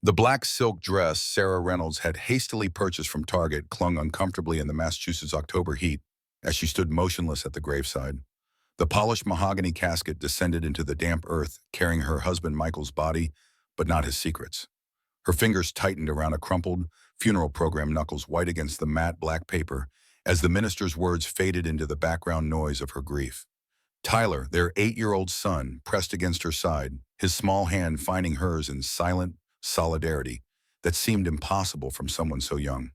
The black silk dress Sarah Reynolds had hastily purchased from Target clung uncomfortably in the Massachusetts October heat as she stood motionless at the graveside. The polished mahogany casket descended into the damp earth, carrying her husband Michael's body, but not his secrets. Her fingers tightened around a crumpled funeral program, knuckles white against the matte black paper, as the minister's words faded into the background noise of her grief. Tyler, their 8-year-old son, pressed against her side, his small hand finding hers in silent solidarity that seemed impossible from someone so young.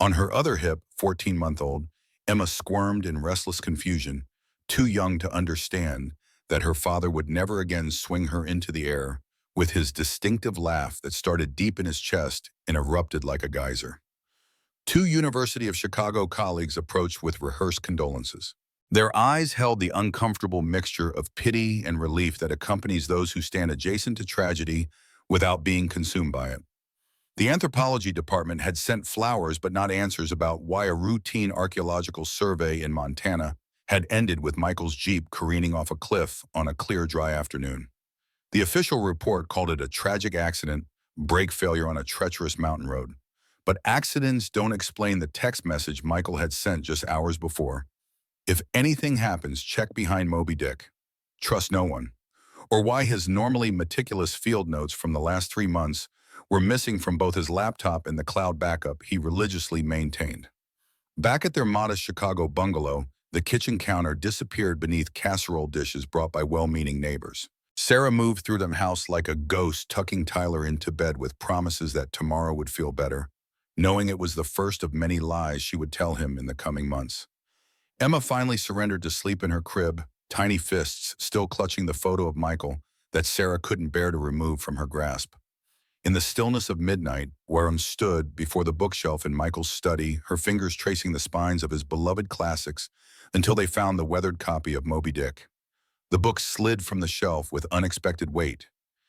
On her other hip, 14-month-old, Emma squirmed in restless confusion, too young to understand that her father would never again swing her into the air with his distinctive laugh that started deep in his chest and erupted like a geyser. Two University of Chicago colleagues approached with rehearsed condolences. Their eyes held the uncomfortable mixture of pity and relief that accompanies those who stand adjacent to tragedy without being consumed by it. The anthropology department had sent flowers but not answers about why a routine archaeological survey in Montana had ended with Michael's Jeep careening off a cliff on a clear, dry afternoon. The official report called it a tragic accident, brake failure on a treacherous mountain road. But accidents don't explain the text message Michael had sent just hours before. If anything happens, check behind Moby Dick. Trust no one. Or why his normally meticulous field notes from the last 3 months were missing from both his laptop and the cloud backup he religiously maintained. Back at their modest Chicago bungalow, the kitchen counter disappeared beneath casserole dishes brought by well-meaning neighbors. Sarah moved through the house like a ghost, tucking Tyler into bed with promises that tomorrow would feel better, knowing it was the first of many lies she would tell him in the coming months. Emma finally surrendered to sleep in her crib, tiny fists still clutching the photo of Michael that Sarah couldn't bear to remove from her grasp. In the stillness of midnight, Warren stood before the bookshelf in Michael's study, her fingers tracing the spines of his beloved classics until they found the weathered copy of Moby Dick. The book slid from the shelf with unexpected weight.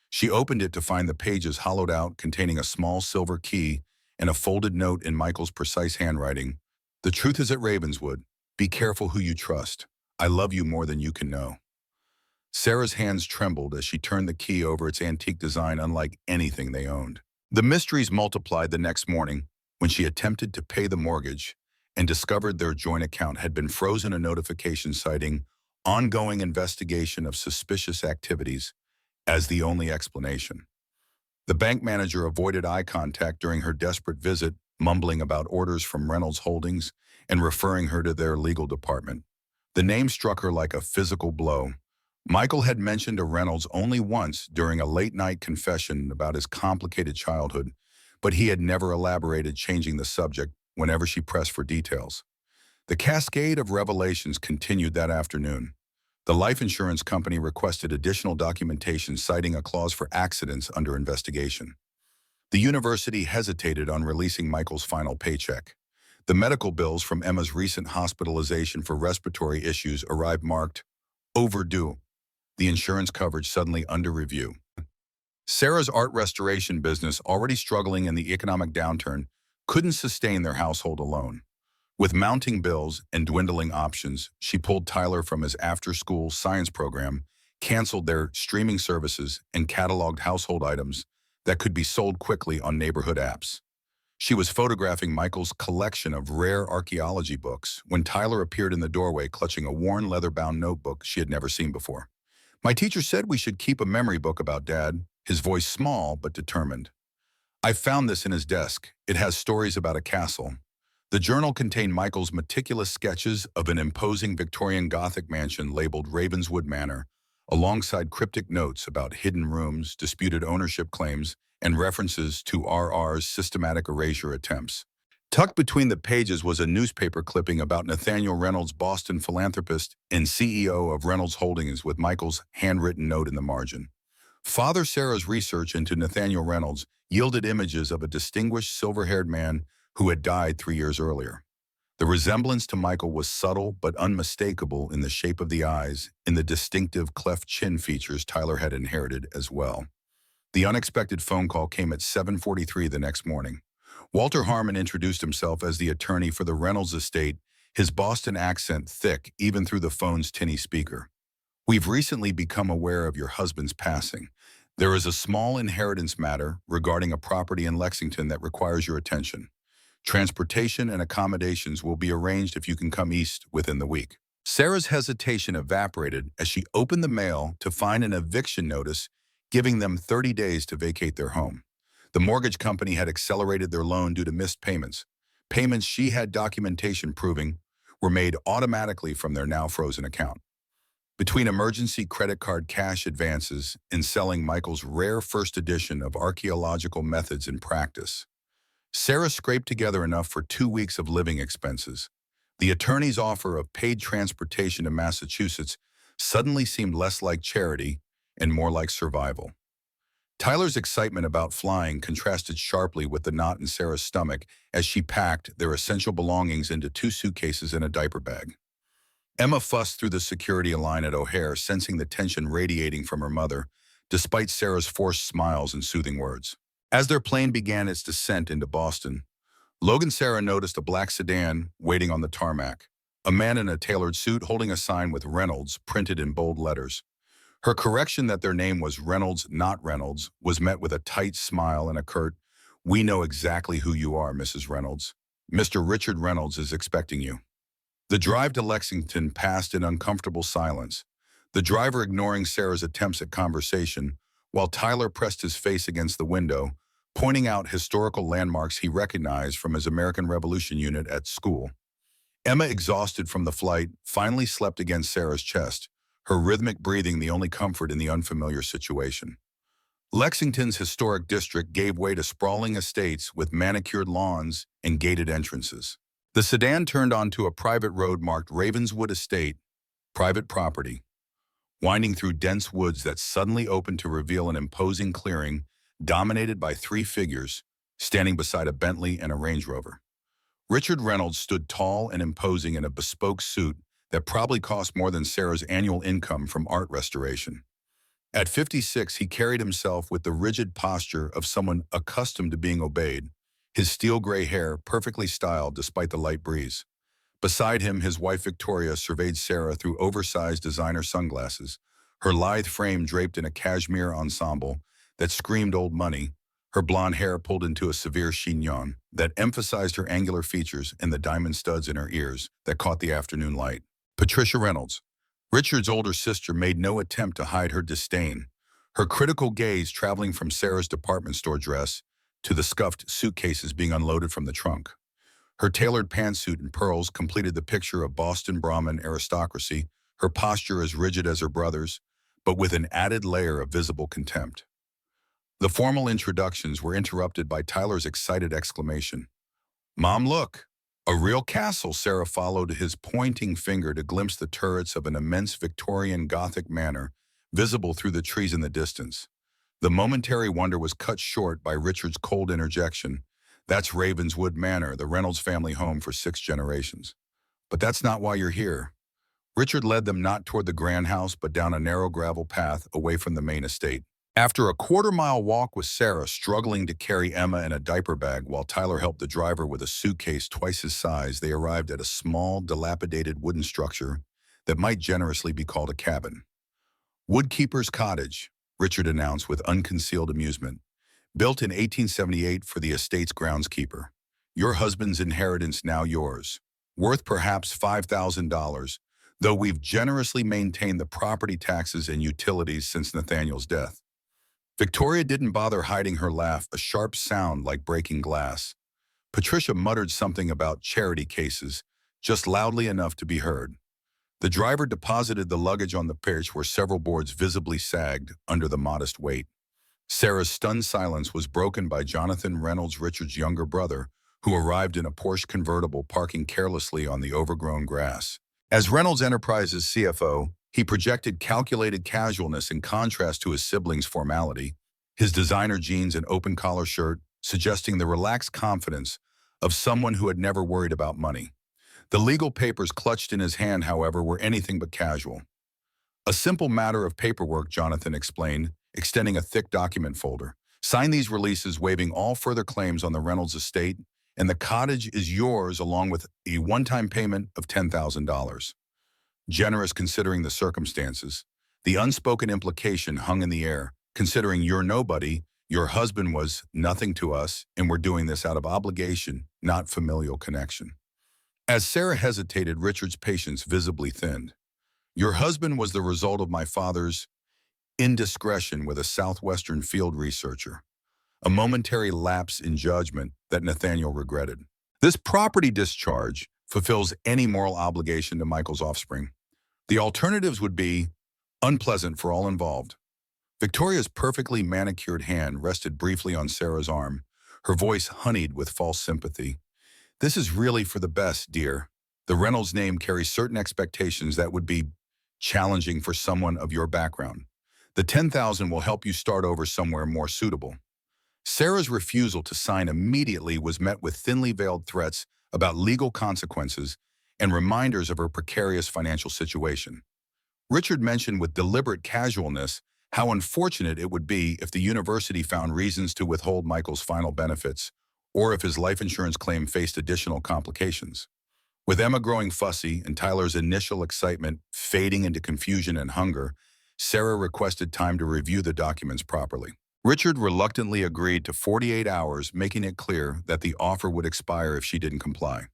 She opened it to find the pages hollowed out, containing a small silver key and a folded note in Michael's precise handwriting. "The truth is at Ravenswood. Be careful who you trust. I love you more than you can know." Sarah's hands trembled as she turned the key over its antique design, unlike anything they owned. The mysteries multiplied the next morning when she attempted to pay the mortgage and discovered their joint account had been frozen, a notification citing ongoing investigation of suspicious activities as the only explanation. The bank manager avoided eye contact during her desperate visit, mumbling about orders from Reynolds Holdings and referring her to their legal department. The name struck her like a physical blow. Michael had mentioned to Reynolds only once during a late-night confession about his complicated childhood, but he had never elaborated, changing the subject whenever she pressed for details. The cascade of revelations continued that afternoon. The life insurance company requested additional documentation citing a clause for accidents under investigation. The university hesitated on releasing Michael's final paycheck. The medical bills from Emma's recent hospitalization for respiratory issues arrived marked overdue. The insurance coverage suddenly under review. Sarah's art restoration business, already struggling in the economic downturn, couldn't sustain their household alone. With mounting bills and dwindling options, she pulled Tyler from his after-school science program, canceled their streaming services, and cataloged household items that could be sold quickly on neighborhood apps. She was photographing Michael's collection of rare archaeology books when Tyler appeared in the doorway clutching a worn leather-bound notebook she had never seen before. "My teacher said we should keep a memory book about Dad," his voice small but determined. "I found this in his desk. It has stories about a castle." The journal contained Michael's meticulous sketches of an imposing Victorian Gothic mansion labeled Ravenswood Manor, alongside cryptic notes about hidden rooms, disputed ownership claims, and references to RR's systematic erasure attempts. Tucked between the pages was a newspaper clipping about Nathaniel Reynolds, Boston philanthropist and CEO of Reynolds Holdings, with Michael's handwritten note in the margin. Father Sarah's research into Nathaniel Reynolds yielded images of a distinguished silver-haired man who had died 3 years earlier. The resemblance to Michael was subtle but unmistakable in the shape of the eyes, in the distinctive cleft chin features Tyler had inherited as well. The unexpected phone call came at 7:43 the next morning. Walter Harmon introduced himself as the attorney for the Reynolds estate, his Boston accent thick even through the phone's tinny speaker. "We've recently become aware of your husband's passing. There is a small inheritance matter regarding a property in Lexington that requires your attention. Transportation and accommodations will be arranged if you can come east within the week." Sarah's hesitation evaporated as she opened the mail to find an eviction notice giving them 30 days to vacate their home. The mortgage company had accelerated their loan due to missed payments. Payments she had documentation proving were made automatically from their now frozen account. Between emergency credit card cash advances and selling Michael's rare first edition of Archaeological Methods in Practice, Sarah scraped together enough for 2 weeks of living expenses. The attorney's offer of paid transportation to Massachusetts suddenly seemed less like charity and more like survival. Tyler's excitement about flying contrasted sharply with the knot in Sarah's stomach as she packed their essential belongings into 2 suitcases and a diaper bag. Emma fussed through the security line at O'Hare, sensing the tension radiating from her mother, despite Sarah's forced smiles and soothing words. As their plane began its descent into Boston, Logan Sarah noticed a black sedan waiting on the tarmac, a man in a tailored suit holding a sign with Reynolds printed in bold letters. Her correction that their name was Reynolds, not Reynolds, was met with a tight smile and a curt, "We know exactly who you are, Mrs. Reynolds. Mr. Richard Reynolds is expecting you." The drive to Lexington passed in uncomfortable silence, the driver ignoring Sarah's attempts at conversation, while Tyler pressed his face against the window, pointing out historical landmarks he recognized from his American Revolution unit at school. Emma, exhausted from the flight, finally slept against Sarah's chest, her rhythmic breathing the only comfort in the unfamiliar situation. Lexington's historic district gave way to sprawling estates with manicured lawns and gated entrances. The sedan turned onto a private road marked Ravenswood Estate, private property, winding through dense woods that suddenly opened to reveal an imposing clearing dominated by 3 figures standing beside a Bentley and a Range Rover. Richard Reynolds stood tall and imposing in a bespoke suit that probably cost more than Sarah's annual income from art restoration. At 56, he carried himself with the rigid posture of someone accustomed to being obeyed, his steel gray hair perfectly styled despite the light breeze. Beside him, his wife Victoria surveyed Sarah through oversized designer sunglasses, her lithe frame draped in a cashmere ensemble that screamed old money, her blonde hair pulled into a severe chignon that emphasized her angular features and the diamond studs in her ears that caught the afternoon light. Patricia Reynolds, Richard's older sister, made no attempt to hide her disdain, her critical gaze traveling from Sarah's department store dress to the scuffed suitcases being unloaded from the trunk. Her tailored pantsuit and pearls completed the picture of Boston Brahmin aristocracy, her posture as rigid as her brother's, but with an added layer of visible contempt. The formal introductions were interrupted by Tyler's excited exclamation. "Mom, look! A real castle!" Sarah followed his pointing finger to glimpse the turrets of an immense Victorian Gothic manor visible through the trees in the distance. The momentary wonder was cut short by Richard's cold interjection. "That's Ravenswood Manor, the Reynolds family home for 6 generations. But that's not why you're here." Richard led them not toward the grand house, but down a narrow gravel path away from the main estate. After a quarter-mile walk with Sarah struggling to carry Emma in a diaper bag while Tyler helped the driver with a suitcase twice his size, they arrived at a small, dilapidated wooden structure that might generously be called a cabin. "Woodkeeper's Cottage," Richard announced with unconcealed amusement. "Built in 1878 for the estate's groundskeeper. Your husband's inheritance now yours. Worth perhaps $5,000, though we've generously maintained the property taxes and utilities since Nathaniel's death." Victoria didn't bother hiding her laugh, a sharp sound like breaking glass. Patricia muttered something about charity cases, just loudly enough to be heard. The driver deposited the luggage on the perch where several boards visibly sagged under the modest weight. Sarah's stunned silence was broken by Jonathan Reynolds, Richard's younger brother, who arrived in a Porsche convertible parking carelessly on the overgrown grass. As Reynolds Enterprises' CFO, he projected calculated casualness in contrast to his siblings' formality, his designer jeans and open-collar shirt suggesting the relaxed confidence of someone who had never worried about money. The legal papers clutched in his hand, however, were anything but casual. "A simple matter of paperwork," Jonathan explained, extending a thick document folder. "Sign these releases waiving all further claims on the Reynolds estate, and the cottage is yours along with a one-time payment of $10,000. Generous considering the circumstances. The unspoken implication hung in the air, Considering you're nobody, your husband was nothing to us, and we're doing this out of obligation, not familial connection. As Sarah hesitated, Richard's patience visibly thinned. Your husband was the result of my father's indiscretion with a Southwestern field researcher, a momentary lapse in judgment that Nathaniel regretted. This property discharge fulfills any moral obligation to Michael's offspring. The alternatives would be unpleasant for all involved. Victoria's perfectly manicured hand rested briefly on Sarah's arm, her voice honeyed with false sympathy. This is really for the best, dear. The Reynolds name carries certain expectations that would be challenging for someone of your background. The 10,000 will help you start over somewhere more suitable. Sarah's refusal to sign immediately was met with thinly veiled threats about legal consequences and reminders of her precarious financial situation. Richard mentioned with deliberate casualness how unfortunate it would be if the university found reasons to withhold Michael's final benefits, or if his life insurance claim faced additional complications. With Emma growing fussy and Tyler's initial excitement fading into confusion and hunger, Sarah requested time to review the documents properly. Richard reluctantly agreed to 48 hours, making it clear that the offer would expire if she didn't comply.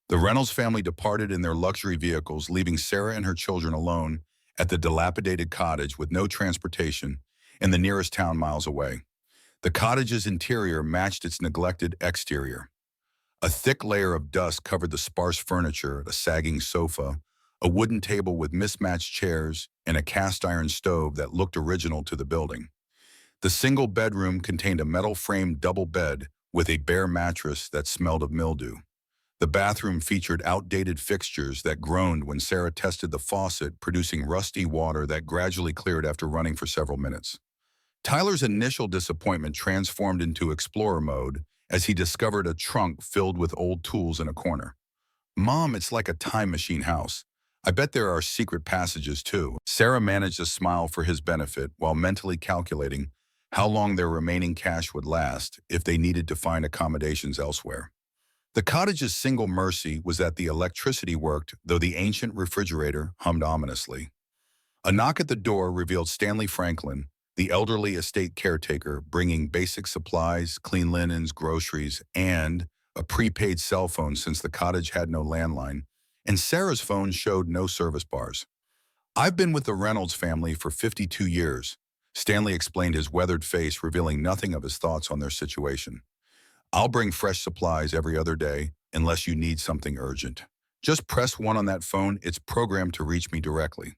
The Reynolds family departed in their luxury vehicles, leaving Sarah and her children alone at the dilapidated cottage with no transportation and the nearest town miles away. The cottage's interior matched its neglected exterior. A thick layer of dust covered the sparse furniture, a sagging sofa, a wooden table with mismatched chairs, and a cast-iron stove that looked original to the building. The single bedroom contained a metal-framed double bed with a bare mattress that smelled of mildew. The bathroom featured outdated fixtures that groaned when Sarah tested the faucet, producing rusty water that gradually cleared after running for several minutes. Tyler's initial disappointment transformed into explorer mode as he discovered a trunk filled with old tools in a corner. "Mom, it's like a time machine house. I bet there are secret passages too." Sarah managed a smile for his benefit while mentally calculating how long their remaining cash would last if they needed to find accommodations elsewhere. The cottage's single mercy was that the electricity worked, though the ancient refrigerator hummed ominously. A knock at the door revealed Stanley Franklin, the elderly estate caretaker, bringing basic supplies, clean linens, groceries, and a prepaid cell phone since the cottage had no landline, and Sarah's phone showed no service bars. "I've been with the Reynolds family for 52 years, Stanley explained, his weathered face revealing nothing of his thoughts on their situation. "I'll bring fresh supplies every other day, unless you need something urgent. Just press 1 on that phone, it's programmed to reach me directly."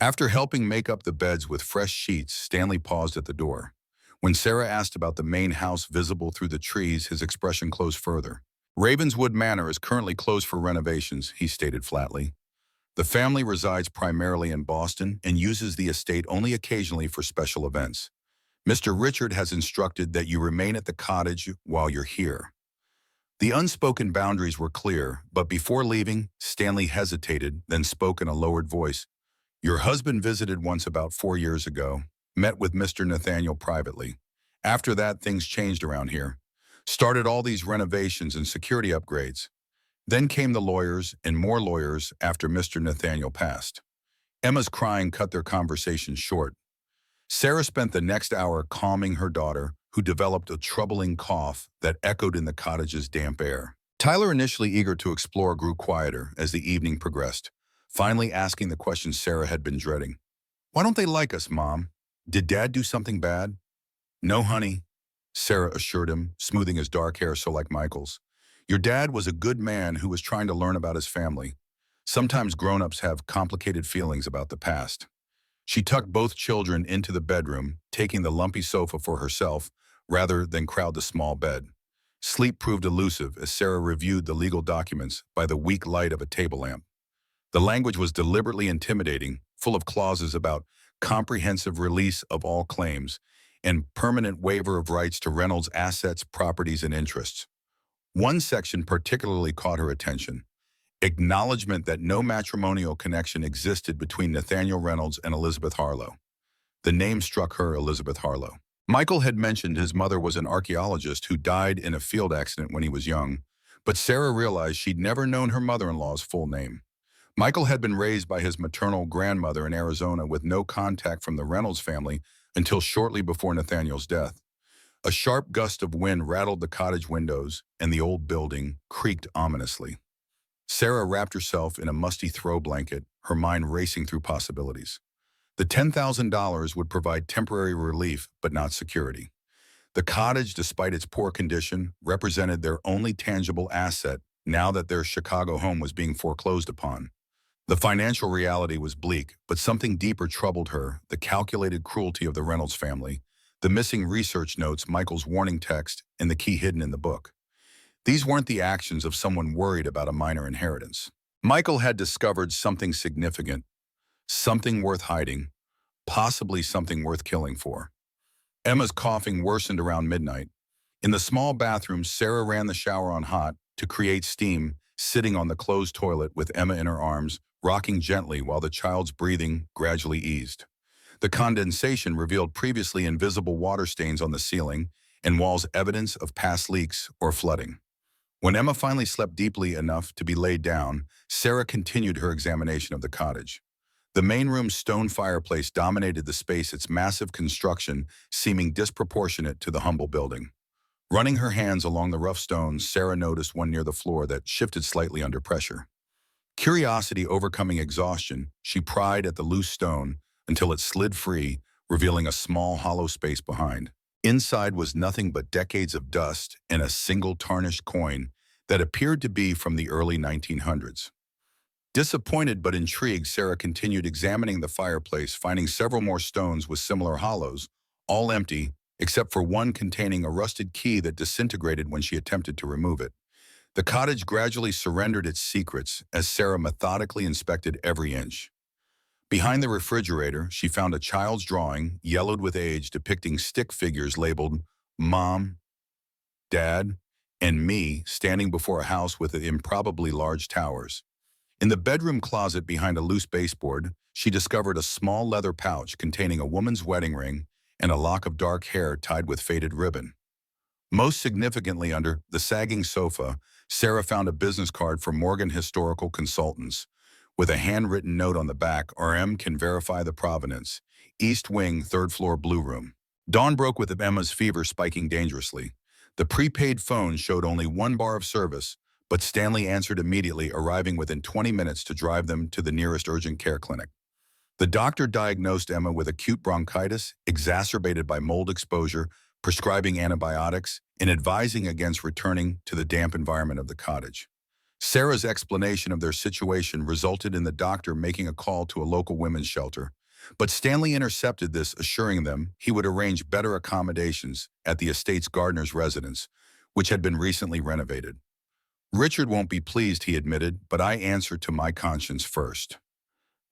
After helping make up the beds with fresh sheets, Stanley paused at the door. When Sarah asked about the main house visible through the trees, his expression closed further. "Ravenswood Manor is currently closed for renovations," he stated flatly. "The family resides primarily in Boston and uses the estate only occasionally for special events. Mr. Richard has instructed that you remain at the cottage while you're here." The unspoken boundaries were clear, but before leaving, Stanley hesitated, then spoke in a lowered voice. "Your husband visited once about 4 years ago, met with Mr. Nathaniel privately. After that, things changed around here. Started all these renovations and security upgrades. Then came the lawyers and more lawyers after Mr. Nathaniel passed." Emma's crying cut their conversation short. Sarah spent the next hour calming her daughter, who developed a troubling cough that echoed in the cottage's damp air. Tyler, initially eager to explore, grew quieter as the evening progressed, finally asking the question Sarah had been dreading. "Why don't they like us, Mom? Did Dad do something bad?" "No, honey," Sarah assured him, smoothing his dark hair so like Michael's. "Your dad was a good man who was trying to learn about his family. Sometimes grown-ups have complicated feelings about the past." She tucked both children into the bedroom, taking the lumpy sofa for herself rather than crowd the small bed. Sleep proved elusive as Sarah reviewed the legal documents by the weak light of a table lamp. The language was deliberately intimidating, full of clauses about comprehensive release of all claims and permanent waiver of rights to Reynolds' assets, properties, and interests. One section particularly caught her attention: acknowledgement that no matrimonial connection existed between Nathaniel Reynolds and Elizabeth Harlow. The name struck her, Elizabeth Harlow. Michael had mentioned his mother was an archaeologist who died in a field accident when he was young, but Sarah realized she'd never known her mother-in-law's full name. Michael had been raised by his maternal grandmother in Arizona with no contact from the Reynolds family until shortly before Nathaniel's death. A sharp gust of wind rattled the cottage windows, and the old building creaked ominously. Sarah wrapped herself in a musty throw blanket, her mind racing through possibilities. The $10,000 would provide temporary relief, but not security. The cottage, despite its poor condition, represented their only tangible asset now that their Chicago home was being foreclosed upon. The financial reality was bleak, but something deeper troubled her: the calculated cruelty of the Reynolds family, the missing research notes, Michael's warning text, and the key hidden in the book. These weren't the actions of someone worried about a minor inheritance. Michael had discovered something significant, something worth hiding, possibly something worth killing for. Emma's coughing worsened around midnight. In the small bathroom, Sarah ran the shower on hot to create steam, sitting on the closed toilet with Emma in her arms, rocking gently while the child's breathing gradually eased. The condensation revealed previously invisible water stains on the ceiling and walls, evidence of past leaks or flooding. When Emma finally slept deeply enough to be laid down, Sarah continued her examination of the cottage. The main room's stone fireplace dominated the space, its massive construction seeming disproportionate to the humble building. Running her hands along the rough stones, Sarah noticed one near the floor that shifted slightly under pressure. Curiosity overcoming exhaustion, she pried at the loose stone until it slid free, revealing a small hollow space behind. Inside was nothing but decades of dust and a single tarnished coin that appeared to be from the early 1900s. Disappointed but intrigued, Sarah continued examining the fireplace, finding several more stones with similar hollows, all empty, except for one containing a rusted key that disintegrated when she attempted to remove it. The cottage gradually surrendered its secrets as Sarah methodically inspected every inch. Behind the refrigerator, she found a child's drawing, yellowed with age, depicting stick figures labeled Mom, Dad, and Me, standing before a house with improbably large towers. In the bedroom closet behind a loose baseboard, she discovered a small leather pouch containing a woman's wedding ring and a lock of dark hair tied with faded ribbon. Most significantly, under the sagging sofa, Sarah found a business card from Morgan Historical Consultants. With a handwritten note on the back, RM can verify the provenance. East Wing, 3rd floor, Blue Room. Dawn broke with Emma's fever spiking dangerously. The prepaid phone showed only 1 bar of service, but Stanley answered immediately, arriving within 20 minutes to drive them to the nearest urgent care clinic. The doctor diagnosed Emma with acute bronchitis, exacerbated by mold exposure, prescribing antibiotics, and advising against returning to the damp environment of the cottage. Sarah's explanation of their situation resulted in the doctor making a call to a local women's shelter, but Stanley intercepted this, assuring them he would arrange better accommodations at the estate's gardener's residence, which had been recently renovated. Richard won't be pleased, he admitted, but I answer to my conscience first.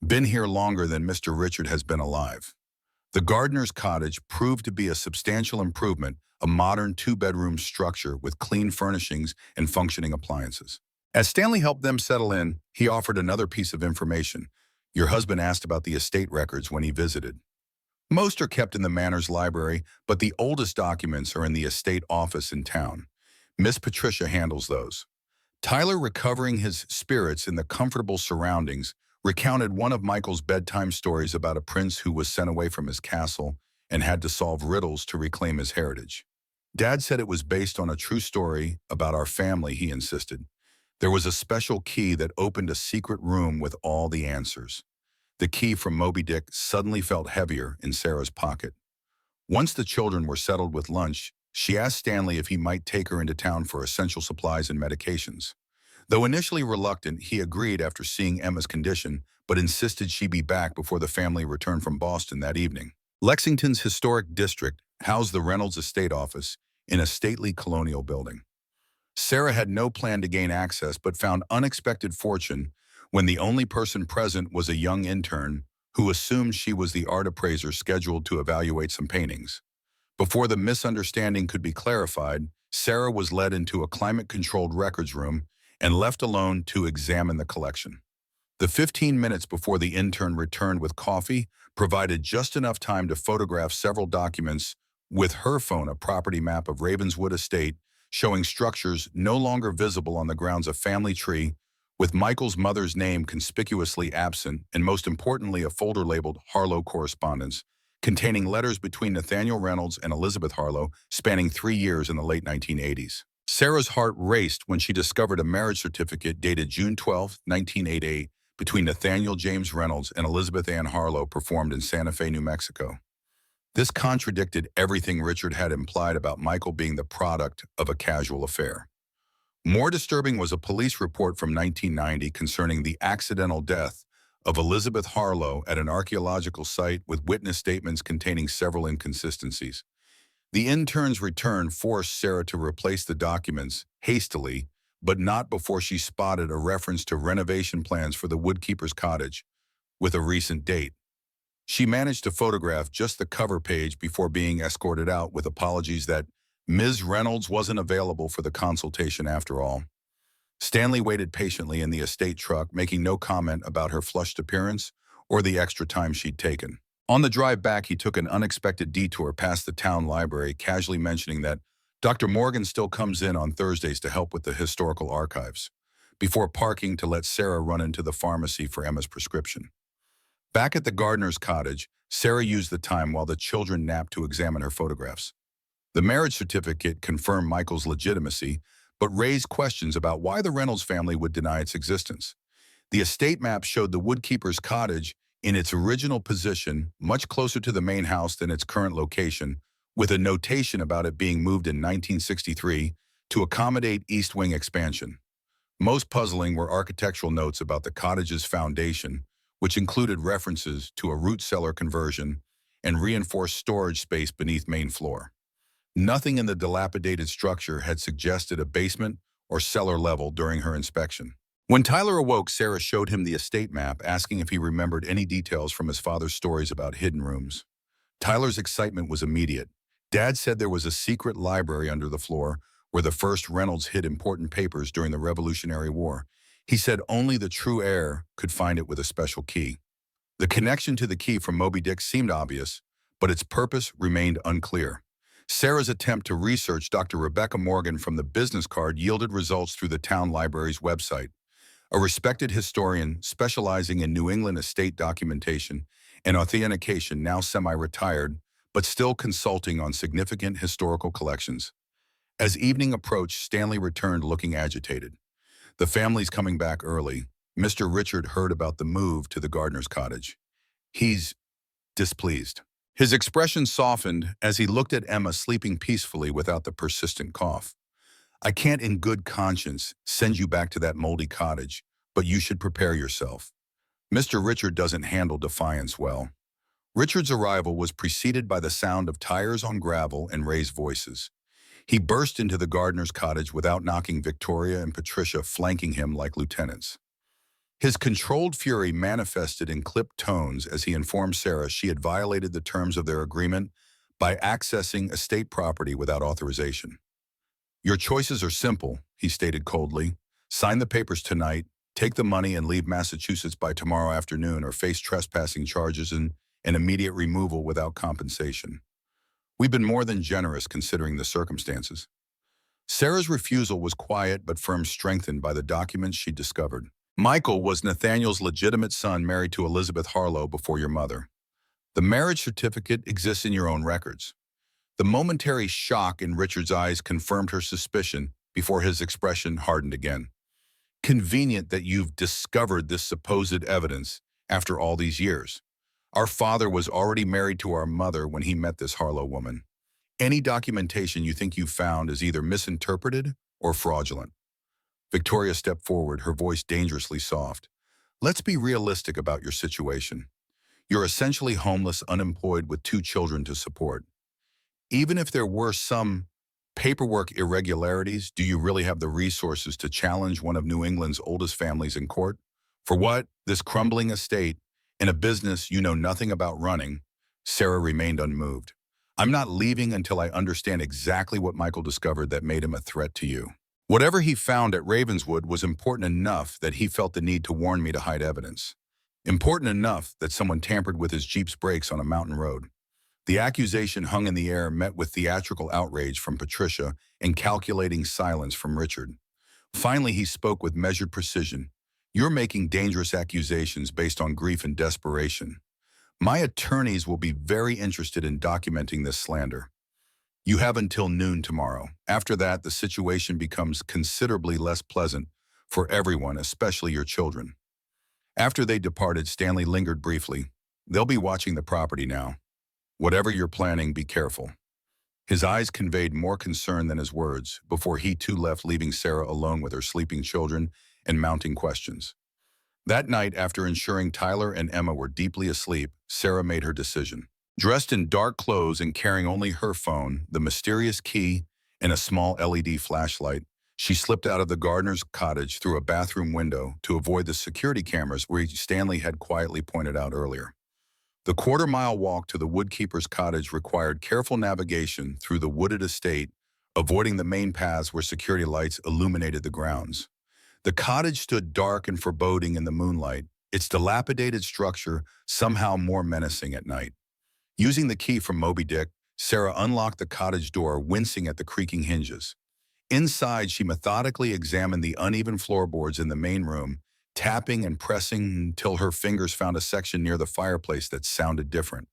Been here longer than Mr. Richard has been alive. The gardener's cottage proved to be a substantial improvement, a modern 2-bedroom structure with clean furnishings and functioning appliances. As Stanley helped them settle in, he offered another piece of information. Your husband asked about the estate records when he visited. Most are kept in the Manor's library, but the oldest documents are in the estate office in town. Miss Patricia handles those. Tyler, recovering his spirits in the comfortable surroundings, recounted one of Michael's bedtime stories about a prince who was sent away from his castle and had to solve riddles to reclaim his heritage. Dad said it was based on a true story about our family, he insisted. There was a special key that opened a secret room with all the answers. The key from Moby Dick suddenly felt heavier in Sarah's pocket. Once the children were settled with lunch, she asked Stanley if he might take her into town for essential supplies and medications. Though initially reluctant, he agreed after seeing Emma's condition, but insisted she be back before the family returned from Boston that evening. Lexington's historic district housed the Reynolds estate office in a stately colonial building. Sarah had no plan to gain access, but found unexpected fortune when the only person present was a young intern who assumed she was the art appraiser scheduled to evaluate some paintings. Before the misunderstanding could be clarified, Sarah was led into a climate-controlled records room and left alone to examine the collection. The 15 minutes before the intern returned with coffee provided just enough time to photograph several documents, with her phone a property map of Ravenswood Estate showing structures no longer visible on the grounds, a family tree with Michael's mother's name conspicuously absent, and most importantly, a folder labeled Harlow Correspondence containing letters between Nathaniel Reynolds and Elizabeth Harlow spanning 3 years in the late 1980s. Sarah's heart raced when she discovered a marriage certificate dated June 12, 1988, between Nathaniel James Reynolds and Elizabeth Ann Harlow performed in Santa Fe, New Mexico. This contradicted everything Richard had implied about Michael being the product of a casual affair. More disturbing was a police report from 1990 concerning the accidental death of Elizabeth Harlow at an archaeological site with witness statements containing several inconsistencies. The intern's return forced Sarah to replace the documents hastily, but not before she spotted a reference to renovation plans for the woodkeeper's cottage with a recent date. She managed to photograph just the cover page before being escorted out with apologies that Ms. Reynolds wasn't available for the consultation after all. Stanley waited patiently in the estate truck, making no comment about her flushed appearance or the extra time she'd taken. On the drive back, he took an unexpected detour past the town library, casually mentioning that Dr. Morgan still comes in on Thursdays to help with the historical archives, before parking to let Sarah run into the pharmacy for Emma's prescription. Back at the gardener's cottage, Sarah used the time while the children napped to examine her photographs. The marriage certificate confirmed Michael's legitimacy, but raised questions about why the Reynolds family would deny its existence. The estate map showed the woodkeeper's cottage in its original position, much closer to the main house than its current location, with a notation about it being moved in 1963 to accommodate East Wing expansion. Most puzzling were architectural notes about the cottage's foundation, which included references to a root cellar conversion and reinforced storage space beneath main floor. Nothing in the dilapidated structure had suggested a basement or cellar level during her inspection. When Tyler awoke, Sarah showed him the estate map, asking if he remembered any details from his father's stories about hidden rooms. Tyler's excitement was immediate. Dad said there was a secret library under the floor where the first Reynolds hid important papers during the Revolutionary War. He said only the true heir could find it with a special key. The connection to the key from Moby Dick seemed obvious, but its purpose remained unclear. Sarah's attempt to research Dr. Rebecca Morgan from the business card yielded results through the town library's website. A respected historian specializing in New England estate documentation and authentication, now semi-retired, but still consulting on significant historical collections. As evening approached, Stanley returned looking agitated. The family's coming back early. Mr. Richard heard about the move to the gardener's cottage. He's displeased. His expression softened as he looked at Emma sleeping peacefully without the persistent cough. I can't in good conscience send you back to that moldy cottage, but you should prepare yourself. Mr. Richard doesn't handle defiance well. Richard's arrival was preceded by the sound of tires on gravel and raised voices. He burst into the gardener's cottage without knocking, Victoria and Patricia flanking him like lieutenants. His controlled fury manifested in clipped tones as he informed Sarah she had violated the terms of their agreement by accessing estate property without authorization. Your choices are simple, he stated coldly. Sign the papers tonight, take the money and leave Massachusetts by tomorrow afternoon, or face trespassing charges and an immediate removal without compensation. We've been more than generous considering the circumstances. Sarah's refusal was quiet but firm, strengthened by the documents she discovered. Michael was Nathaniel's legitimate son, married to Elizabeth Harlow before your mother. The marriage certificate exists in your own records. The momentary shock in Richard's eyes confirmed her suspicion before his expression hardened again. Convenient that you've discovered this supposed evidence after all these years. Our father was already married to our mother when he met this Harlow woman. Any documentation you think you've found is either misinterpreted or fraudulent. Victoria stepped forward, her voice dangerously soft. Let's be realistic about your situation. You're essentially homeless, unemployed, with 2 children to support. Even if there were some paperwork irregularities, do you really have the resources to challenge one of New England's oldest families in court? For what? This crumbling estate in a business you know nothing about running? Sarah remained unmoved. I'm not leaving until I understand exactly what Michael discovered that made him a threat to you. Whatever he found at Ravenswood was important enough that he felt the need to warn me to hide evidence. Important enough that someone tampered with his Jeep's brakes on a mountain road. The accusation hung in the air, met with theatrical outrage from Patricia and calculating silence from Richard. Finally, he spoke with measured precision. You're making dangerous accusations based on grief and desperation. My attorneys will be very interested in documenting this slander. You have until noon tomorrow. After that, the situation becomes considerably less pleasant for everyone, especially your children. After they departed, Stanley lingered briefly. They'll be watching the property now. Whatever you're planning, be careful. His eyes conveyed more concern than his words before he too left, leaving Sarah alone with her sleeping children and mounting questions. That night, after ensuring Tyler and Emma were deeply asleep, Sarah made her decision. Dressed in dark clothes and carrying only her phone, the mysterious key, and a small LED flashlight, she slipped out of the gardener's cottage through a bathroom window to avoid the security cameras where Stanley had quietly pointed out earlier. The quarter-mile walk to the woodkeeper's cottage required careful navigation through the wooded estate, avoiding the main paths where security lights illuminated the grounds. The cottage stood dark and foreboding in the moonlight, its dilapidated structure somehow more menacing at night. Using the key from Moby Dick, Sarah unlocked the cottage door, wincing at the creaking hinges. Inside, she methodically examined the uneven floorboards in the main room, tapping and pressing until her fingers found a section near the fireplace that sounded different.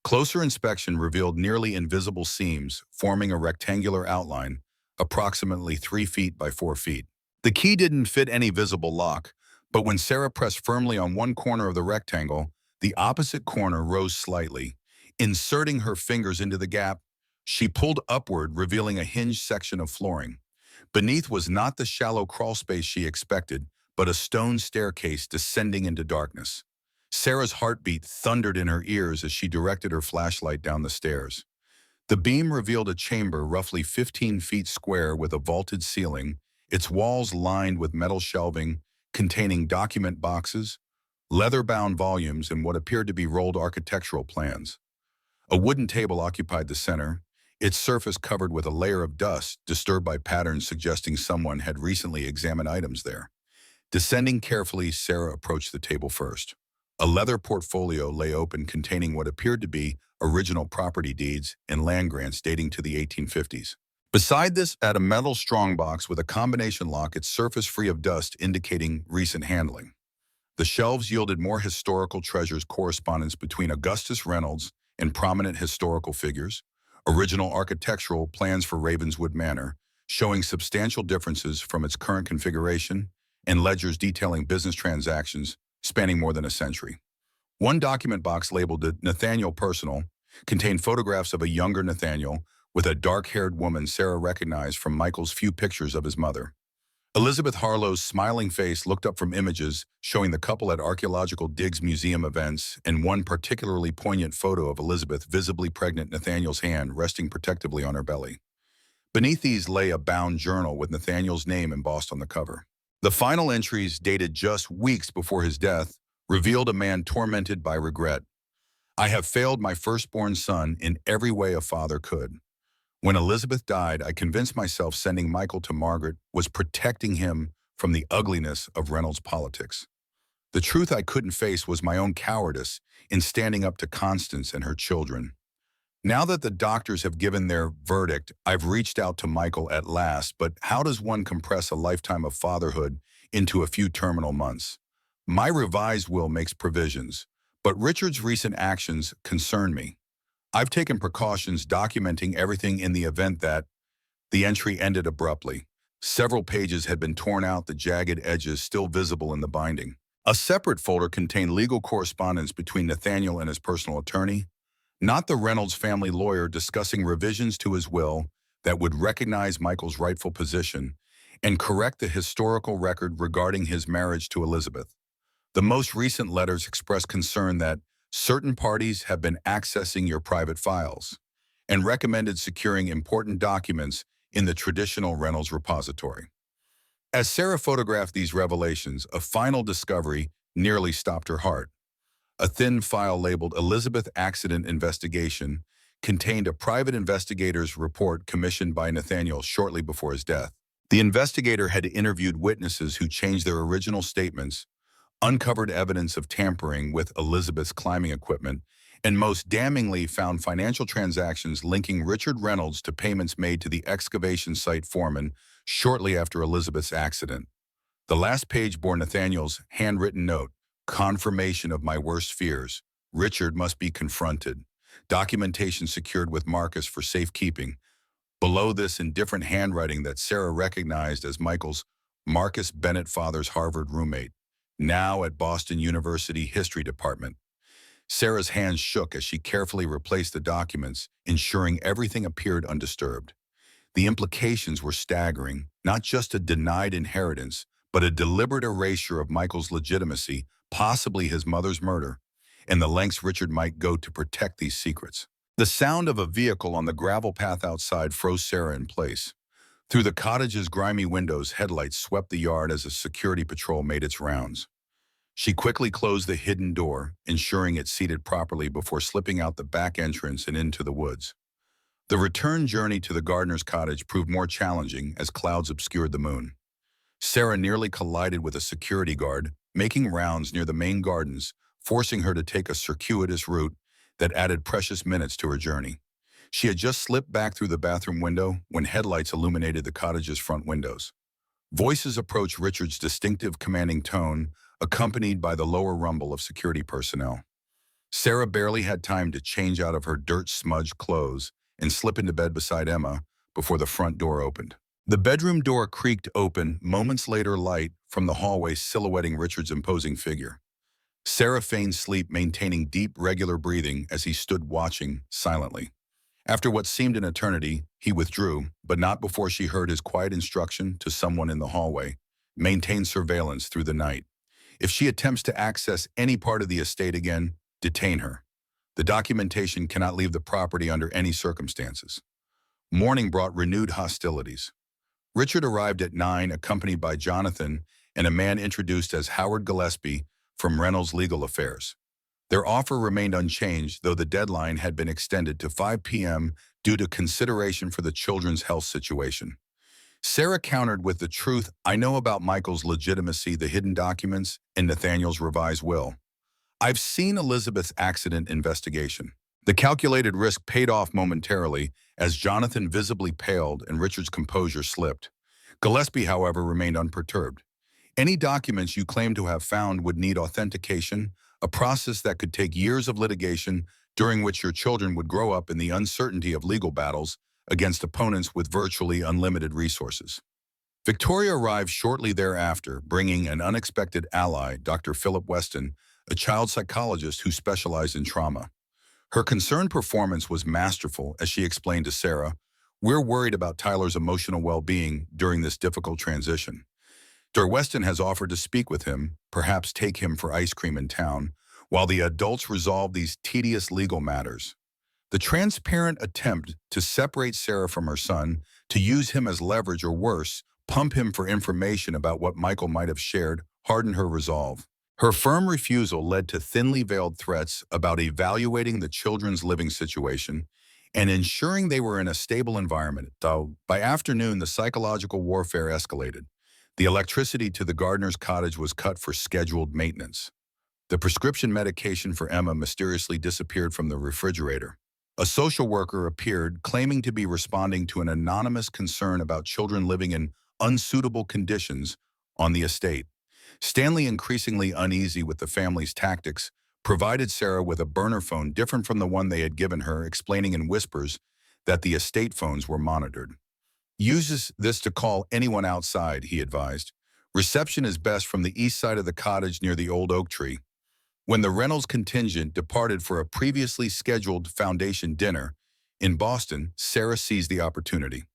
Closer inspection revealed nearly invisible seams forming a rectangular outline, approximately 3 feet by 4 feet. The key didn't fit any visible lock, but when Sarah pressed firmly on one corner of the rectangle, the opposite corner rose slightly. Inserting her fingers into the gap, she pulled upward, revealing a hinged section of flooring. Beneath was not the shallow crawl space she expected, but a stone staircase descending into darkness. Sarah's heartbeat thundered in her ears as she directed her flashlight down the stairs. The beam revealed a chamber roughly 15 feet square with a vaulted ceiling, its walls lined with metal shelving containing document boxes, leather-bound volumes, and what appeared to be rolled architectural plans. A wooden table occupied the center, its surface covered with a layer of dust disturbed by patterns suggesting someone had recently examined items there. Descending carefully, Sarah approached the table first. A leather portfolio lay open containing what appeared to be original property deeds and land grants dating to the 1850s. Beside this, at a metal strongbox with a combination lock, its surface free of dust indicating recent handling. The shelves yielded more historical treasures, correspondence between Augustus Reynolds and prominent historical figures, original architectural plans for Ravenswood Manor, showing substantial differences from its current configuration, and ledgers detailing business transactions spanning more than a century. One document box labeled Nathaniel Personal contained photographs of a younger Nathaniel with a dark-haired woman Sarah recognized from Michael's few pictures of his mother. Elizabeth Harlow's smiling face looked up from images showing the couple at archaeological digs museum events, and one particularly poignant photo of Elizabeth visibly pregnant, Nathaniel's hand resting protectively on her belly. Beneath these lay a bound journal with Nathaniel's name embossed on the cover. The final entries, dated just weeks before his death, revealed a man tormented by regret. "I have failed my firstborn son in every way a father could. When Elizabeth died, I convinced myself sending Michael to Margaret was protecting him from the ugliness of Reynolds' politics. The truth I couldn't face was my own cowardice in standing up to Constance and her children. Now that the doctors have given their verdict, I've reached out to Michael at last, but how does one compress a lifetime of fatherhood into a few terminal months? My revised will makes provisions, but Richard's recent actions concern me. I've taken precautions documenting everything in the event that..." The entry ended abruptly. Several pages had been torn out, the jagged edges still visible in the binding. A separate folder contained legal correspondence between Nathaniel and his personal attorney, not the Reynolds family lawyer, discussing revisions to his will that would recognize Michael's rightful position and correct the historical record regarding his marriage to Elizabeth. The most recent letters express concern that certain parties have been accessing your private files and recommended securing important documents in the traditional Reynolds repository. As Sarah photographed these revelations, a final discovery nearly stopped her heart. A thin file labeled Elizabeth Accident Investigation contained a private investigator's report commissioned by Nathaniel shortly before his death. The investigator had interviewed witnesses who changed their original statements, uncovered evidence of tampering with Elizabeth's climbing equipment, and most damningly found financial transactions linking Richard Reynolds to payments made to the excavation site foreman shortly after Elizabeth's accident. The last page bore Nathaniel's handwritten note, "Confirmation of my worst fears. Richard must be confronted. Documentation secured with Marcus for safekeeping. Below this, in different handwriting that Sarah recognized as Michael's, Marcus Bennett father's Harvard roommate, now at Boston University History Department. Sarah's hands shook as she carefully replaced the documents, ensuring everything appeared undisturbed. The implications were staggering, not just a denied inheritance, but a deliberate erasure of Michael's legitimacy, possibly his mother's murder, and the lengths Richard might go to protect these secrets. The sound of a vehicle on the gravel path outside froze Sarah in place. Through the cottage's grimy windows, headlights swept the yard as a security patrol made its rounds. She quickly closed the hidden door, ensuring it seated properly before slipping out the back entrance and into the woods. The return journey to the gardener's cottage proved more challenging as clouds obscured the moon. Sarah nearly collided with a security guard, making rounds near the main gardens, forcing her to take a circuitous route that added precious minutes to her journey. She had just slipped back through the bathroom window when headlights illuminated the cottage's front windows. Voices approached Richard's distinctive commanding tone, accompanied by the lower rumble of security personnel. Sarah barely had time to change out of her dirt-smudged clothes and slip into bed beside Emma before the front door opened. The bedroom door creaked open, moments later light from the hallway silhouetting Richard's imposing figure. Sarah feigned sleep, maintaining deep, regular breathing as he stood watching silently. After what seemed an eternity, he withdrew, but not before she heard his quiet instruction to someone in the hallway: maintain surveillance through the night. If she attempts to access any part of the estate again, detain her. The documentation cannot leave the property under any circumstances. Morning brought renewed hostilities. Richard arrived at 9, accompanied by Jonathan and a man introduced as Howard Gillespie from Reynolds Legal Affairs. Their offer remained unchanged, though the deadline had been extended to 5 p.m. due to consideration for the children's health situation. Sarah countered with the truth: I know about Michael's legitimacy, the hidden documents, and Nathaniel's revised will. I've seen Elizabeth's accident investigation. The calculated risk paid off momentarily as Jonathan visibly paled and Richard's composure slipped. Gillespie, however, remained unperturbed. Any documents you claim to have found would need authentication, a process that could take years of litigation during which your children would grow up in the uncertainty of legal battles against opponents with virtually unlimited resources. Victoria arrived shortly thereafter, bringing an unexpected ally, Dr. Philip Weston, a child psychologist who specialized in trauma. Her concerned performance was masterful as she explained to Sarah, "We're worried about Tyler's emotional well-being during this difficult transition. Dr. Weston has offered to speak with him, perhaps take him for ice cream in town, while the adults resolve these tedious legal matters." The transparent attempt to separate Sarah from her son, to use him as leverage or worse, pump him for information about what Michael might have shared, hardened her resolve. Her firm refusal led to thinly veiled threats about evaluating the children's living situation and ensuring they were in a stable environment, though by afternoon the psychological warfare escalated. The electricity to the gardener's cottage was cut for scheduled maintenance. The prescription medication for Emma mysteriously disappeared from the refrigerator. A social worker appeared, claiming to be responding to an anonymous concern about children living in unsuitable conditions on the estate. Stanley, increasingly uneasy with the family's tactics, provided Sarah with a burner phone different from the one they had given her, explaining in whispers that the estate phones were monitored. "Use this to call anyone outside," he advised. "Reception is best from the east side of the cottage near the old oak tree." When the Reynolds contingent departed for a previously scheduled foundation dinner in Boston, Sarah seized the opportunity.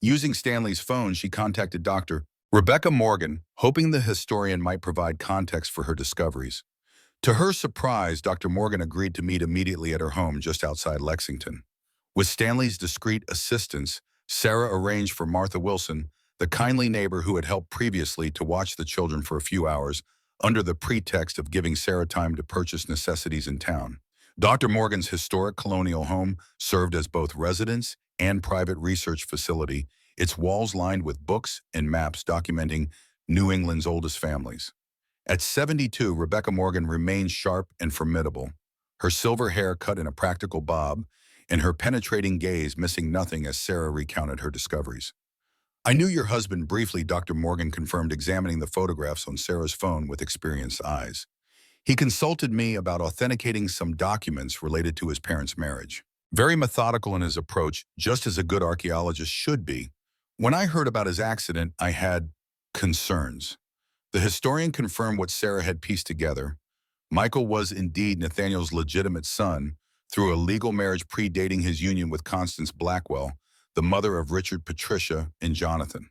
Using Stanley's phone, she contacted Dr. Rebecca Morgan, hoping the historian might provide context for her discoveries. To her surprise, Dr. Morgan agreed to meet immediately at her home just outside Lexington. With Stanley's discreet assistance, Sarah arranged for Martha Wilson, the kindly neighbor who had helped previously, to watch the children for a few hours, under the pretext of giving Sarah time to purchase necessities in town. Dr. Morgan's historic colonial home served as both residence and private research facility, its walls lined with books and maps documenting New England's oldest families. At 72, Rebecca Morgan remained sharp and formidable, her silver hair cut in a practical bob, and her penetrating gaze missing nothing as Sarah recounted her discoveries. "I knew your husband briefly," Dr. Morgan confirmed, examining the photographs on Sarah's phone with experienced eyes. He consulted me about authenticating some documents related to his parents' marriage. Very methodical in his approach, just as a good archaeologist should be. When I heard about his accident, I had concerns. The historian confirmed what Sarah had pieced together. Michael was indeed Nathaniel's legitimate son through a legal marriage predating his union with Constance Blackwell, the mother of Richard, Patricia, and Jonathan.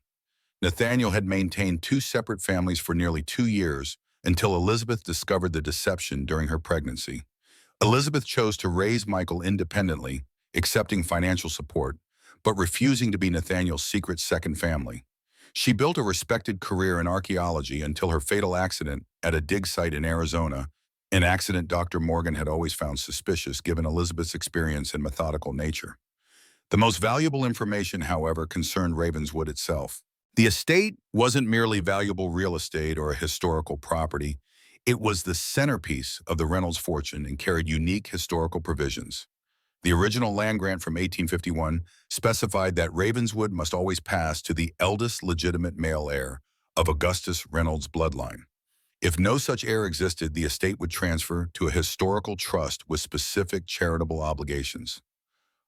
Nathaniel had maintained two separate families for nearly 2 years until Elizabeth discovered the deception during her pregnancy. Elizabeth chose to raise Michael independently, accepting financial support, but refusing to be Nathaniel's secret second family. She built a respected career in archaeology until her fatal accident at a dig site in Arizona, an accident Dr. Morgan had always found suspicious given Elizabeth's experience and methodical nature. The most valuable information, however, concerned Ravenswood itself. The estate wasn't merely valuable real estate or a historical property. It was the centerpiece of the Reynolds fortune and carried unique historical provisions. The original land grant from 1851 specified that Ravenswood must always pass to the eldest legitimate male heir of Augustus Reynolds' bloodline. If no such heir existed, the estate would transfer to a historical trust with specific charitable obligations.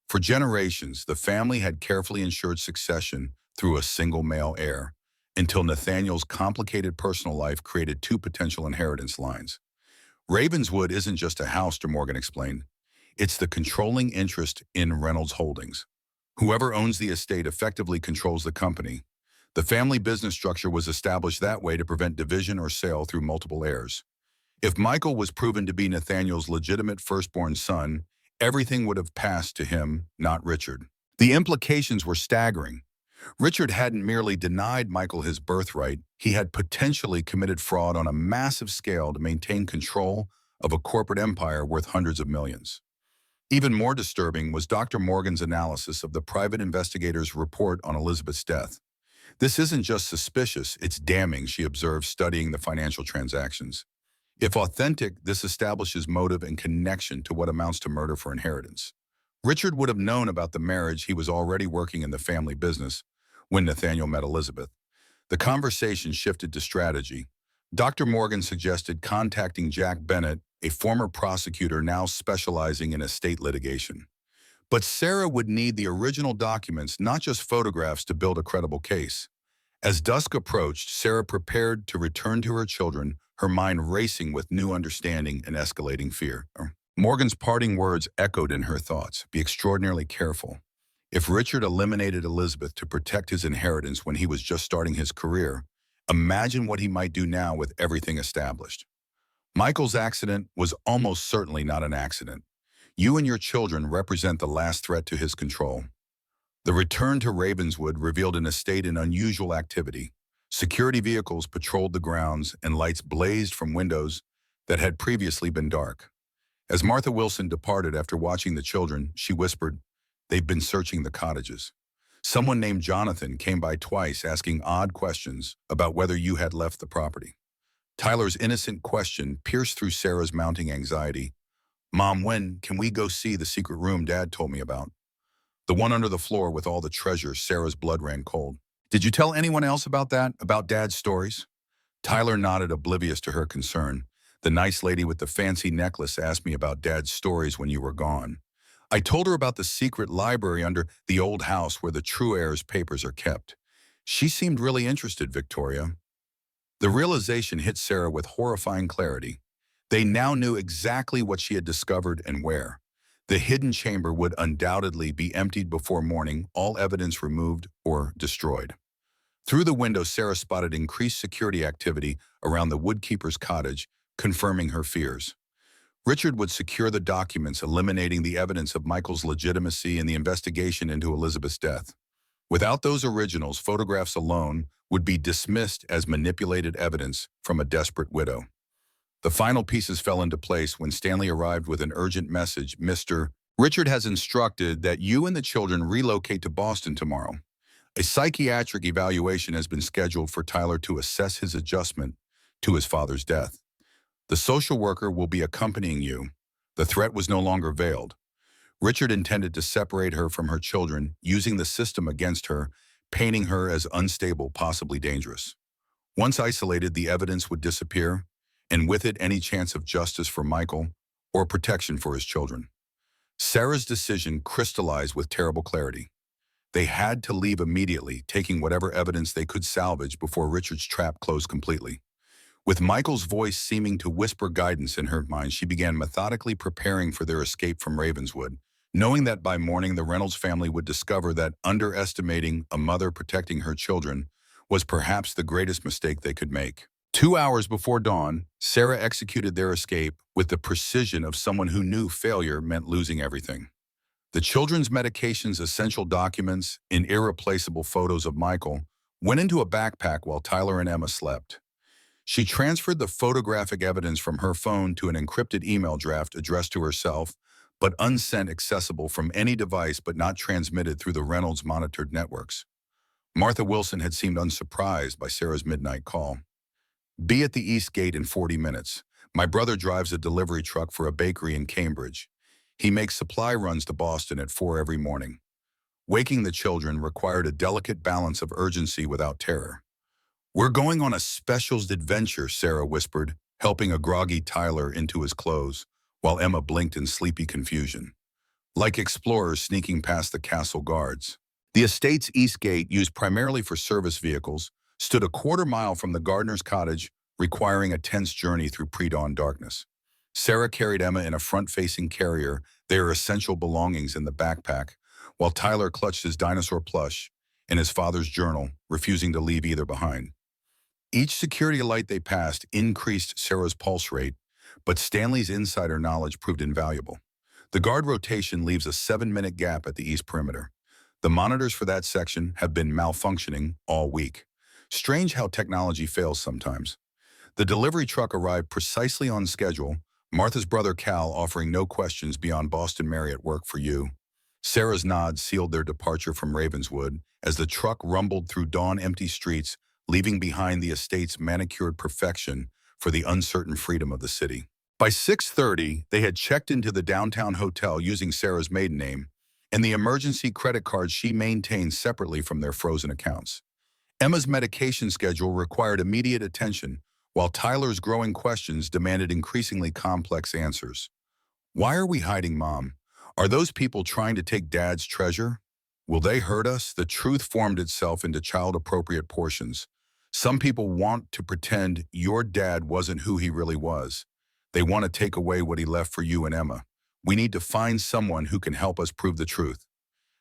For generations, the family had carefully ensured succession through a single male heir, until Nathaniel's complicated personal life created two potential inheritance lines. Ravenswood isn't just a house, De Morgan explained. It's the controlling interest in Reynolds Holdings. Whoever owns the estate effectively controls the company. The family business structure was established that way to prevent division or sale through multiple heirs. If Michael was proven to be Nathaniel's legitimate firstborn son, everything would have passed to him, not Richard. The implications were staggering. Richard hadn't merely denied Michael his birthright, he had potentially committed fraud on a massive scale to maintain control of a corporate empire worth hundreds of millions. Even more disturbing was Dr. Morgan's analysis of the private investigator's report on Elizabeth's death. This isn't just suspicious, it's damning, she observed, studying the financial transactions. If authentic, this establishes motive and connection to what amounts to murder for inheritance. Richard would have known about the marriage. He was already working in the family business when Nathaniel met Elizabeth. The conversation shifted to strategy. Dr. Morgan suggested contacting Jack Bennett, a former prosecutor now specializing in estate litigation. But Sarah would need the original documents, not just photographs, to build a credible case. As dusk approached, Sarah prepared to return to her children, her mind racing with new understanding and escalating fear. Morgan's parting words echoed in her thoughts. Be extraordinarily careful. If Richard eliminated Elizabeth to protect his inheritance when he was just starting his career, imagine what he might do now with everything established. Michael's accident was almost certainly not an accident. You and your children represent the last threat to his control. The return to Ravenswood revealed an estate in unusual activity. Security vehicles patrolled the grounds and lights blazed from windows that had previously been dark. As Martha Wilson departed after watching the children, she whispered, "They've been searching the cottages. Someone named Jonathan came by twice asking odd questions about whether you had left the property." Tyler's innocent question pierced through Sarah's mounting anxiety. "Mom, when can we go see the secret room Dad told me about?" The one under the floor with all the treasure. Sarah's blood ran cold. "Did you tell anyone else about that, about Dad's stories?" Tyler nodded, oblivious to her concern. "The nice lady with the fancy necklace asked me about Dad's stories when you were gone. I told her about the secret library under the old house where the true heir's papers are kept. She seemed really interested, Victoria." The realization hit Sarah with horrifying clarity. They now knew exactly what she had discovered and where. The hidden chamber would undoubtedly be emptied before morning, all evidence removed or destroyed. Through the window, Sarah spotted increased security activity around the woodkeeper's cottage, confirming her fears. Richard would secure the documents, eliminating the evidence of Michael's legitimacy in the investigation into Elizabeth's death. Without those originals, photographs alone would be dismissed as manipulated evidence from a desperate widow. The final pieces fell into place when Stanley arrived with an urgent message. "Mr. Richard has instructed that you and the children relocate to Boston tomorrow. A psychiatric evaluation has been scheduled for Tyler to assess his adjustment to his father's death. The social worker will be accompanying you." The threat was no longer veiled. Richard intended to separate her from her children, using the system against her, painting her as unstable, possibly dangerous. Once isolated, the evidence would disappear, and with it any chance of justice for Michael or protection for his children. Sarah's decision crystallized with terrible clarity. They had to leave immediately, taking whatever evidence they could salvage before Richard's trap closed completely. With Michael's voice seeming to whisper guidance in her mind, she began methodically preparing for their escape from Ravenswood, knowing that by morning the Reynolds family would discover that underestimating a mother protecting her children was perhaps the greatest mistake they could make. 2 hours before dawn, Sarah executed their escape with the precision of someone who knew failure meant losing everything. The children's medications, essential documents, and irreplaceable photos of Michael went into a backpack while Tyler and Emma slept. She transferred the photographic evidence from her phone to an encrypted email draft addressed to herself, but unsent, accessible from any device but not transmitted through the Reynolds monitored networks. Martha Wilson had seemed unsurprised by Sarah's midnight call. "Be at the East Gate in 40 minutes. My brother drives a delivery truck for a bakery in Cambridge. He makes supply runs to Boston at 4 every morning." Waking the children required a delicate balance of urgency without terror. "We're going on a specials adventure," Sarah whispered, helping a groggy Tyler into his clothes, while Emma blinked in sleepy confusion. Like explorers sneaking past the castle guards. The estate's East Gate, used primarily for service vehicles, stood a quarter-mile from the gardener's cottage, requiring a tense journey through pre-dawn darkness. Sarah carried Emma in a front-facing carrier, their essential belongings in the backpack, while Tyler clutched his dinosaur plush and his father's journal, refusing to leave either behind. Each security light they passed increased Sarah's pulse rate, but Stanley's insider knowledge proved invaluable. The guard rotation leaves a 7-minute gap at the east perimeter. The monitors for that section have been malfunctioning all week. Strange how technology fails sometimes. The delivery truck arrived precisely on schedule, Martha's brother Cal offering no questions beyond "Boston Marriott work for you." Sarah's nod sealed their departure from Ravenswood as the truck rumbled through dawn-empty streets, leaving behind the estate's manicured perfection for the uncertain freedom of the city. By 6:30, they had checked into the downtown hotel using Sarah's maiden name and the emergency credit card she maintained separately from their frozen accounts. Emma's medication schedule required immediate attention, while Tyler's growing questions demanded increasingly complex answers. "Why are we hiding, Mom? Are those people trying to take Dad's treasure? Will they hurt us?" The truth formed itself into child-appropriate portions. "Some people want to pretend your dad wasn't who he really was. They want to take away what he left for you and Emma. We need to find someone who can help us prove the truth."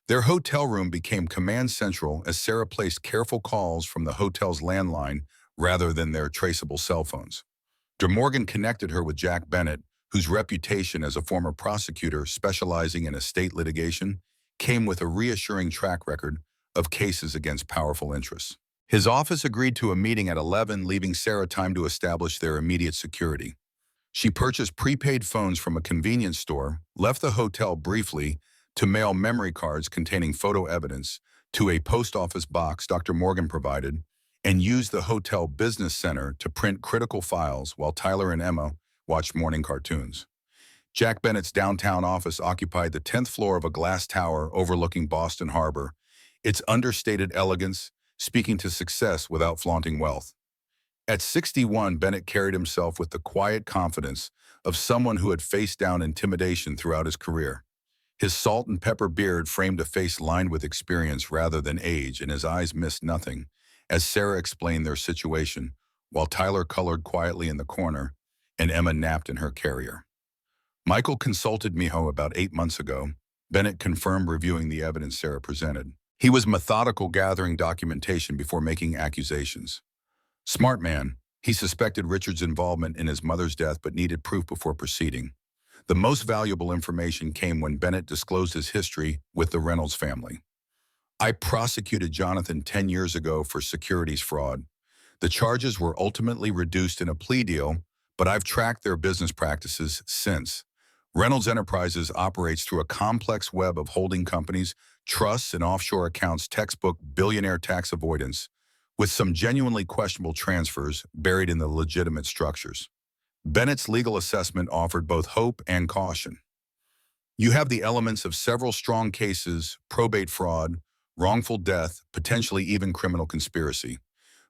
Their hotel room became command central as Sarah placed careful calls from the hotel's landline rather than their traceable cell phones. De Morgan connected her with Jack Bennett, whose reputation as a former prosecutor specializing in estate litigation came with a reassuring track record of cases against powerful interests. His office agreed to a meeting at 11, leaving Sarah time to establish their immediate security. She purchased prepaid phones from a convenience store, left the hotel briefly to mail memory cards containing photo evidence to a post office box Dr. Morgan provided, and used the hotel business center to print critical files while Tyler and Emma watched morning cartoons. Jack Bennett's downtown office occupied the 10th floor of a glass tower overlooking Boston Harbor, its understated elegance speaking to success without flaunting wealth. At 61, Bennett carried himself with the quiet confidence of someone who had faced down intimidation throughout his career. His salt and pepper beard framed a face lined with experience rather than age, and his eyes missed nothing as Sarah explained their situation, while Tyler colored quietly in the corner and Emma napped in her carrier. "Michael consulted Miho about 8 months ago," Bennett confirmed, reviewing the evidence Sarah presented. "He was methodical, gathering documentation before making accusations. Smart man. He suspected Richard's involvement in his mother's death but needed proof before proceeding. The most valuable information came when Bennett disclosed his history with the Reynolds family. I prosecuted Jonathan 10 years ago for securities fraud. The charges were ultimately reduced in a plea deal, but I've tracked their business practices since. Reynolds Enterprises operates through a complex web of holding companies, trusts, and offshore accounts, textbook billionaire tax avoidance, with some genuinely questionable transfers buried in the legitimate structures." Bennett's legal assessment offered both hope and caution. "You have the elements of several strong cases: probate fraud, wrongful death, potentially even criminal conspiracy.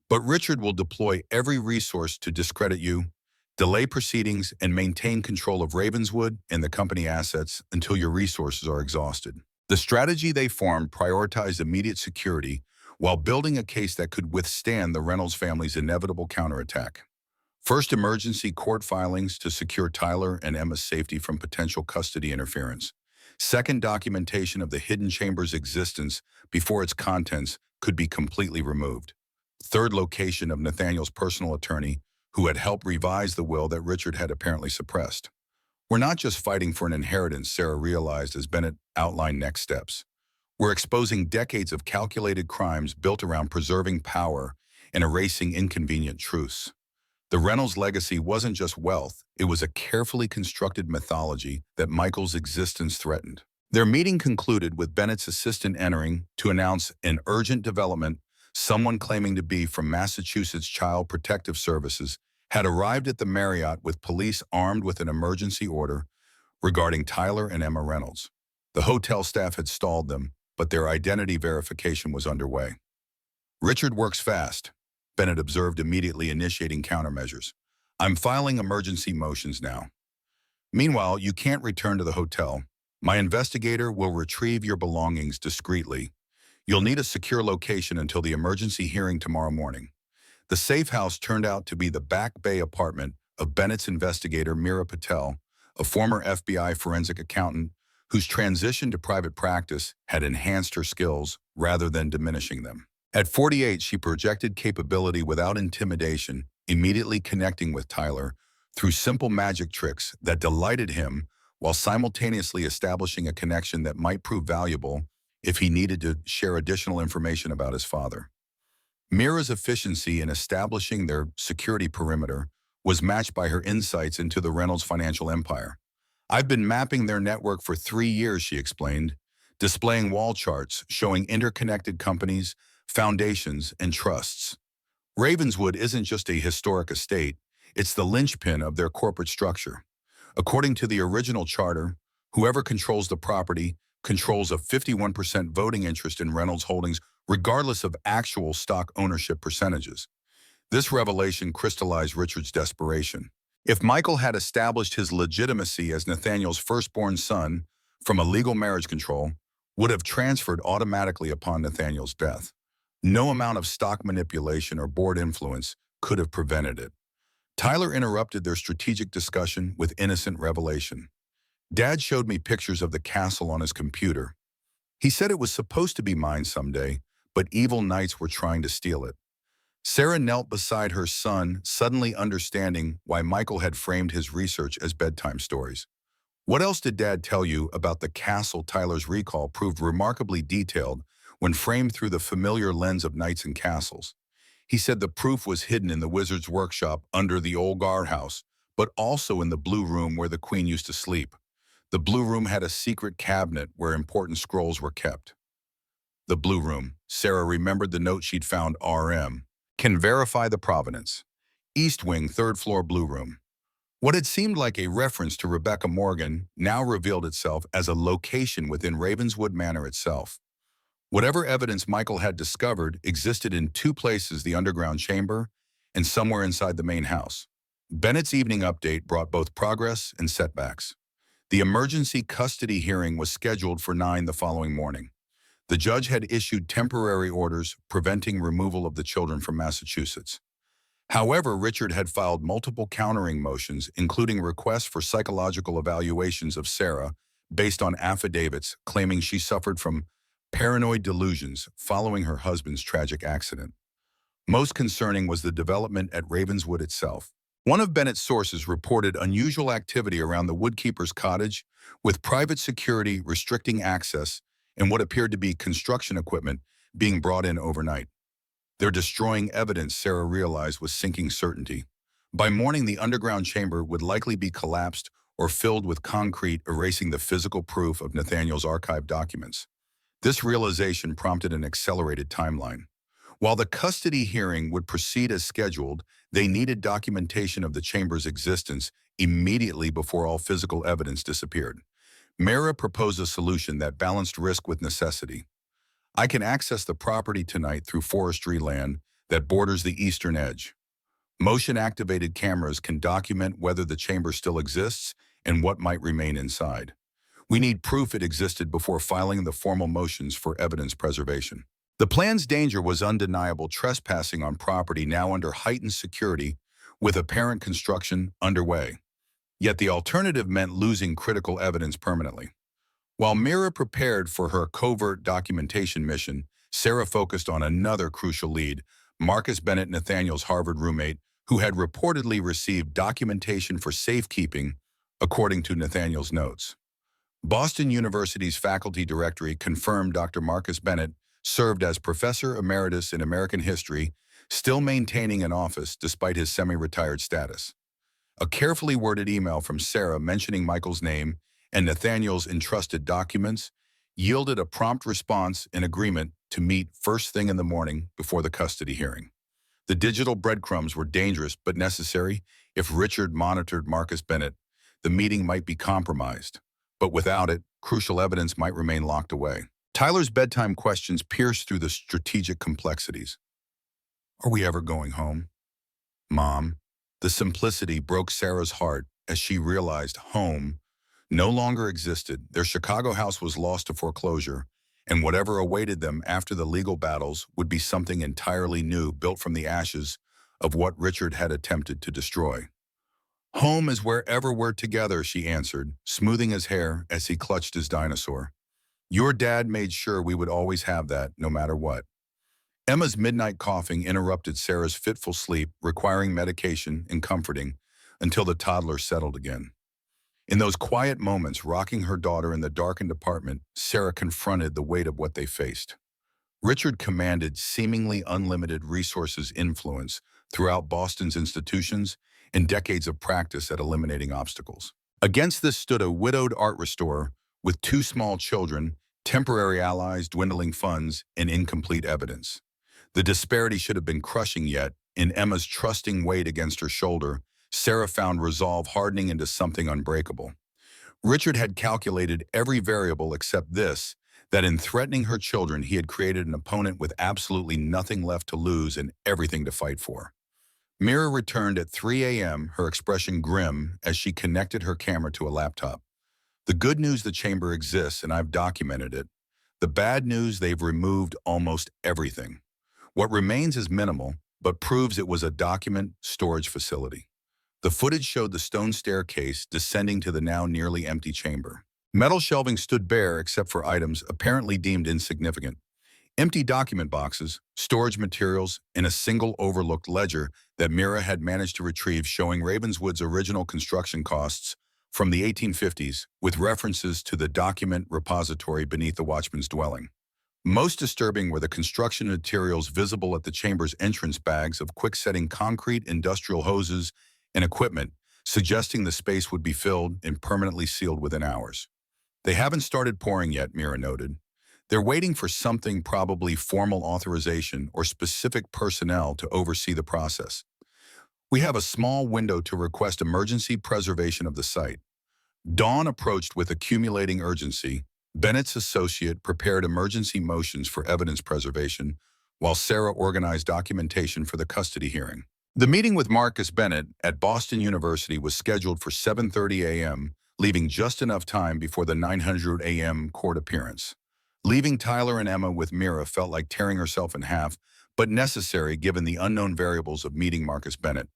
But Richard will deploy every resource to discredit you, Delay proceedings and maintain control of Ravenswood and the company assets until your resources are exhausted. The strategy they formed prioritized immediate security while building a case that could withstand the Reynolds family's inevitable counterattack. First, emergency court filings to secure Tyler and Emma's safety from potential custody interference. Second, documentation of the hidden chamber's existence before its contents could be completely removed. Third, location of Nathaniel's personal attorney, who had helped revise the will that Richard had apparently suppressed. We're not just fighting for an inheritance, Sarah realized as Bennett outlined next steps. We're exposing decades of calculated crimes built around preserving power and erasing inconvenient truths. The Reynolds legacy wasn't just wealth, it was a carefully constructed mythology that Michael's existence threatened. Their meeting concluded with Bennett's assistant entering to announce an urgent development. Someone claiming to be from Massachusetts Child Protective Services had arrived at the Marriott with police armed with an emergency order regarding Tyler and Emma Reynolds. The hotel staff had stalled them, but their identity verification was underway. Richard works fast, Bennett observed, immediately initiating countermeasures. I'm filing emergency motions now. Meanwhile, you can't return to the hotel. My investigator will retrieve your belongings discreetly. You'll need a secure location until the emergency hearing tomorrow morning. The safe house turned out to be the Back Bay apartment of Bennett's investigator Meera Patel, a former FBI forensic accountant whose transition to private practice had enhanced her skills rather than diminishing them. At 48, she projected capability without intimidation, immediately connecting with Tyler through simple magic tricks that delighted him while simultaneously establishing a connection that might prove valuable if he needed to share additional information about his father. Meera's efficiency in establishing their security perimeter was matched by her insights into the Reynolds financial empire. I've been mapping their network for 3 years, she explained, displaying wall charts showing interconnected companies, foundations, and trusts. Ravenswood isn't just a historic estate, it's the linchpin of their corporate structure. According to the original charter, whoever controls the property controls a 51% voting interest in Reynolds Holdings, regardless of actual stock ownership percentages. This revelation crystallized Richard's desperation. If Michael had established his legitimacy as Nathaniel's firstborn son from a legal marriage control, would have transferred automatically upon Nathaniel's death. No amount of stock manipulation or board influence could have prevented it. Tyler interrupted their strategic discussion with innocent revelation. Dad showed me pictures of the castle on his computer. He said it was supposed to be mine someday, but evil knights were trying to steal it. Sarah knelt beside her son, suddenly understanding why Michael had framed his research as bedtime stories. What else did Dad tell you about the castle? Tyler's recall proved remarkably detailed when framed through the familiar lens of knights and castles. He said the proof was hidden in the wizard's workshop under the old guardhouse, but also in the blue room where the queen used to sleep. The blue room had a secret cabinet where important scrolls were kept. The blue room, Sarah remembered the note she'd found. RM. Can verify the provenance. East Wing, 3rd floor blue room. What had seemed like a reference to Rebecca Morgan now revealed itself as a location within Ravenswood Manor itself. Whatever evidence Michael had discovered existed in 2 places: the underground chamber and somewhere inside the main house. Bennett's evening update brought both progress and setbacks. The emergency custody hearing was scheduled for 9 the following morning. The judge had issued temporary orders preventing removal of the children from Massachusetts. However, Richard had filed multiple countering motions, including requests for psychological evaluations of Sarah based on affidavits claiming she suffered from paranoid delusions following her husband's tragic accident. Most concerning was the development at Ravenswood itself. One of Bennett's sources reported unusual activity around the woodkeeper's cottage, with private security restricting access and what appeared to be construction equipment being brought in overnight. They're destroying evidence, Sarah realized with sinking certainty. By morning, the underground chamber would likely be collapsed or filled with concrete, erasing the physical proof of Nathaniel's archived documents. This realization prompted an accelerated timeline. While the custody hearing would proceed as scheduled, they needed documentation of the chamber's existence immediately before all physical evidence disappeared. Meera proposed a solution that balanced risk with necessity. I can access the property tonight through forestry land that borders the eastern edge. Motion-activated cameras can document whether the chamber still exists and what might remain inside. We need proof it existed before filing the formal motions for evidence preservation. The plan's danger was undeniable: trespassing on property now under heightened security with apparent construction underway. Yet the alternative meant losing critical evidence permanently. While Mira prepared for her covert documentation mission, Sarah focused on another crucial lead: Marcus Bennett, Nathaniel's Harvard roommate, who had reportedly received documentation for safekeeping, according to Nathaniel's notes. Boston University's faculty directory confirmed Dr. Marcus Bennett served as professor emeritus in American history, still maintaining an office despite his semi-retired status. A carefully worded email from Sarah mentioning Michael's name and Nathaniel's entrusted documents yielded a prompt response in agreement to meet first thing in the morning before the custody hearing. The digital breadcrumbs were dangerous but necessary. If Richard monitored Marcus Bennett, the meeting might be compromised. But without it, crucial evidence might remain locked away. Tyler's bedtime questions pierced through the strategic complexities. Are we ever going home? Mom. The simplicity broke Sarah's heart as she realized home no longer existed. Their Chicago house was lost to foreclosure, and whatever awaited them after the legal battles would be something entirely new, built from the ashes of what Richard had attempted to destroy. Home is wherever we're together, she answered, smoothing his hair as he clutched his dinosaur. Your dad made sure we would always have that, no matter what. Emma's midnight coughing interrupted Sarah's fitful sleep, requiring medication and comforting until the toddler settled again. In those quiet moments, rocking her daughter in the darkened apartment, Sarah confronted the weight of what they faced. Richard commanded seemingly unlimited resources, influence throughout Boston's institutions, and decades of practice at eliminating obstacles. Against this stood a widowed art restorer with two small children, temporary allies, dwindling funds, and incomplete evidence. The disparity should have been crushing, yet, in Emma's trusting weight against her shoulder, Sarah found resolve hardening into something unbreakable. Richard had calculated every variable except this, that in threatening her children, he had created an opponent with absolutely nothing left to lose and everything to fight for. Mira returned at 3 a.m., her expression grim as she connected her camera to a laptop. The good news: the chamber exists and I've documented it. The bad news: they've removed almost everything. What remains is minimal, but proves it was a document storage facility. The footage showed the stone staircase descending to the now nearly empty chamber. Metal shelving stood bare except for items apparently deemed insignificant. Empty document boxes, storage materials, and a single overlooked ledger that Mira had managed to retrieve showing Ravenswood's original construction costs from the 1850s, with references to the document repository beneath the watchman's dwelling. Most disturbing were the construction materials visible at the chamber's entrance: bags of quick-setting concrete, industrial hoses, and equipment, suggesting the space would be filled and permanently sealed within hours. They haven't started pouring yet, Mira noted. They're waiting for something, probably formal authorization or specific personnel to oversee the process. We have a small window to request emergency preservation of the site. Dawn approached with accumulating urgency. Bennett's associate prepared emergency motions for evidence preservation, while Sarah organized documentation for the custody hearing. The meeting with Marcus Bennett at Boston University was scheduled for 7:30 a.m., leaving just enough time before the 900 a.m. court appearance. Leaving Tyler and Emma with Mira felt like tearing herself in half, but necessary given the unknown variables of meeting Marcus Bennett.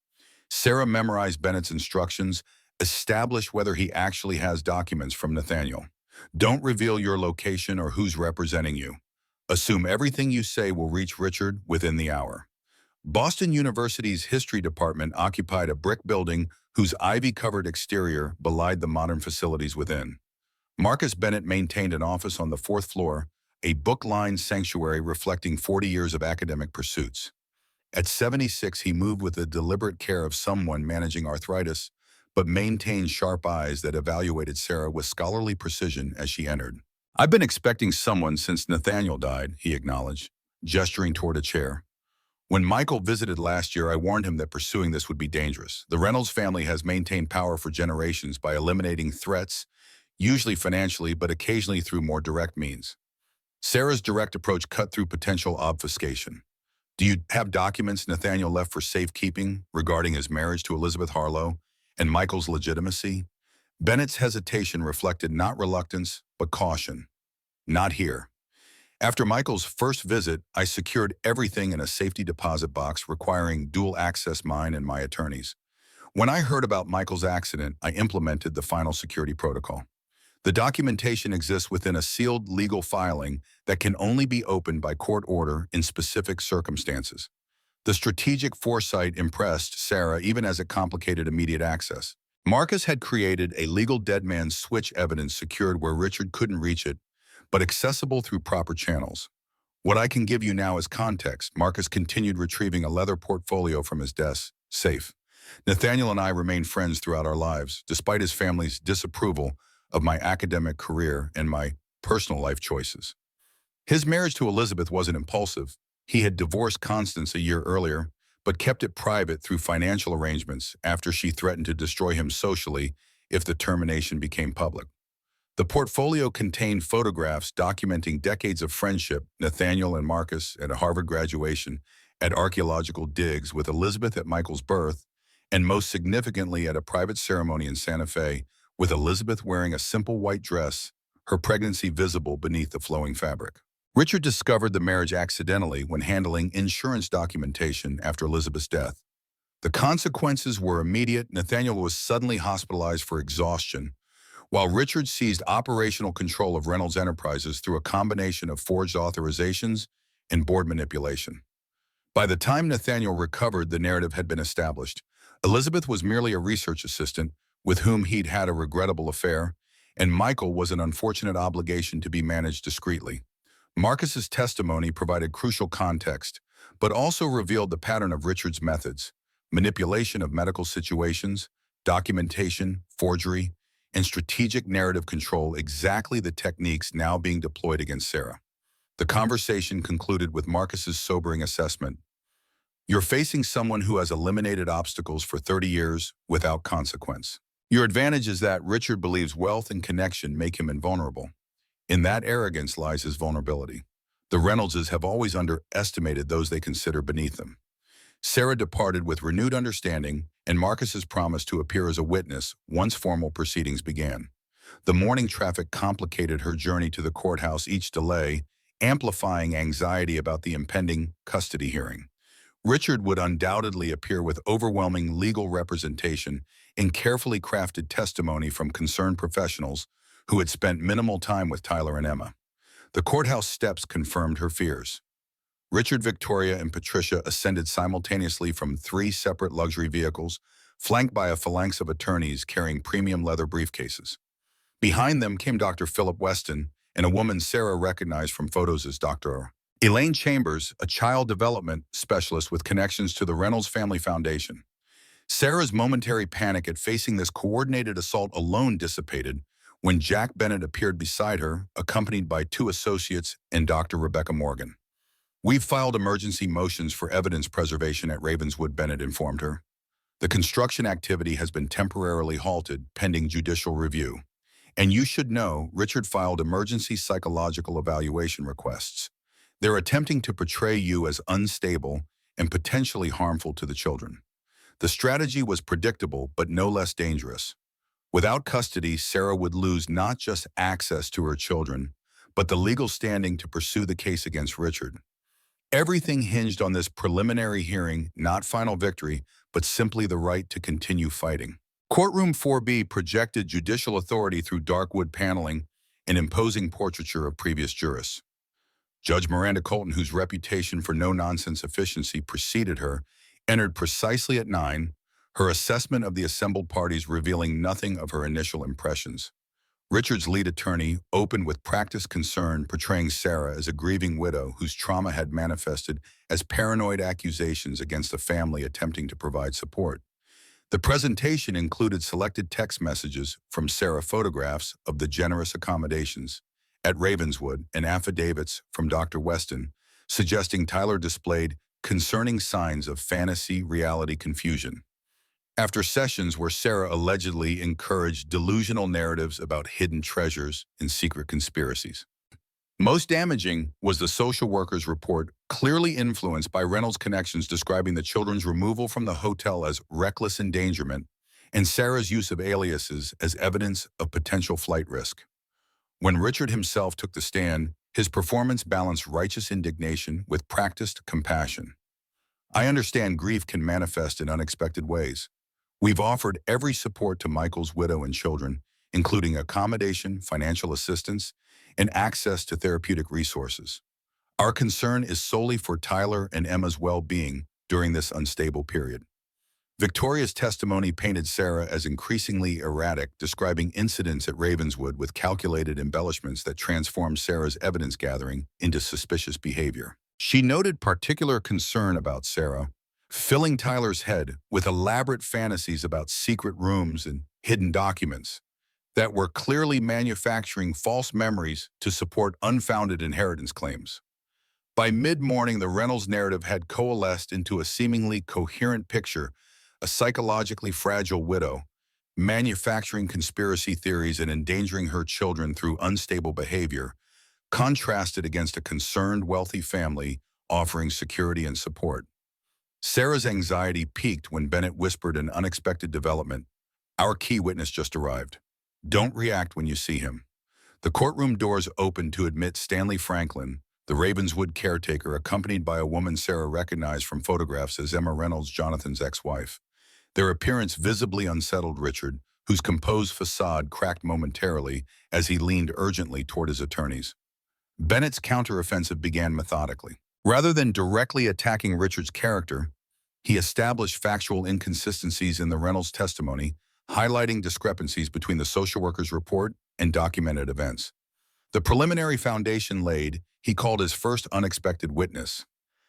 Sarah memorized Bennett's instructions: establish whether he actually has documents from Nathaniel. Don't reveal your location or who's representing you. Assume everything you say will reach Richard within the hour. Boston University's history department occupied a brick building whose ivy-covered exterior belied the modern facilities within. Marcus Bennett maintained an office on the fourth floor, a book-lined sanctuary reflecting 40 years of academic pursuits. At 76, he moved with the deliberate care of someone managing arthritis, but maintained sharp eyes that evaluated Sarah with scholarly precision as she entered. I've been expecting someone since Nathaniel died, he acknowledged, gesturing toward a chair. When Michael visited last year, I warned him that pursuing this would be dangerous. The Reynolds family has maintained power for generations by eliminating threats, usually financially, but occasionally through more direct means. Sarah's direct approach cut through potential obfuscation. Do you have documents Nathaniel left for safekeeping regarding his marriage to Elizabeth Harlow and Michael's legitimacy? Bennett's hesitation reflected not reluctance, but caution. Not here. After Michael's first visit, I secured everything in a safety deposit box requiring dual access mine and my attorney's. When I heard about Michael's accident, I implemented the final security protocol. The documentation exists within a sealed legal filing that can only be opened by court order in specific circumstances. The strategic foresight impressed Sarah even as it complicated immediate access. Marcus had created a legal dead man's switch evidence secured where Richard couldn't reach it, but accessible through proper channels. What I can give you now is context. Marcus continued retrieving a leather portfolio from his desk, safe. Nathaniel and I remained friends throughout our lives, despite his family's disapproval of my academic career and my personal life choices. His marriage to Elizabeth wasn't impulsive. He had divorced Constance a year earlier, but kept it private through financial arrangements after she threatened to destroy him socially if the termination became public. The portfolio contained photographs documenting decades of friendship, Nathaniel and Marcus at a Harvard graduation, at archaeological digs with Elizabeth at Michael's birth, and most significantly at a private ceremony in Santa Fe, with Elizabeth wearing a simple white dress, her pregnancy visible beneath the flowing fabric. Richard discovered the marriage accidentally when handling insurance documentation after Elizabeth's death. The consequences were immediate. Nathaniel was suddenly hospitalized for exhaustion, while Richard seized operational control of Reynolds Enterprises through a combination of forged authorizations and board manipulation. By the time Nathaniel recovered, the narrative had been established. Elizabeth was merely a research assistant with whom he'd had a regrettable affair, and Michael was an unfortunate obligation to be managed discreetly. Marcus's testimony provided crucial context, but also revealed the pattern of Richard's methods: manipulation of medical situations, documentation, forgery, and strategic narrative control, exactly the techniques now being deployed against Sarah. The conversation concluded with Marcus's sobering assessment. You're facing someone who has eliminated obstacles for 30 years without consequence. Your advantage is that Richard believes wealth and connection make him invulnerable. In that arrogance lies his vulnerability. The Reynoldses have always underestimated those they consider beneath them. Sarah departed with renewed understanding, and Marcus's promise to appear as a witness once formal proceedings began. The morning traffic complicated her journey to the courthouse, each delay amplifying anxiety about the impending custody hearing. Richard would undoubtedly appear with overwhelming legal representation and carefully crafted testimony from concerned professionals who had spent minimal time with Tyler and Emma. The courthouse steps confirmed her fears. Richard, Victoria, and Patricia ascended simultaneously from 3 separate luxury vehicles, flanked by a phalanx of attorneys carrying premium leather briefcases. Behind them came Dr. Philip Weston and a woman Sarah recognized from photos as Dr. Elaine Chambers, a child development specialist with connections to the Reynolds Family Foundation. Sarah's momentary panic at facing this coordinated assault alone dissipated when Jack Bennett appeared beside her, accompanied by 2 associates and Dr. Rebecca Morgan. We've filed emergency motions for evidence preservation at Ravenswood, Bennett informed her. The construction activity has been temporarily halted pending judicial review. And you should know, Richard filed emergency psychological evaluation requests. They're attempting to portray you as unstable and potentially harmful to the children. The strategy was predictable, but no less dangerous. Without custody, Sarah would lose not just access to her children, but the legal standing to pursue the case against Richard. Everything hinged on this preliminary hearing, not final victory, but simply the right to continue fighting. Courtroom 4B projected judicial authority through dark wood paneling and imposing portraiture of previous jurists. Judge Miranda Colton, whose reputation for no-nonsense efficiency preceded her, entered precisely at 9, her assessment of the assembled parties revealing nothing of her initial impressions. Richard's lead attorney opened with practiced concern, portraying Sarah as a grieving widow whose trauma had manifested as paranoid accusations against a family attempting to provide support. The presentation included selected text messages from Sarah, photographs of the generous accommodations at Ravenswood, and affidavits from Dr. Weston, suggesting Tyler displayed concerning signs of fantasy-reality confusion. After sessions where Sarah allegedly encouraged delusional narratives about hidden treasures and secret conspiracies. Most damaging was the social worker's report, clearly influenced by Reynolds' connections describing the children's removal from the hotel as reckless endangerment and Sarah's use of aliases as evidence of potential flight risk. When Richard himself took the stand, his performance balanced righteous indignation with practiced compassion. I understand grief can manifest in unexpected ways. We've offered every support to Michael's widow and children, including accommodation, financial assistance, and access to therapeutic resources. Our concern is solely for Tyler and Emma's well-being during this unstable period. Victoria's testimony painted Sarah as increasingly erratic, describing incidents at Ravenswood with calculated embellishments that transformed Sarah's evidence gathering into suspicious behavior. She noted particular concern about Sarah, filling Tyler's head with elaborate fantasies about secret rooms and hidden documents that were clearly manufacturing false memories to support unfounded inheritance claims. By mid-morning, the Reynolds narrative had coalesced into a seemingly coherent picture: a psychologically fragile widow, manufacturing conspiracy theories and endangering her children through unstable behavior, contrasted against a concerned, wealthy family offering security and support. Sarah's anxiety peaked when Bennett whispered an unexpected development: "Our key witness just arrived. Don't react when you see him." The courtroom doors opened to admit Stanley Franklin, the Ravenswood caretaker, accompanied by a woman Sarah recognized from photographs as Emma Reynolds, Jonathan's ex-wife. Their appearance visibly unsettled Richard, whose composed facade cracked momentarily as he leaned urgently toward his attorneys. Bennett's counteroffensive began methodically. Rather than directly attacking Richard's character, he established factual inconsistencies in the Reynolds testimony, highlighting discrepancies between the social worker's report and documented events. The preliminary foundation laid, he called his first unexpected witness.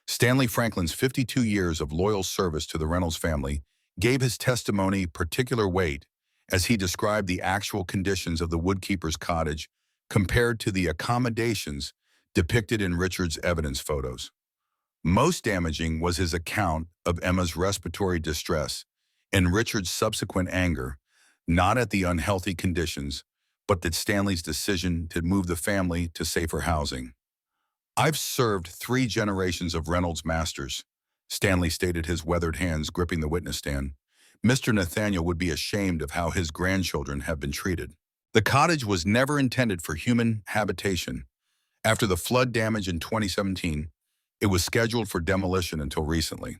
Stanley Franklin's 52 years of loyal service to the Reynolds family gave his testimony particular weight as he described the actual conditions of the woodkeeper's cottage compared to the accommodations depicted in Richard's evidence photos. Most damaging was his account of Emma's respiratory distress and Richard's subsequent anger, not at the unhealthy conditions, but at Stanley's decision to move the family to safer housing. "I've served 3 generations of Reynolds masters," Stanley stated, his weathered hands gripping the witness stand. "Mr. Nathaniel would be ashamed of how his grandchildren have been treated. The cottage was never intended for human habitation. After the flood damage in 2017, it was scheduled for demolition until recently."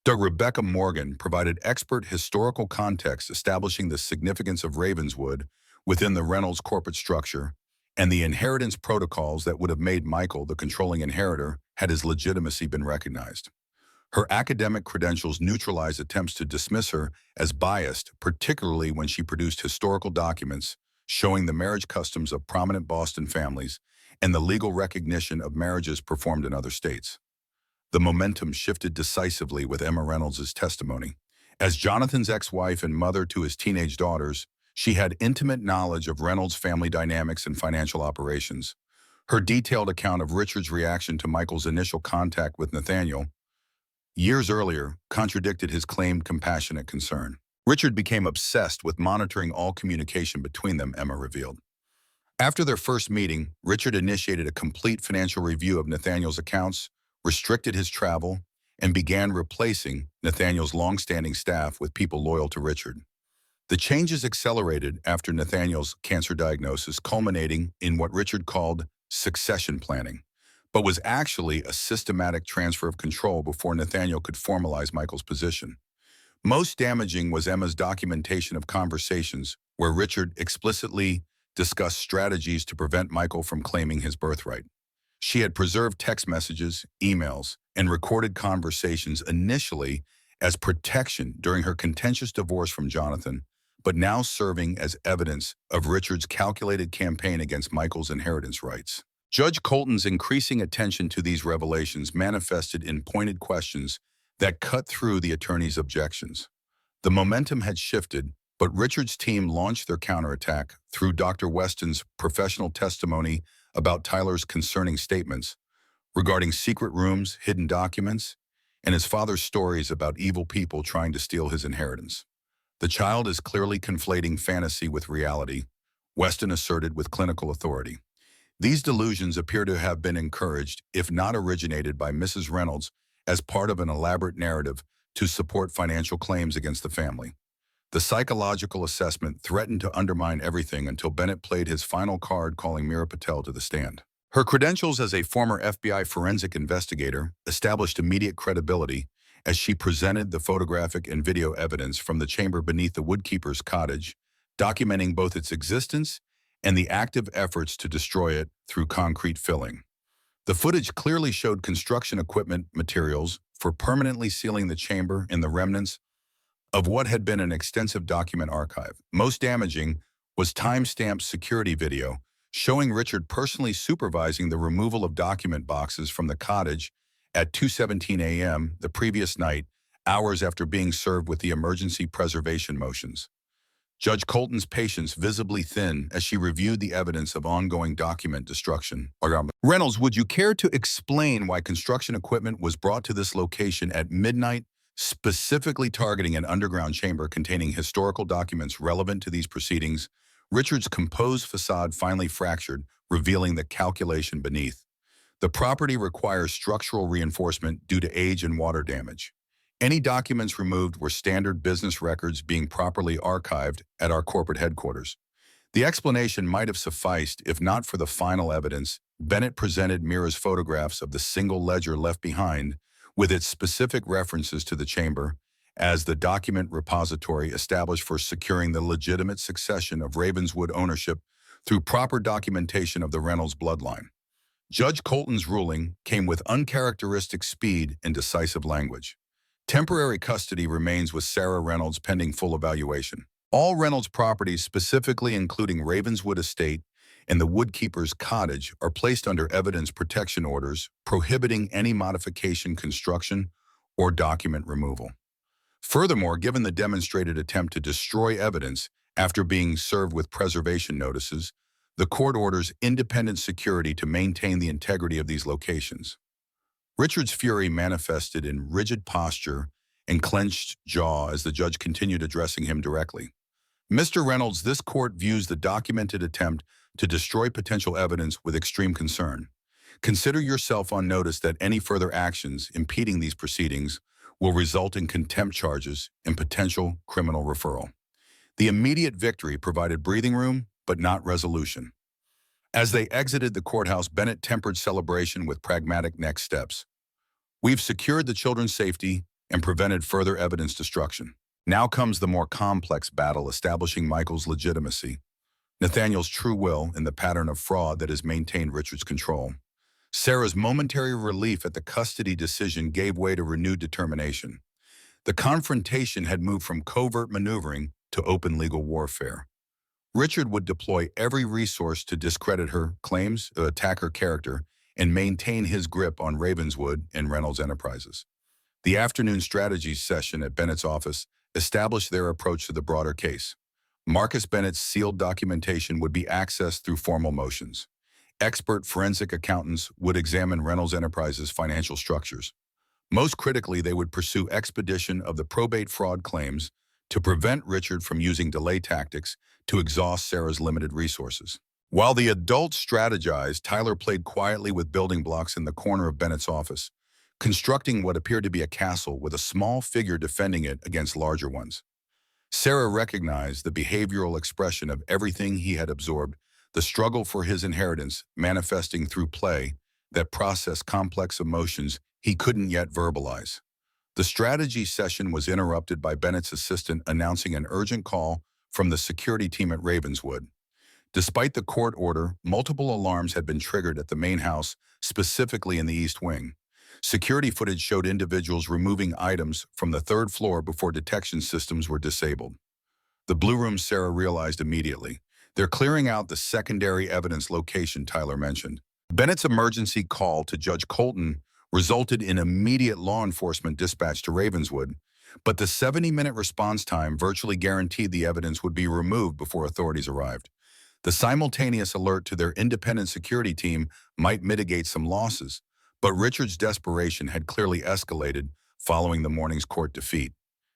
Dr. Rebecca Morgan provided expert historical context establishing the significance of Ravenswood within the Reynolds corporate structure and the inheritance protocols that would have made Michael the controlling inheritor had his legitimacy been recognized. Her academic credentials neutralized attempts to dismiss her as biased, particularly when she produced historical documents showing the marriage customs of prominent Boston families and the legal recognition of marriages performed in other states. The momentum shifted decisively with Emma Reynolds' testimony. As Jonathan's ex-wife and mother to his teenage daughters, she had intimate knowledge of Reynolds' family dynamics and financial operations. Her detailed account of Richard's reaction to Michael's initial contact with Nathaniel years earlier contradicted his claimed compassionate concern. Richard became obsessed with monitoring all communication between them, Emma revealed. After their first meeting, Richard initiated a complete financial review of Nathaniel's accounts, restricted his travel, and began replacing Nathaniel's long-standing staff with people loyal to Richard. The changes accelerated after Nathaniel's cancer diagnosis, culminating in what Richard called succession planning, but was actually a systematic transfer of control before Nathaniel could formalize Michael's position. Most damaging was Emma's documentation of conversations where Richard explicitly discussed strategies to prevent Michael from claiming his birthright. She had preserved text messages, emails, and recorded conversations initially as protection during her contentious divorce from Jonathan, but now serving as evidence of Richard's calculated campaign against Michael's inheritance rights. Judge Colton's increasing attention to these revelations manifested in pointed questions that cut through the attorney's objections. The momentum had shifted, but Richard's team launched their counterattack through Dr. Weston's professional testimony about Tyler's concerning statements regarding secret rooms, hidden documents, and his father's stories about evil people trying to steal his inheritance. "The child is clearly conflating fantasy with reality," Weston asserted with clinical authority. These delusions appear to have been encouraged, if not originated by Mrs. Reynolds, as part of an elaborate narrative to support financial claims against the family. The psychological assessment threatened to undermine everything until Bennett played his final card, calling Meera Patel to the stand. Her credentials as a former FBI forensic investigator established immediate credibility as she presented the photographic and video evidence from the chamber beneath the woodkeeper's cottage, documenting both its existence and the active efforts to destroy it through concrete filling. The footage clearly showed construction equipment materials for permanently sealing the chamber and the remnants of what had been an extensive document archive. Most damaging was time-stamped security video showing Richard personally supervising the removal of document boxes from the cottage at 2:17 a.m. the previous night, hours after being served with the emergency preservation motions. Judge Colton's patience visibly thinned as she reviewed the evidence of ongoing document destruction. Reynolds, would you care to explain why construction equipment was brought to this location at midnight, specifically targeting an underground chamber containing historical documents relevant to these proceedings? Richard's composed facade finally fractured, revealing the calculation beneath. The property requires structural reinforcement due to age and water damage. Any documents removed were standard business records being properly archived at our corporate headquarters. The explanation might have sufficed if not for the final evidence. Bennett presented Meera's photographs of the single ledger left behind with its specific references to the chamber as the document repository established for securing the legitimate succession of Ravenswood ownership through proper documentation of the Reynolds bloodline. Judge Colton's ruling came with uncharacteristic speed and decisive language. Temporary custody remains with Sarah Reynolds pending full evaluation. All Reynolds properties, specifically including Ravenswood Estate and the Woodkeeper's Cottage, are placed under evidence protection orders prohibiting any modification, construction, or document removal. Furthermore, given the demonstrated attempt to destroy evidence after being served with preservation notices, the court orders independent security to maintain the integrity of these locations. Richard's fury manifested in rigid posture and clenched jaw as the judge continued addressing him directly. Mr. Reynolds, this court views the documented attempt to destroy potential evidence with extreme concern. Consider yourself on notice that any further actions impeding these proceedings will result in contempt charges and potential criminal referral. The immediate victory provided breathing room, but not resolution. As they exited the courthouse, Bennett tempered celebration with pragmatic next steps. We've secured the children's safety and prevented further evidence destruction. Now comes the more complex battle establishing Michael's legitimacy, Nathaniel's true will, and the pattern of fraud that has maintained Richard's control. Sarah's momentary relief at the custody decision gave way to renewed determination. The confrontation had moved from covert maneuvering to open legal warfare. Richard would deploy every resource to discredit her claims, attack her character, and maintain his grip on Ravenswood and Reynolds Enterprises. The afternoon strategy session at Bennett's office established their approach to the broader case. Marcus Bennett's sealed documentation would be accessed through formal motions. Expert forensic accountants would examine Reynolds Enterprises' financial structures. Most critically, they would pursue expedition of the probate fraud claims to prevent Richard from using delay tactics to exhaust Sarah's limited resources. While the adults strategized, Tyler played quietly with building blocks in the corner of Bennett's office, constructing what appeared to be a castle with a small figure defending it against larger ones. Sarah recognized the behavioral expression of everything he had absorbed, the struggle for his inheritance manifesting through play that processed complex emotions he couldn't yet verbalize. The strategy session was interrupted by Bennett's assistant announcing an urgent call from the security team at Ravenswood. Despite the court order, multiple alarms had been triggered at the main house, specifically in the East Wing. Security footage showed individuals removing items from the third floor before detection systems were disabled. The Blue Room, Sarah realized immediately. They're clearing out the secondary evidence location Tyler mentioned. Bennett's emergency call to Judge Colton resulted in immediate law enforcement dispatch to Ravenswood, but the 70-minute response time virtually guaranteed the evidence would be removed before authorities arrived. The simultaneous alert to their independent security team might mitigate some losses, but Richard's desperation had clearly escalated following the morning's court defeat.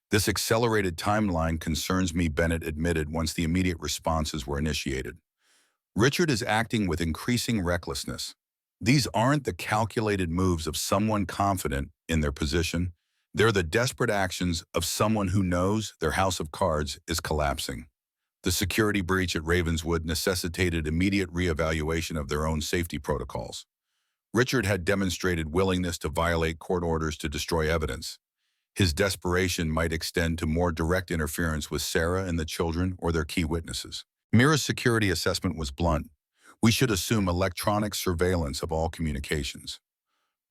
This accelerated timeline concerns me, Bennett admitted once the immediate responses were initiated. Richard is acting with increasing recklessness. These aren't the calculated moves of someone confident in their position. They're the desperate actions of someone who knows their house of cards is collapsing. The security breach at Ravenswood necessitated immediate reevaluation of their own safety protocols. Richard had demonstrated willingness to violate court orders to destroy evidence. His desperation might extend to more direct interference with Sarah and the children or their key witnesses. Mira's security assessment was blunt. We should assume electronic surveillance of all communications.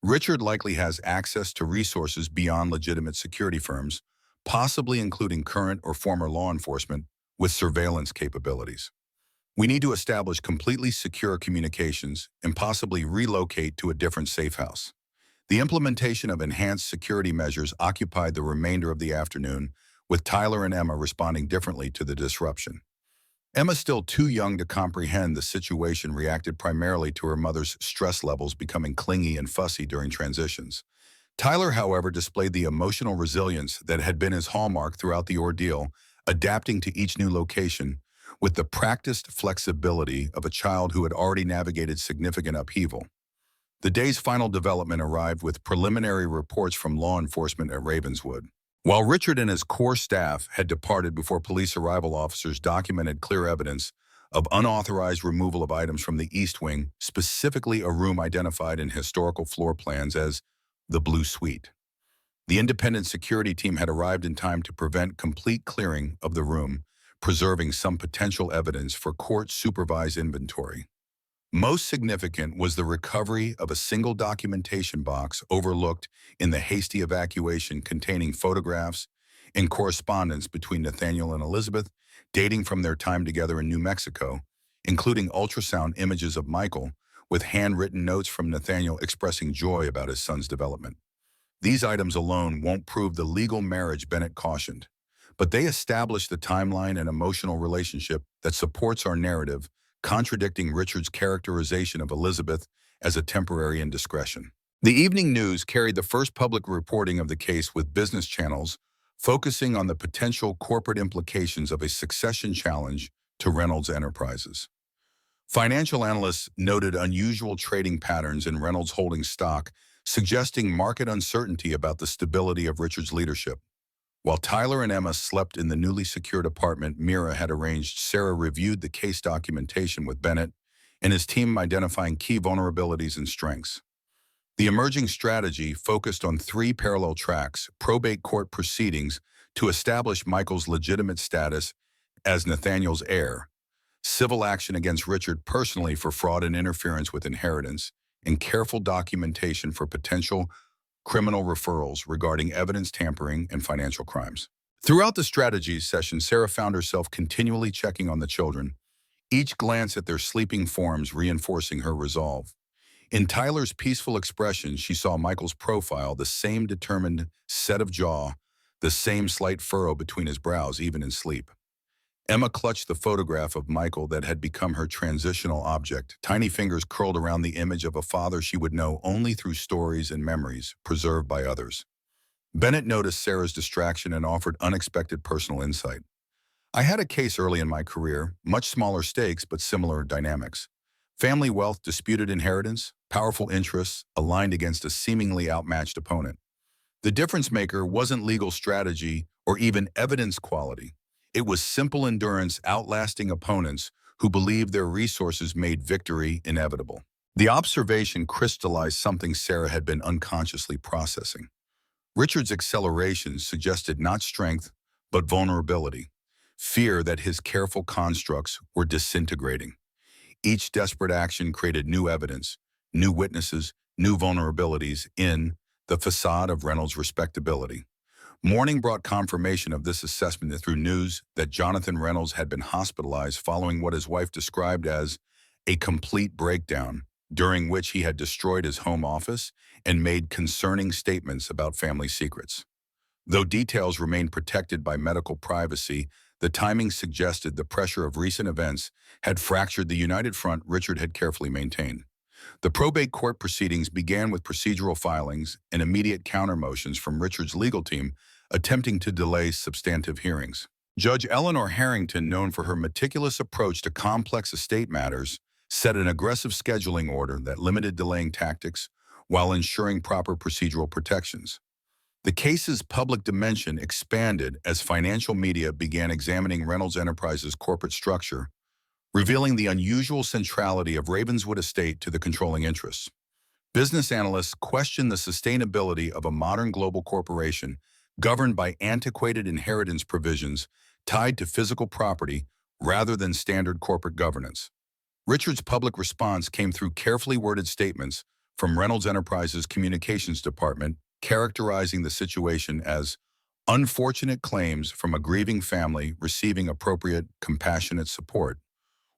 Richard likely has access to resources beyond legitimate security firms, possibly including current or former law enforcement with surveillance capabilities. We need to establish completely secure communications and possibly relocate to a different safe house. The implementation of enhanced security measures occupied the remainder of the afternoon, with Tyler and Emma responding differently to the disruption. Emma, still too young to comprehend the situation, reacted primarily to her mother's stress levels becoming clingy and fussy during transitions. Tyler, however, displayed the emotional resilience that had been his hallmark throughout the ordeal, adapting to each new location with the practiced flexibility of a child who had already navigated significant upheaval. The day's final development arrived with preliminary reports from law enforcement at Ravenswood. While Richard and his core staff had departed before police arrival, officers documented clear evidence of unauthorized removal of items from the East Wing, specifically a room identified in historical floor plans as the Blue Suite. The independent security team had arrived in time to prevent complete clearing of the room, preserving some potential evidence for court-supervised inventory. Most significant was the recovery of a single documentation box overlooked in the hasty evacuation, containing photographs and correspondence between Nathaniel and Elizabeth dating from their time together in New Mexico, including ultrasound images of Michael with handwritten notes from Nathaniel expressing joy about his son's development. These items alone won't prove the legal marriage Bennett cautioned, but they establish the timeline and emotional relationship that supports our narrative, contradicting Richard's characterization of Elizabeth as a temporary indiscretion. The evening news carried the first public reporting of the case, with business channels focusing on the potential corporate implications of a succession challenge to Reynolds Enterprises. Financial analysts noted unusual trading patterns in Reynolds Holdings stock, suggesting market uncertainty about the stability of Richard's leadership. While Tyler and Emma slept in the newly secured apartment Mira had arranged, Sarah reviewed the case documentation with Bennett and his team, identifying key vulnerabilities and strengths. The emerging strategy focused on three parallel tracks: probate court proceedings to establish Michael's legitimate status as Nathaniel's heir, civil action against Richard personally for fraud and interference with inheritance, and careful documentation for potential criminal referrals regarding evidence tampering and financial crimes. Throughout the strategies session, Sarah found herself continually checking on the children, each glance at their sleeping forms reinforcing her resolve. In Tyler's peaceful expression, she saw Michael's profile, the same determined set of jaw, the same slight furrow between his brows, even in sleep. Emma clutched the photograph of Michael that had become her transitional object, tiny fingers curled around the image of a father she would know only through stories and memories preserved by others. Bennett noticed Sarah's distraction and offered unexpected personal insight. "I had a case early in my career, much smaller stakes but similar dynamics. Family wealth, disputed inheritance, powerful interests aligned against a seemingly outmatched opponent. The difference maker wasn't legal strategy or even evidence quality. It was simple endurance, outlasting opponents who believed their resources made victory inevitable." The observation crystallized something Sarah had been unconsciously processing. Richard's acceleration suggested not strength, but vulnerability, fear that his careful constructs were disintegrating. Each desperate action created new evidence, new witnesses, new vulnerabilities in the facade of Reynolds' respectability. Morning brought confirmation of this assessment through news that Jonathan Reynolds had been hospitalized following what his wife described as a complete breakdown, during which he had destroyed his home office and made concerning statements about family secrets. Though details remained protected by medical privacy, the timing suggested the pressure of recent events had fractured the united front Richard had carefully maintained. The probate court proceedings began with procedural filings and immediate counter motions from Richard's legal team attempting to delay substantive hearings. Judge Eleanor Harrington, known for her meticulous approach to complex estate matters, set an aggressive scheduling order that limited delaying tactics while ensuring proper procedural protections. The case's public dimension expanded as financial media began examining Reynolds Enterprises' corporate structure, revealing the unusual centrality of Ravenswood Estate to the controlling interests. Business analysts questioned the sustainability of a modern global corporation governed by antiquated inheritance provisions tied to physical property rather than standard corporate governance. Richard's public response came through carefully worded statements from Reynolds Enterprises' communications department characterizing the situation as unfortunate claims from a grieving family receiving appropriate, compassionate support,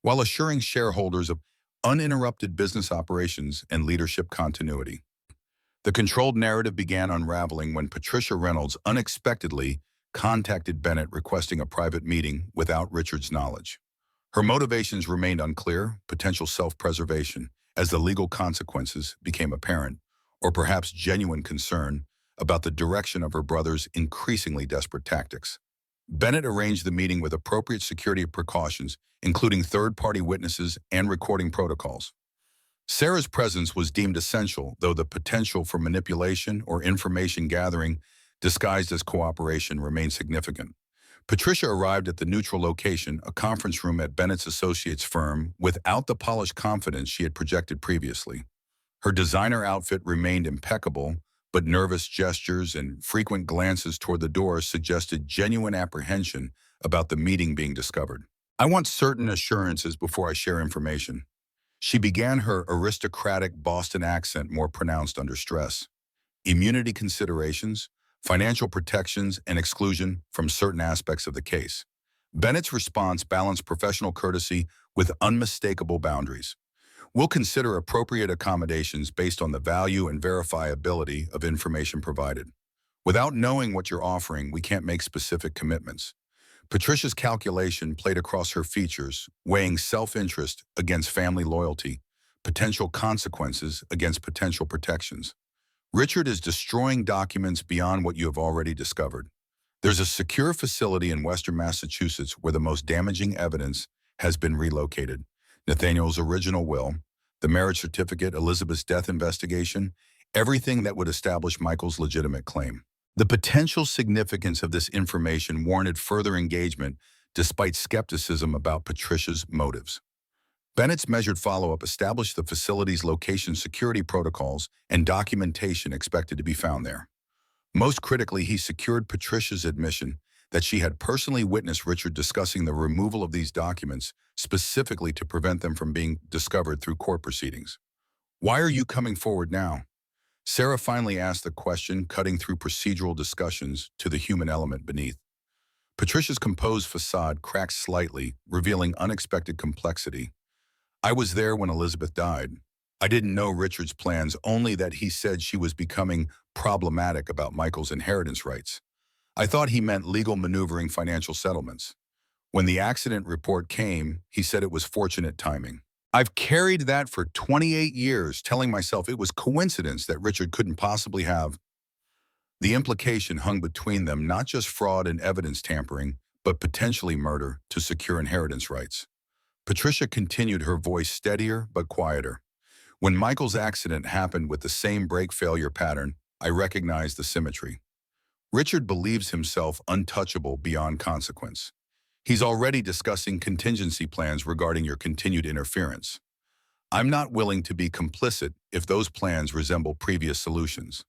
while assuring shareholders of uninterrupted business operations and leadership continuity. The controlled narrative began unraveling when Patricia Reynolds unexpectedly contacted Bennett requesting a private meeting without Richard's knowledge. Her motivations remained unclear, potential self-preservation, as the legal consequences became apparent, or perhaps genuine concern about the direction of her brother's increasingly desperate tactics. Bennett arranged the meeting with appropriate security precautions, including third-party witnesses and recording protocols. Sarah's presence was deemed essential, though the potential for manipulation or information gathering disguised as cooperation remained significant. Patricia arrived at the neutral location, a conference room at Bennett's associates firm, without the polished confidence she had projected previously. Her designer outfit remained impeccable, but nervous gestures and frequent glances toward the door suggested genuine apprehension about the meeting being discovered. "I want certain assurances before I share information." She began, her aristocratic Boston accent more pronounced under stress. "Immunity considerations, financial protections, and exclusion from certain aspects of the case." Bennett's response balanced professional courtesy with unmistakable boundaries. "We'll consider appropriate accommodations based on the value and verifiability of information provided. Without knowing what you're offering, we can't make specific commitments." Patricia's calculation played across her features, weighing self-interest against family loyalty, potential consequences against potential protections. "Richard is destroying documents beyond what you have already discovered. There's a secure facility in Western Massachusetts where the most damaging evidence has been relocated. Nathaniel's original will, the marriage certificate, Elizabeth's death investigation, everything that would establish Michael's legitimate claim." The potential significance of this information warranted further engagement despite skepticism about Patricia's motives. Bennett's measured follow-up established the facility's location security protocols and documentation expected to be found there. Most critically, he secured Patricia's admission that she had personally witnessed Richard discussing the removal of these documents specifically to prevent them from being discovered through court proceedings. "Why are you coming forward now?" Sarah finally asked the question, cutting through procedural discussions to the human element beneath. Patricia's composed facade cracked slightly, revealing unexpected complexity. "I was there when Elizabeth died. I didn't know Richard's plans, only that he said she was becoming problematic about Michael's inheritance rights. I thought he meant legal maneuvering financial settlements. When the accident report came, he said it was fortunate timing. I've carried that for 28 years, telling myself it was coincidence that Richard couldn't possibly have." The implication hung between them not just fraud and evidence tampering, but potentially murder to secure inheritance rights. Patricia continued, her voice steadier but quieter. "When Michael's accident happened with the same brake failure pattern, I recognized the symmetry. Richard believes himself untouchable beyond consequence. He's already discussing contingency plans regarding your continued interference. I'm not willing to be complicit if those plans resemble previous solutions."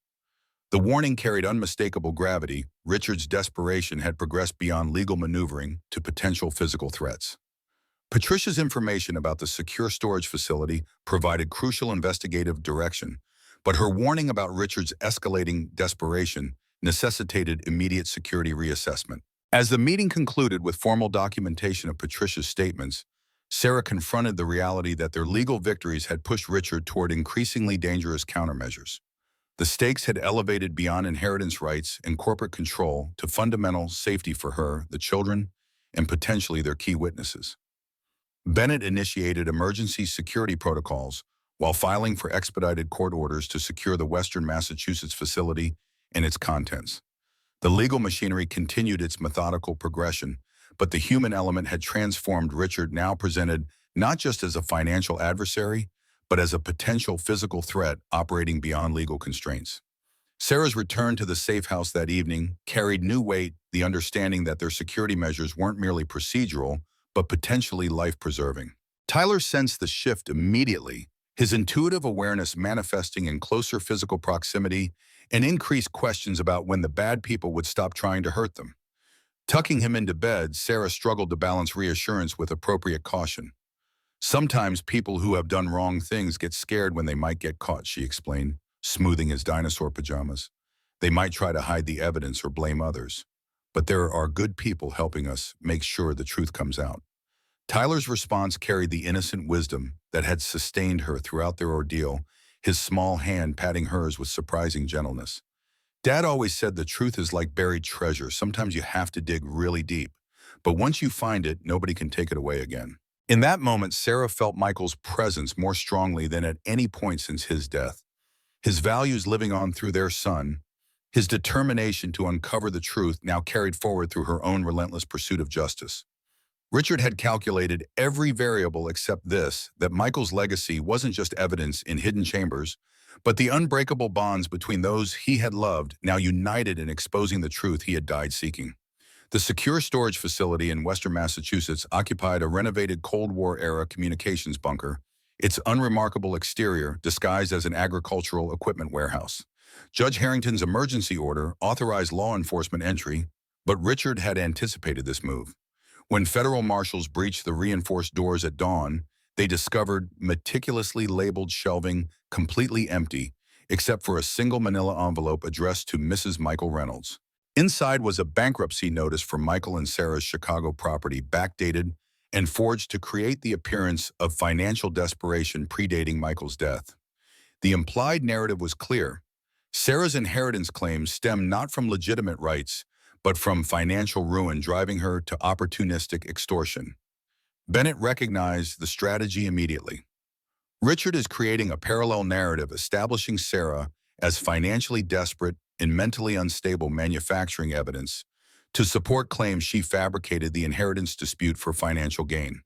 The warning carried unmistakable gravity. Richard's desperation had progressed beyond legal maneuvering to potential physical threats. Patricia's information about the secure storage facility provided crucial investigative direction, but her warning about Richard's escalating desperation necessitated immediate security reassessment. As the meeting concluded with formal documentation of Patricia's statements, Sarah confronted the reality that their legal victories had pushed Richard toward increasingly dangerous countermeasures. The stakes had elevated beyond inheritance rights and corporate control to fundamental safety for her, the children, and potentially their key witnesses. Bennett initiated emergency security protocols while filing for expedited court orders to secure the Western Massachusetts facility and its contents. The legal machinery continued its methodical progression, but the human element had transformed Richard, now presented not just as a financial adversary, but as a potential physical threat operating beyond legal constraints. Sarah's return to the safe house that evening carried new weight, the understanding that their security measures weren't merely procedural, but potentially life-preserving. Tyler sensed the shift immediately, his intuitive awareness manifesting in closer physical proximity and increased questions about when the bad people would stop trying to hurt them. Tucking him into bed, Sarah struggled to balance reassurance with appropriate caution. Sometimes people who have done wrong things get scared when they might get caught, she explained, smoothing his dinosaur pajamas. They might try to hide the evidence or blame others. But there are good people helping us make sure the truth comes out. Tyler's response carried the innocent wisdom that had sustained her throughout their ordeal, his small hand patting hers with surprising gentleness. Dad always said the truth is like buried treasure. Sometimes you have to dig really deep. But once you find it, nobody can take it away again. In that moment, Sarah felt Michael's presence more strongly than at any point since his death. His values living on through their son, his determination to uncover the truth now carried forward through her own relentless pursuit of justice. Richard had calculated every variable except this, that Michael's legacy wasn't just evidence in hidden chambers, but the unbreakable bonds between those he had loved, now united in exposing the truth he had died seeking. The secure storage facility in western Massachusetts occupied a renovated Cold War-era communications bunker, its unremarkable exterior disguised as an agricultural equipment warehouse. Judge Harrington's emergency order authorized law enforcement entry, but Richard had anticipated this move. When federal marshals breached the reinforced doors at dawn, they discovered meticulously labeled shelving completely empty, except for a single manila envelope addressed to Mrs. Michael Reynolds. Inside was a bankruptcy notice for Michael and Sarah's Chicago property, backdated and forged to create the appearance of financial desperation predating Michael's death. The implied narrative was clear. Sarah's inheritance claims stemmed not from legitimate rights, but from financial ruin driving her to opportunistic extortion. Bennett recognized the strategy immediately. Richard is creating a parallel narrative establishing Sarah as financially desperate and mentally unstable, manufacturing evidence to support claims she fabricated the inheritance dispute for financial gain.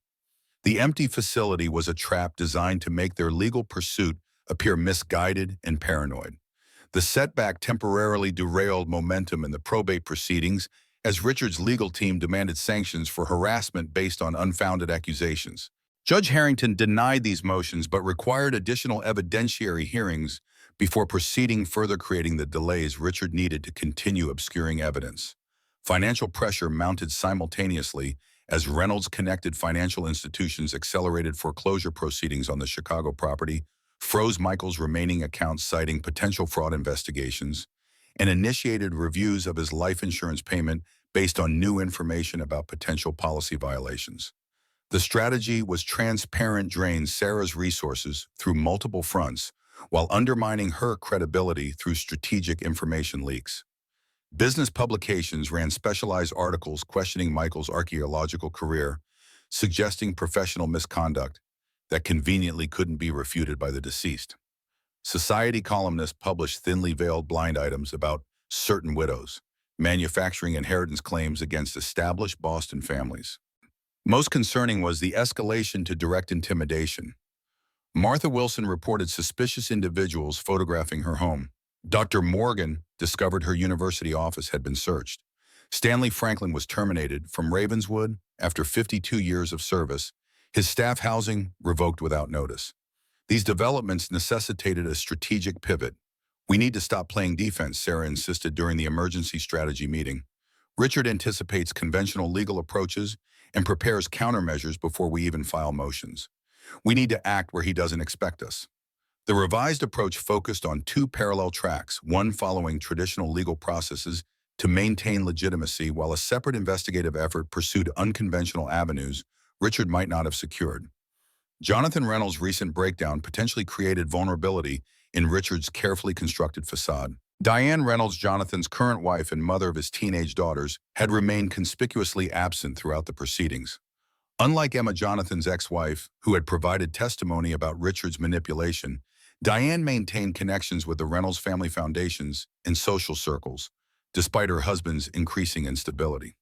The empty facility was a trap designed to make their legal pursuit appear misguided and paranoid. The setback temporarily derailed momentum in the probate proceedings as Richard's legal team demanded sanctions for harassment based on unfounded accusations. Judge Harrington denied these motions but required additional evidentiary hearings before proceeding further, creating the delays Richard needed to continue obscuring evidence. Financial pressure mounted simultaneously as Reynolds-connected financial institutions accelerated foreclosure proceedings on the Chicago property, froze Michael's remaining accounts citing potential fraud investigations, and initiated reviews of his life insurance payment based on new information about potential policy violations. The strategy was transparent, drain Sarah's resources through multiple fronts while undermining her credibility through strategic information leaks. Business publications ran specialized articles questioning Michael's archaeological career, suggesting professional misconduct that conveniently couldn't be refuted by the deceased. Society columnists published thinly veiled blind items about certain widows, manufacturing inheritance claims against established Boston families. Most concerning was the escalation to direct intimidation. Martha Wilson reported suspicious individuals photographing her home. Dr. Morgan discovered her university office had been searched. Stanley Franklin was terminated from Ravenswood after 52 years of service, his staff housing revoked without notice. These developments necessitated a strategic pivot. "We need to stop playing defense," Sarah insisted during the emergency strategy meeting. "Richard anticipates conventional legal approaches and prepares countermeasures before we even file motions. We need to act where he doesn't expect us." The revised approach focused on two parallel tracks, one following traditional legal processes to maintain legitimacy, while a separate investigative effort pursued unconventional avenues Richard might not have secured. Jonathan Reynolds' recent breakdown potentially created vulnerability in Richard's carefully constructed facade. Diane Reynolds, Jonathan's current wife and mother of his teenage daughters, had remained conspicuously absent throughout the proceedings. Unlike Emma, Jonathan's ex-wife, who had provided testimony about Richard's manipulation, Diane maintained connections with the Reynolds family foundations and social circles, despite her husband's increasing instability.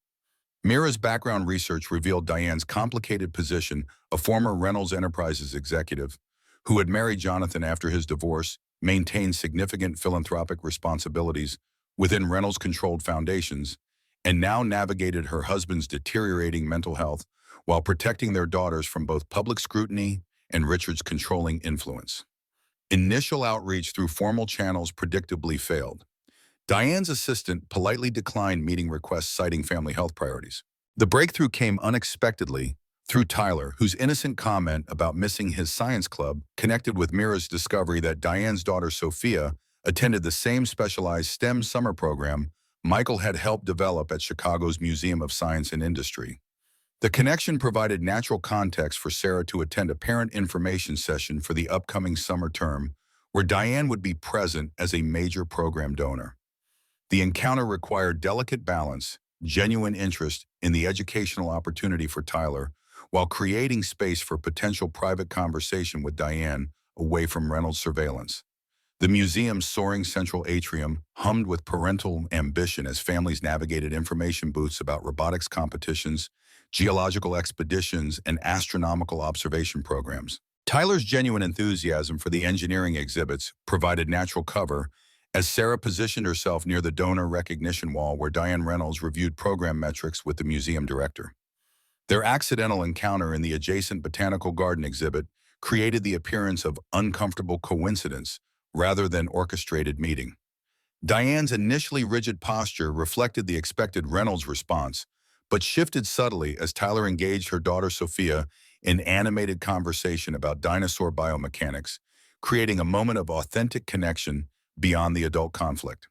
Mira's background research revealed Diane's complicated position, a former Reynolds Enterprises executive who had married Jonathan after his divorce, maintained significant philanthropic responsibilities within Reynolds-controlled foundations, and now navigated her husband's deteriorating mental health while protecting their daughters from both public scrutiny and Richard's controlling influence. Initial outreach through formal channels predictably failed. Diane's assistant politely declined meeting requests citing family health priorities. The breakthrough came unexpectedly through Tyler, whose innocent comment about missing his science club connected with Mira's discovery that Diane's daughter Sophia attended the same specialized STEM summer program Michael had helped develop at Chicago's Museum of Science and Industry. The connection provided natural context for Sarah to attend a parent information session for the upcoming summer term, where Diane would be present as a major program donor. The encounter required delicate balance, genuine interest in the educational opportunity for Tyler, while creating space for potential private conversation with Diane away from Reynolds' surveillance. The museum's soaring central atrium hummed with parental ambition as families navigated information booths about robotics competitions, geological expeditions, and astronomical observation programs. Tyler's genuine enthusiasm for the engineering exhibits provided natural cover as Sarah positioned herself near the donor recognition wall where Diane Reynolds reviewed program metrics with the museum director. Their accidental encounter in the adjacent botanical garden exhibit created the appearance of uncomfortable coincidence rather than orchestrated meeting. Diane's initially rigid posture reflected the expected Reynolds response, but shifted subtly as Tyler engaged her daughter Sophia in animated conversation about dinosaur biomechanics, creating a moment of authentic connection beyond the adult conflict.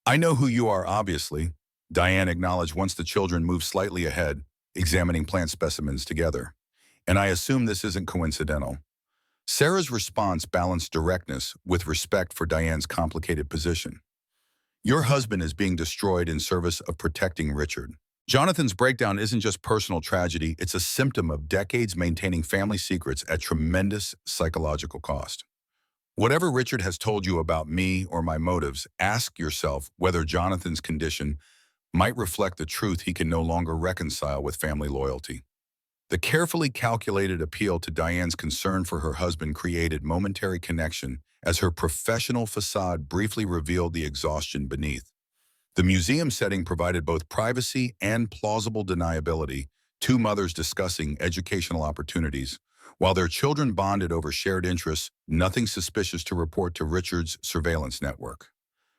"I know who you are, obviously," Diane acknowledged once the children moved slightly ahead, examining plant specimens together. "And I assume this isn't coincidental." Sarah's response balanced directness with respect for Diane's complicated position. "Your husband is being destroyed in service of protecting Richard. Jonathan's breakdown isn't just personal tragedy, it's a symptom of decades maintaining family secrets at tremendous psychological cost. Whatever Richard has told you about me or my motives, ask yourself whether Jonathan's condition might reflect the truth he can no longer reconcile with family loyalty." The carefully calculated appeal to Diane's concern for her husband created momentary connection as her professional facade briefly revealed the exhaustion beneath. The museum setting provided both privacy and plausible deniability, two mothers discussing educational opportunities, while their children bonded over shared interests, nothing suspicious to report to Richard's surveillance network.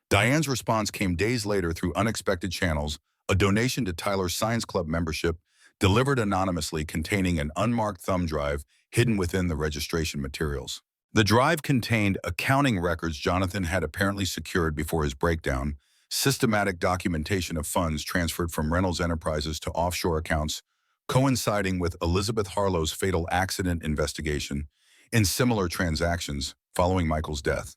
Diane's response came days later through unexpected channels, a donation to Tyler's Science Club membership, delivered anonymously containing an unmarked thumb drive hidden within the registration materials. The drive contained accounting records Jonathan had apparently secured before his breakdown, systematic documentation of funds transferred from Reynolds Enterprises to offshore accounts, coinciding with Elizabeth Harlow's fatal accident investigation, and similar transactions following Michael's death.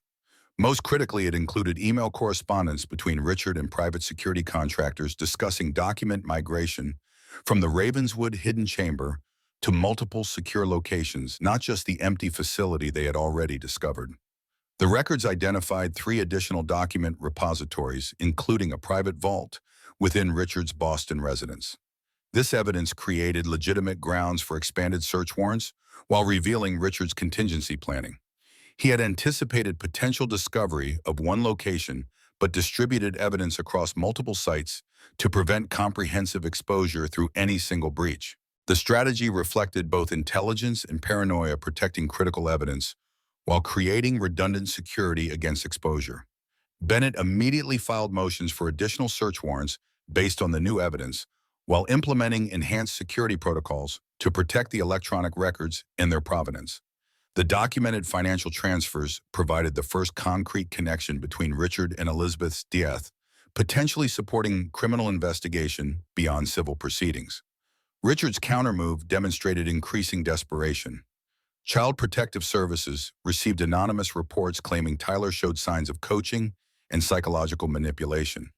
Most critically, it included email correspondence between Richard and private security contractors discussing document migration from the Ravenswood hidden chamber to multiple secure locations, not just the empty facility they had already discovered. The records identified 3 additional document repositories, including a private vault within Richard's Boston residence. This evidence created legitimate grounds for expanded search warrants while revealing Richard's contingency planning. He had anticipated potential discovery of one location, but distributed evidence across multiple sites to prevent comprehensive exposure through any single breach. The strategy reflected both intelligence and paranoia, protecting critical evidence while creating redundant security against exposure. Bennett immediately filed motions for additional search warrants based on the new evidence, while implementing enhanced security protocols to protect the electronic records and their provenance. The documented financial transfers provided the first concrete connection between Richard and Elizabeth's death, potentially supporting criminal investigation beyond civil proceedings. Richard's countermove demonstrated increasing desperation. Child Protective Services received anonymous reports claiming Tyler showed signs of coaching and psychological manipulation.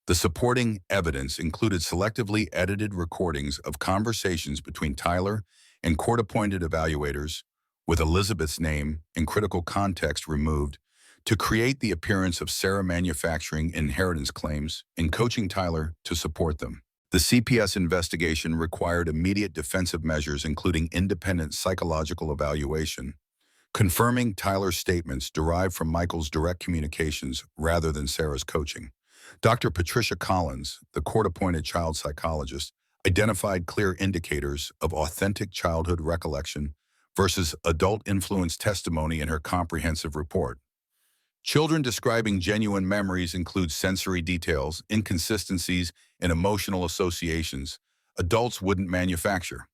The supporting evidence included selectively edited recordings of conversations between Tyler and court-appointed evaluators, with Elizabeth's name and critical context removed, to create the appearance of Sarah manufacturing inheritance claims and coaching Tyler to support them. The CPS investigation required immediate defensive measures, including independent psychological evaluation, confirming Tyler's statements derived from Michael's direct communications rather than Sarah's coaching. Dr. Patricia Collins, the court-appointed child psychologist, identified clear indicators of authentic childhood recollection versus adult-influenced testimony in her comprehensive report. Children describing genuine memories include sensory details, inconsistencies, and emotional associations adults wouldn't manufacture,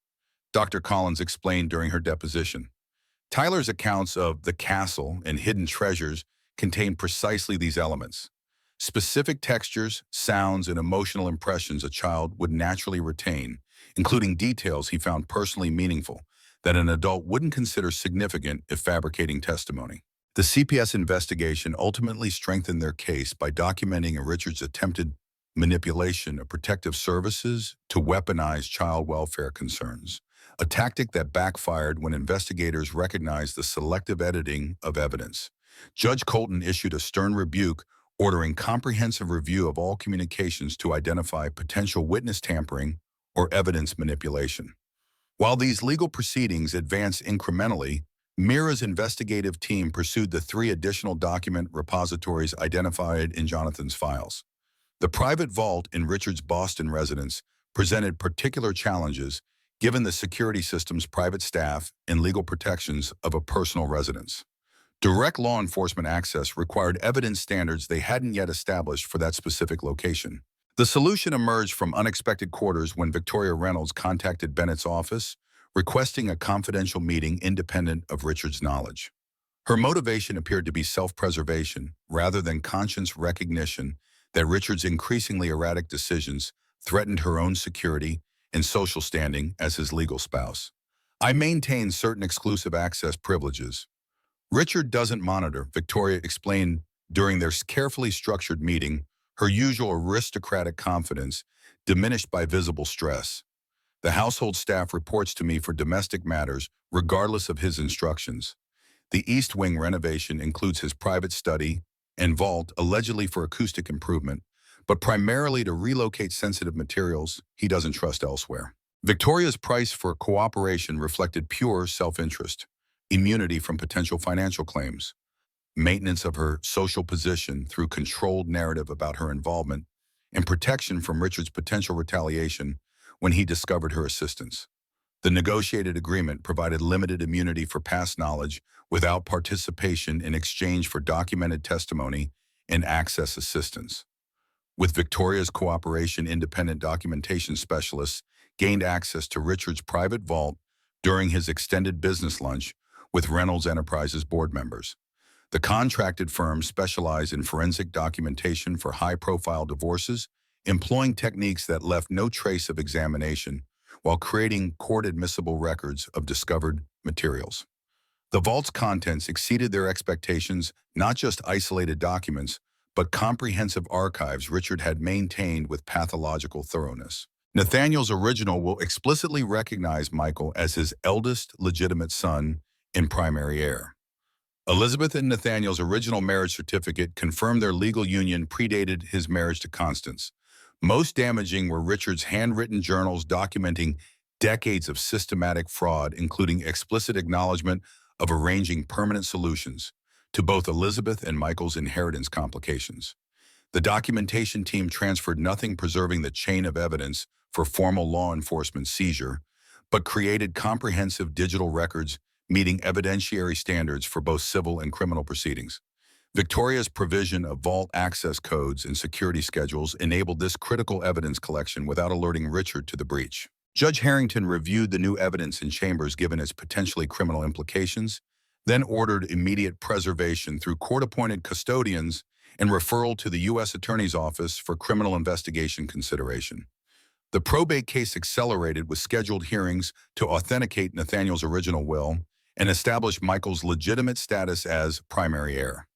Dr. Collins explained during her deposition. Tyler's accounts of the castle and hidden treasures contain precisely these elements. Specific textures, sounds, and emotional impressions a child would naturally retain, including details he found personally meaningful that an adult wouldn't consider significant if fabricating testimony. The CPS investigation ultimately strengthened their case by documenting Richard's attempted manipulation of protective services to weaponize child welfare concerns, a tactic that backfired when investigators recognized the selective editing of evidence. Judge Colton issued a stern rebuke ordering comprehensive review of all communications to identify potential witness tampering or evidence manipulation. While these legal proceedings advanced incrementally, Mira's investigative team pursued the 3 additional document repositories identified in Jonathan's files. The private vault in Richard's Boston residence presented particular challenges given the security system's private staff and legal protections of a personal residence. Direct law enforcement access required evidence standards they hadn't yet established for that specific location. The solution emerged from unexpected quarters when Victoria Reynolds contacted Bennett's office, requesting a confidential meeting independent of Richard's knowledge. Her motivation appeared to be self-preservation rather than conscious recognition that Richard's increasingly erratic decisions threatened her own security and social standing as his legal spouse. I maintain certain exclusive access privileges. Richard doesn't monitor, Victoria explained during their carefully structured meeting, her usual aristocratic confidence diminished by visible stress. The household staff reports to me for domestic matters, regardless of his instructions. The East Wing renovation includes his private study and vault, allegedly for acoustic improvement, but primarily to relocate sensitive materials he doesn't trust elsewhere. Victoria's price for cooperation reflected pure self-interest, immunity from potential financial claims, maintenance of her social position through controlled narrative about her involvement, and protection from Richard's potential retaliation when he discovered her assistance. The negotiated agreement provided limited immunity for past knowledge without participation in exchange for documented testimony and access assistance. With Victoria's cooperation, independent documentation specialists gained access to Richard's private vault during his extended business lunch with Reynolds Enterprises board members. The contracted firm specialized in forensic documentation for high-profile divorces, employing techniques that left no trace of examination while creating court-admissible records of discovered materials. The vault's contents exceeded their expectations, not just isolated documents, but comprehensive archives Richard had maintained with pathological thoroughness. Nathaniel's original will explicitly recognize Michael as his eldest legitimate son and primary heir. Elizabeth and Nathaniel's original marriage certificate confirmed their legal union predated his marriage to Constance. Most damaging were Richard's handwritten journals documenting decades of systematic fraud, including explicit acknowledgement of arranging permanent solutions to both Elizabeth and Michael's inheritance complications. The documentation team transferred nothing preserving the chain of evidence for formal law enforcement seizure, but created comprehensive digital records meeting evidentiary standards for both civil and criminal proceedings. Victoria's provision of vault access codes and security schedules enabled this critical evidence collection without alerting Richard to the breach. Judge Harrington reviewed the new evidence in chambers given its potentially criminal implications, then ordered immediate preservation through court-appointed custodians and referral to the U.S. Attorney's Office for criminal investigation consideration. The probate case accelerated with scheduled hearings to authenticate Nathaniel's original will and establish Michael's legitimate status as primary heir.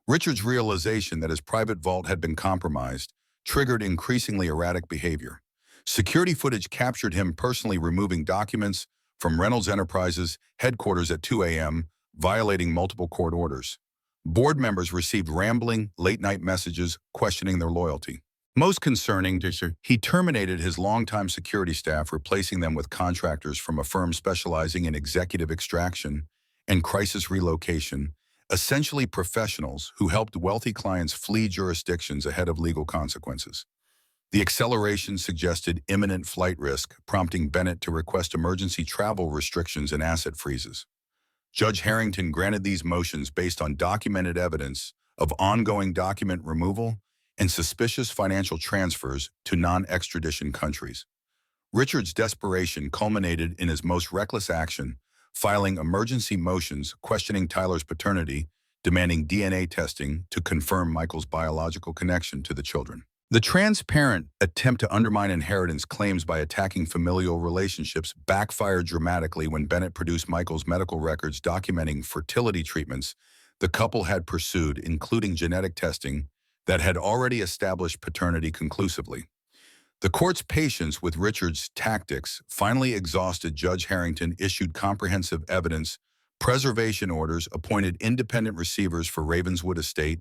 Richard's realization that his private vault had been compromised triggered increasingly erratic behavior. Security footage captured him personally removing documents from Reynolds Enterprises headquarters at 2 a.m., violating multiple court orders. Board members received rambling, late-night messages questioning their loyalty. Most concerning, he terminated his longtime security staff, replacing them with contractors from a firm specializing in executive extraction and crisis relocation, essentially professionals who helped wealthy clients flee jurisdictions ahead of legal consequences. The acceleration suggested imminent flight risk, prompting Bennett to request emergency travel restrictions and asset freezes. Judge Harrington granted these motions based on documented evidence of ongoing document removal and suspicious financial transfers to non-extradition countries. Richard's desperation culminated in his most reckless action, filing emergency motions questioning Tyler's paternity, demanding DNA testing to confirm Michael's biological connection to the children. The transparent attempt to undermine inheritance claims by attacking familial relationships backfired dramatically when Bennett produced Michael's medical records documenting fertility treatments the couple had pursued, including genetic testing, that had already established paternity conclusively. The court's patience with Richard's tactics finally exhausted. Judge Harrington issued comprehensive evidence preservation orders, appointed independent receivers for Ravenswood Estate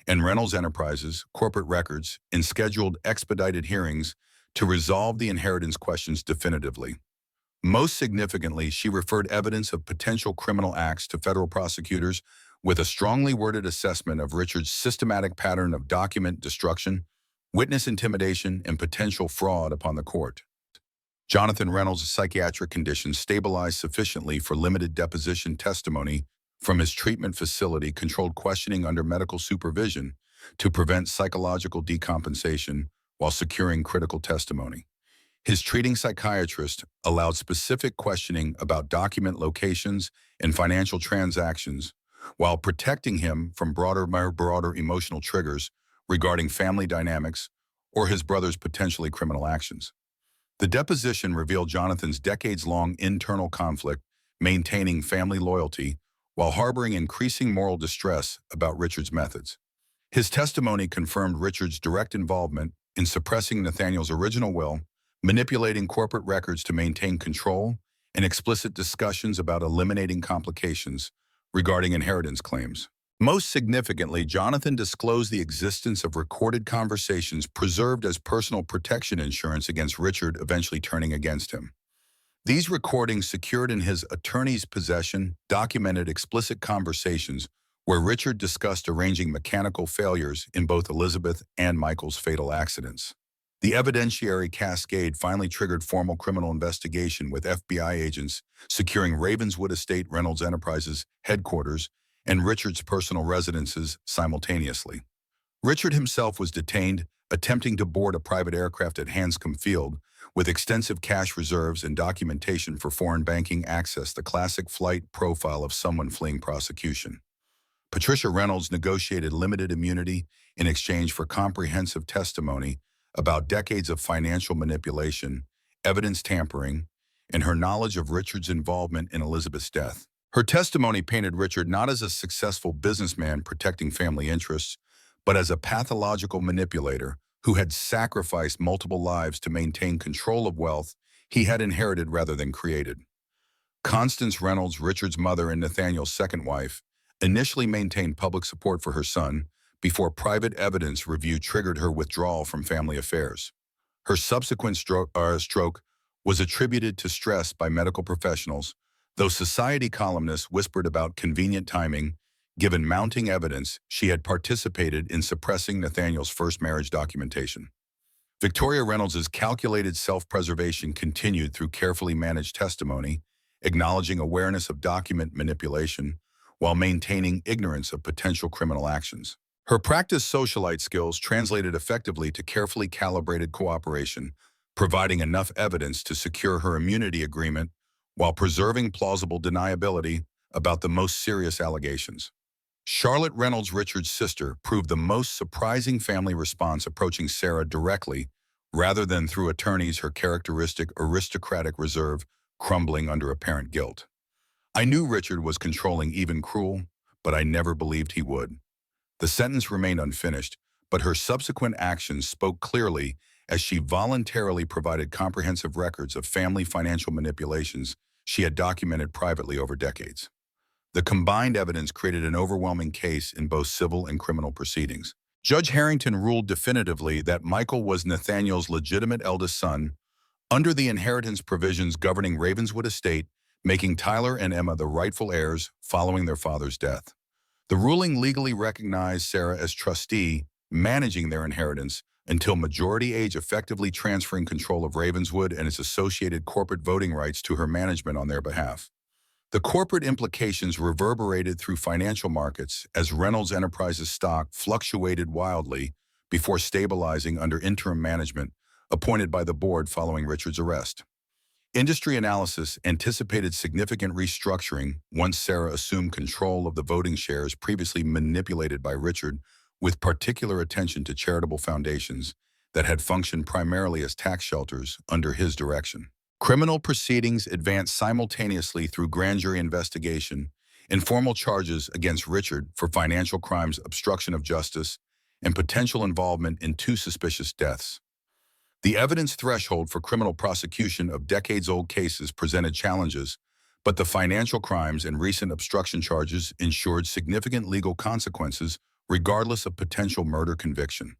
and Reynolds Enterprises corporate records, and scheduled expedited hearings to resolve the inheritance questions definitively. Most significantly, she referred evidence of potential criminal acts to federal prosecutors with a strongly worded assessment of Richard's systematic pattern of document destruction, witness intimidation, and potential fraud upon the court. Jonathan Reynolds' psychiatric condition stabilized sufficiently for limited deposition testimony from his treatment facility, controlled questioning under medical supervision to prevent psychological decompensation while securing critical testimony. His treating psychiatrist allowed specific questioning about document locations and financial transactions while protecting him from broader emotional triggers regarding family dynamics or his brother's potentially criminal actions. The deposition revealed Jonathan's decades-long internal conflict, maintaining family loyalty while harboring increasing moral distress about Richard's methods. His testimony confirmed Richard's direct involvement in suppressing Nathaniel's original will, manipulating corporate records to maintain control, and explicit discussions about eliminating complications regarding inheritance claims. Most significantly, Jonathan disclosed the existence of recorded conversations preserved as personal protection insurance against Richard eventually turning against him. These recordings, secured in his attorney's possession, documented explicit conversations where Richard discussed arranging mechanical failures in both Elizabeth and Michael's fatal accidents. The evidentiary cascade finally triggered formal criminal investigation, with FBI agents securing Ravenswood Estate, Reynolds Enterprises headquarters, and Richard's personal residences simultaneously. Richard himself was detained, attempting to board a private aircraft at Hanscom Field, with extensive cash reserves and documentation for foreign banking access, the classic flight profile of someone fleeing prosecution. Patricia Reynolds negotiated limited immunity in exchange for comprehensive testimony about decades of financial manipulation, evidence tampering, and her knowledge of Richard's involvement in Elizabeth's death. Her testimony painted Richard not as a successful businessman protecting family interests, but as a pathological manipulator who had sacrificed multiple lives to maintain control of wealth he had inherited rather than created. Constance Reynolds, Richard's mother and Nathaniel's second wife, initially maintained public support for her son before private evidence review triggered her withdrawal from family affairs. Her subsequent stroke was attributed to stress by medical professionals, though Society columnists whispered about convenient timing, given mounting evidence she had participated in suppressing Nathaniel's first marriage documentation. Victoria Reynolds' calculated self-preservation continued through carefully managed testimony, acknowledging awareness of document manipulation while maintaining ignorance of potential criminal actions. Her practiced socialite skills translated effectively to carefully calibrated cooperation, providing enough evidence to secure her immunity agreement while preserving plausible deniability about the most serious allegations. Charlotte Reynolds, Richard's sister, proved the most surprising family response, approaching Sarah directly rather than through attorneys, her characteristic aristocratic reserve crumbling under apparent guilt. "I knew Richard was controlling, even cruel, but I never believed he would." The sentence remained unfinished, but her subsequent actions spoke clearly as she voluntarily provided comprehensive records of family financial manipulations she had documented privately over decades. The combined evidence created an overwhelming case in both civil and criminal proceedings. Judge Harrington ruled definitively that Michael was Nathaniel's legitimate eldest son under the inheritance provisions governing Ravenswood Estate, making Tyler and Emma the rightful heirs following their father's death. The ruling legally recognized Sarah as trustee, managing their inheritance until majority age, effectively transferring control of Ravenswood and its associated corporate voting rights to her management on their behalf. The corporate implications reverberated through financial markets as Reynolds Enterprises stock fluctuated wildly before stabilizing under interim management appointed by the board following Richard's arrest. Industry analysis anticipated significant restructuring once Sarah assumed control of the voting shares previously manipulated by Richard, with particular attention to charitable foundations that had functioned primarily as tax shelters under his direction. Criminal proceedings advanced simultaneously through grand jury investigation, informal charges against Richard for financial crimes, obstruction of justice, and potential involvement in 2 suspicious deaths. The evidence threshold for criminal prosecution of decades-old cases presented challenges, but the financial crimes and recent obstruction charges ensured significant legal consequences regardless of potential murder conviction.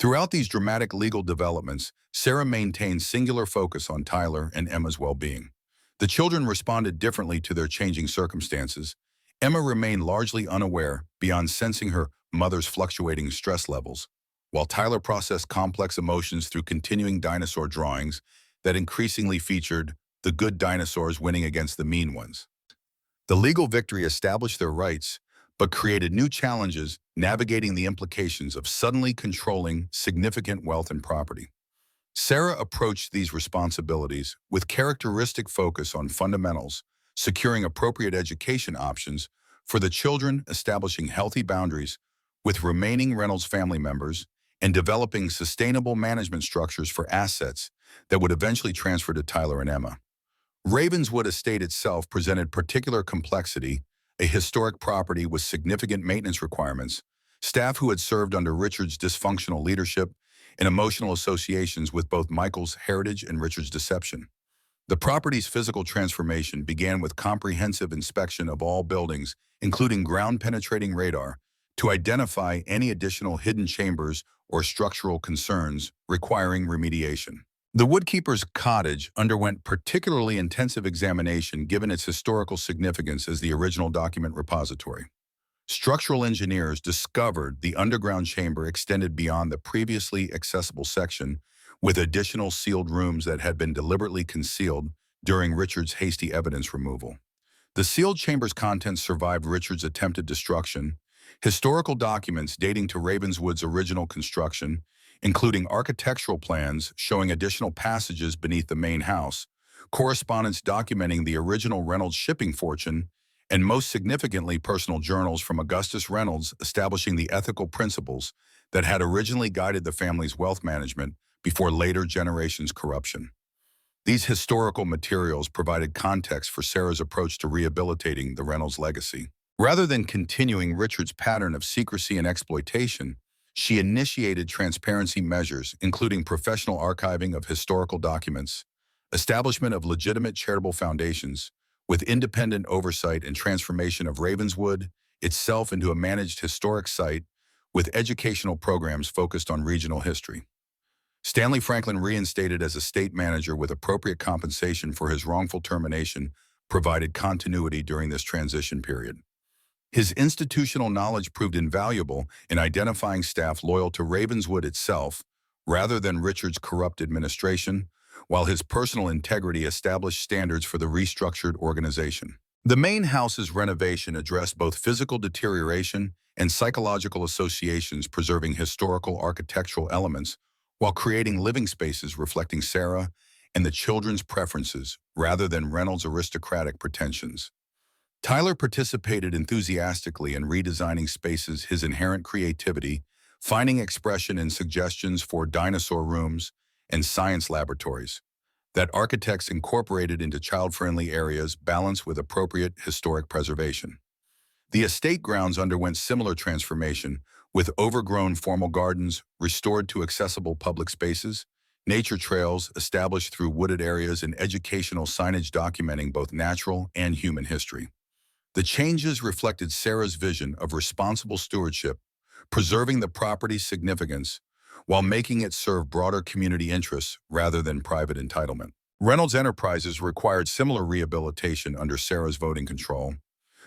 Throughout these dramatic legal developments, Sarah maintained singular focus on Tyler and Emma's well-being. The children responded differently to their changing circumstances. Emma remained largely unaware, beyond sensing her mother's fluctuating stress levels, while Tyler processed complex emotions through continuing dinosaur drawings that increasingly featured the good dinosaurs winning against the mean ones. The legal victory established their rights, but created new challenges navigating the implications of suddenly controlling significant wealth and property. Sarah approached these responsibilities with characteristic focus on fundamentals, securing appropriate education options for the children, establishing healthy boundaries with remaining Reynolds family members, and developing sustainable management structures for assets that would eventually transfer to Tyler and Emma. Ravenswood Estate itself presented particular complexity, a historic property with significant maintenance requirements, staff who had served under Richard's dysfunctional leadership, and emotional associations with both Michael's heritage and Richard's deception. The property's physical transformation began with comprehensive inspection of all buildings, including ground-penetrating radar, to identify any additional hidden chambers or structural concerns requiring remediation. The woodkeeper's cottage underwent particularly intensive examination given its historical significance as the original document repository. Structural engineers discovered the underground chamber extended beyond the previously accessible section, with additional sealed rooms that had been deliberately concealed during Richard's hasty evidence removal. The sealed chamber's contents survived Richard's attempted destruction. Historical documents dating to Ravenswood's original construction, including architectural plans showing additional passages beneath the main house, correspondence documenting the original Reynolds shipping fortune, and most significantly personal journals from Augustus Reynolds establishing the ethical principles that had originally guided the family's wealth management before later generations' corruption. These historical materials provided context for Sarah's approach to rehabilitating the Reynolds legacy. Rather than continuing Richard's pattern of secrecy and exploitation, she initiated transparency measures, including professional archiving of historical documents, establishment of legitimate charitable foundations, with independent oversight and transformation of Ravenswood itself into a managed historic site with educational programs focused on regional history. Stanley Franklin, reinstated as a state manager with appropriate compensation for his wrongful termination, provided continuity during this transition period. His institutional knowledge proved invaluable in identifying staff loyal to Ravenswood itself rather than Richard's corrupt administration, while his personal integrity established standards for the restructured organization. The main house's renovation addressed both physical deterioration and psychological associations, preserving historical architectural elements while creating living spaces reflecting Sarah and the children's preferences rather than Reynolds' aristocratic pretensions. Tyler participated enthusiastically in redesigning spaces, his inherent creativity finding expression in suggestions for dinosaur rooms and science laboratories that architects incorporated into child-friendly areas balanced with appropriate historic preservation. The estate grounds underwent similar transformation, with overgrown formal gardens restored to accessible public spaces, nature trails established through wooded areas, and educational signage documenting both natural and human history. The changes reflected Sarah's vision of responsible stewardship, preserving the property's significance while making it serve broader community interests rather than private entitlement. Reynolds Enterprises required similar rehabilitation under Sarah's voting control.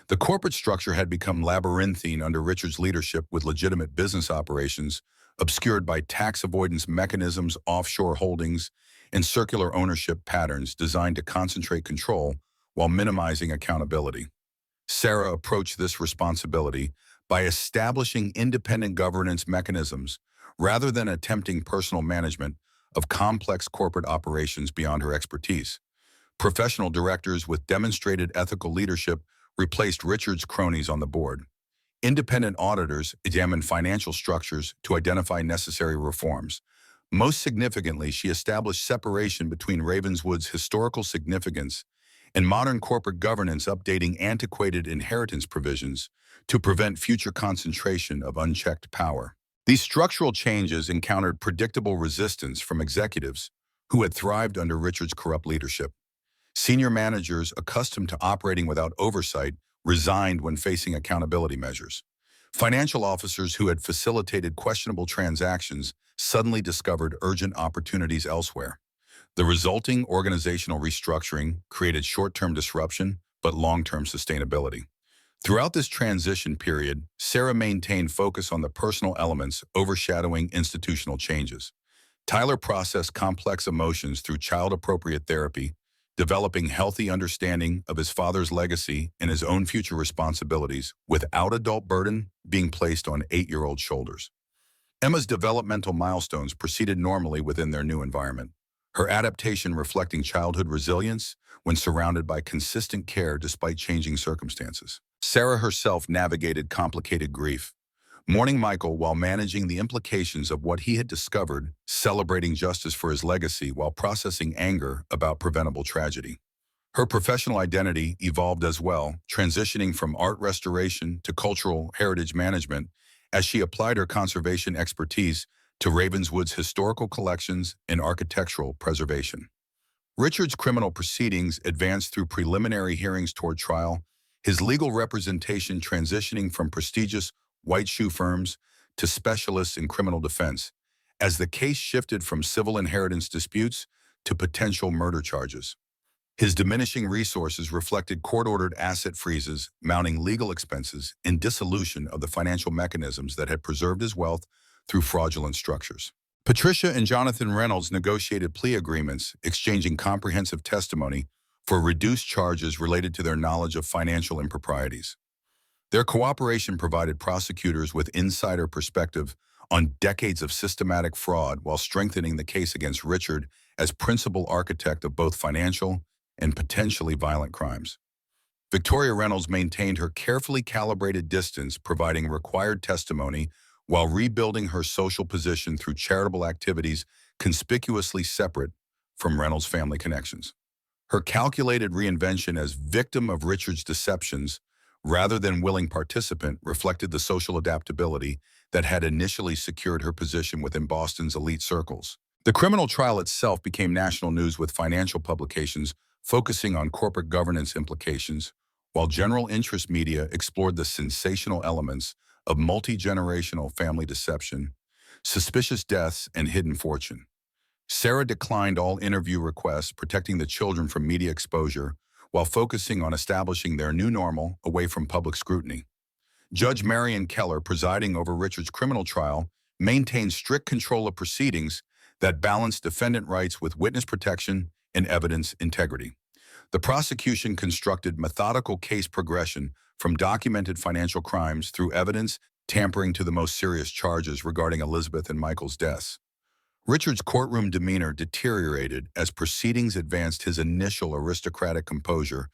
The corporate structure had become labyrinthine under Richard's leadership, with legitimate business operations obscured by tax avoidance mechanisms, offshore holdings, and circular ownership patterns designed to concentrate control while minimizing accountability. Sarah approached this responsibility by establishing independent governance mechanisms rather than attempting personal management of complex corporate operations beyond her expertise. Professional directors with demonstrated ethical leadership replaced Richard's cronies on the board. Independent auditors examined financial structures to identify necessary reforms. Most significantly, she established separation between Ravenswood's historical significance and modern corporate governance, updating antiquated inheritance provisions to prevent future concentration of unchecked power. These structural changes encountered predictable resistance from executives who had thrived under Richard's corrupt leadership. Senior managers accustomed to operating without oversight resigned when facing accountability measures. Financial officers who had facilitated questionable transactions suddenly discovered urgent opportunities elsewhere. The resulting organizational restructuring created short-term disruption but long-term sustainability. Throughout this transition period, Sarah maintained focus on the personal elements overshadowing institutional changes. Tyler processed complex emotions through child-appropriate therapy, developing healthy understanding of his father's legacy and his own future responsibilities without adult burden being placed on 8-year-old shoulders. Emma's developmental milestones proceeded normally within their new environment, her adaptation reflecting childhood resilience when surrounded by consistent care despite changing circumstances. Sarah herself navigated complicated grief, mourning Michael while managing the implications of what he had discovered, celebrating justice for his legacy while processing anger about preventable tragedy. Her professional identity evolved as well, transitioning from art restoration to cultural heritage management as she applied her conservation expertise to Ravenswood's historical collections and architectural preservation. Richard's criminal proceedings advanced through preliminary hearings toward trial, his legal representation transitioning from prestigious white shoe firms to specialists in criminal defense, as the case shifted from civil inheritance disputes to potential murder charges. His diminishing resources reflected court-ordered asset freezes, mounting legal expenses, and dissolution of the financial mechanisms that had preserved his wealth through fraudulent structures. Patricia and Jonathan Reynolds negotiated plea agreements, exchanging comprehensive testimony for reduced charges related to their knowledge of financial improprieties. Their cooperation provided prosecutors with insider perspective on decades of systematic fraud while strengthening the case against Richard as principal architect of both financial and potentially violent crimes. Victoria Reynolds maintained her carefully calibrated distance, providing required testimony while rebuilding her social position through charitable activities conspicuously separate from Reynolds' family connections. Her calculated reinvention as victim of Richard's deceptions rather than willing participant reflected the social adaptability that had initially secured her position within Boston's elite circles. The criminal trial itself became national news, with financial publications focusing on corporate governance implications, while general interest media explored the sensational elements of multi-generational family deception, suspicious deaths, and hidden fortune. Sarah declined all interview requests, protecting the children from media exposure while focusing on establishing their new normal away from public scrutiny. Judge Marion Keller, presiding over Richard's criminal trial, maintained strict control of proceedings that balanced defendant rights with witness protection and evidence integrity. The prosecution constructed methodical case progression from documented financial crimes through evidence tampering to the most serious charges regarding Elizabeth and Michael's deaths. Richard's courtroom demeanor deteriorated as proceedings advanced his initial aristocratic composure,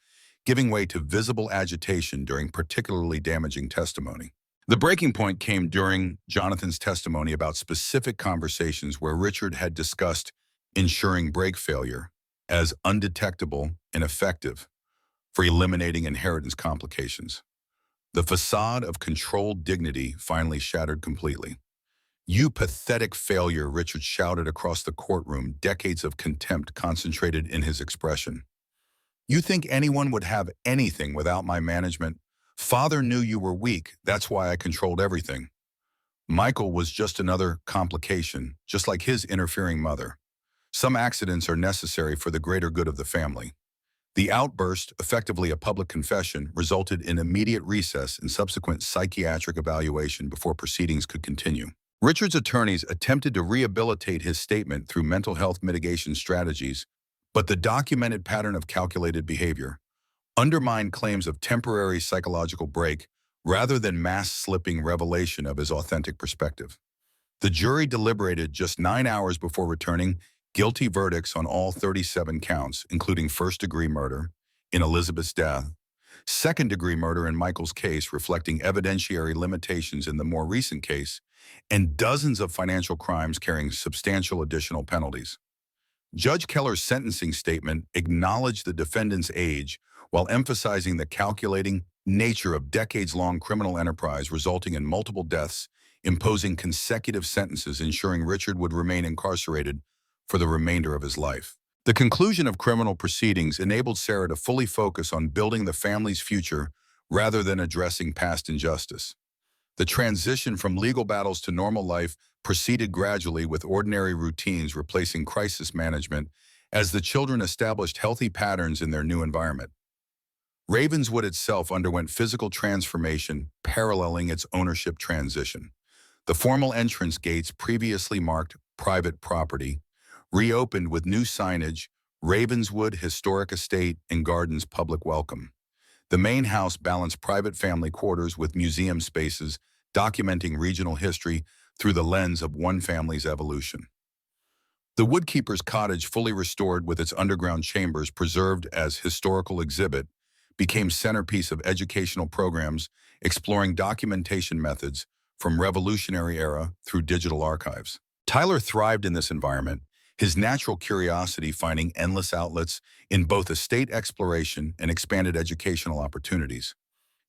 giving way to visible agitation during particularly damaging testimony. The breaking point came during Jonathan's testimony about specific conversations where Richard had discussed ensuring brake failure as undetectable and effective for eliminating inheritance complications. The facade of controlled dignity finally shattered completely. "You pathetic failure," Richard shouted across the courtroom, decades of contempt concentrated in his expression. "You think anyone would have anything without my management? Father knew you were weak, that's why I controlled everything." Michael was just another complication, just like his interfering mother. Some accidents are necessary for the greater good of the family. The outburst, effectively a public confession, resulted in immediate recess and subsequent psychiatric evaluation before proceedings could continue. Richard's attorneys attempted to rehabilitate his statement through mental health mitigation strategies, but the documented pattern of calculated behavior undermined claims of temporary psychological break rather than mass-slipping revelation of his authentic perspective. The jury deliberated just 9 hours before returning guilty verdicts on all 37 counts, including first-degree murder in Elizabeth's death, second-degree murder in Michael's case, reflecting evidentiary limitations in the more recent case, and dozens of financial crimes carrying substantial additional penalties. Judge Keller's sentencing statement acknowledged the defendant's age while emphasizing the calculating nature of decades-long criminal enterprise resulting in multiple deaths, imposing consecutive sentences ensuring Richard would remain incarcerated for the remainder of his life. The conclusion of criminal proceedings enabled Sarah to fully focus on building the family's future rather than addressing past injustice. The transition from legal battles to normal life proceeded gradually, with ordinary routines replacing crisis management as the children established healthy patterns in their new environment. Ravenswood itself underwent physical transformation, paralleling its ownership transition. The formal entrance gates, previously marked private property, reopened with new signage, Ravenswood Historic Estate and Gardens Public Welcome. The main house balanced private family quarters with museum spaces, documenting regional history through the lens of one family's evolution. The woodkeeper's cottage, fully restored with its underground chambers preserved as historical exhibit, became centerpiece of educational programs exploring documentation methods from Revolutionary era through digital archives. Tyler thrived in this environment, his natural curiosity finding endless outlets in both estate exploration and expanded educational opportunities.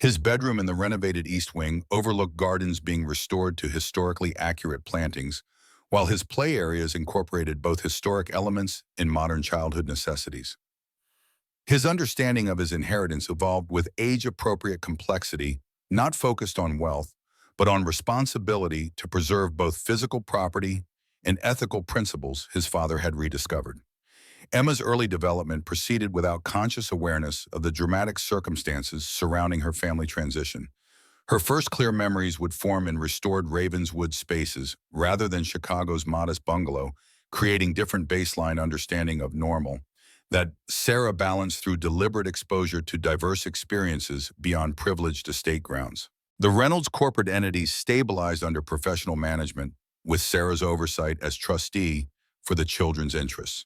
His bedroom in the renovated East Wing overlooked gardens being restored to historically accurate plantings, while his play areas incorporated both historic elements and modern childhood necessities. His understanding of his inheritance evolved with age-appropriate complexity, not focused on wealth, but on responsibility to preserve both physical property and ethical principles his father had rediscovered. Emma's early development proceeded without conscious awareness of the dramatic circumstances surrounding her family transition. Her first clear memories would form in restored Ravenswood spaces rather than Chicago's modest bungalow, creating different baseline understanding of normal that Sarah balanced through deliberate exposure to diverse experiences beyond privileged estate grounds. The Reynolds corporate entities stabilized under professional management, with Sarah's oversight as trustee for the children's interests.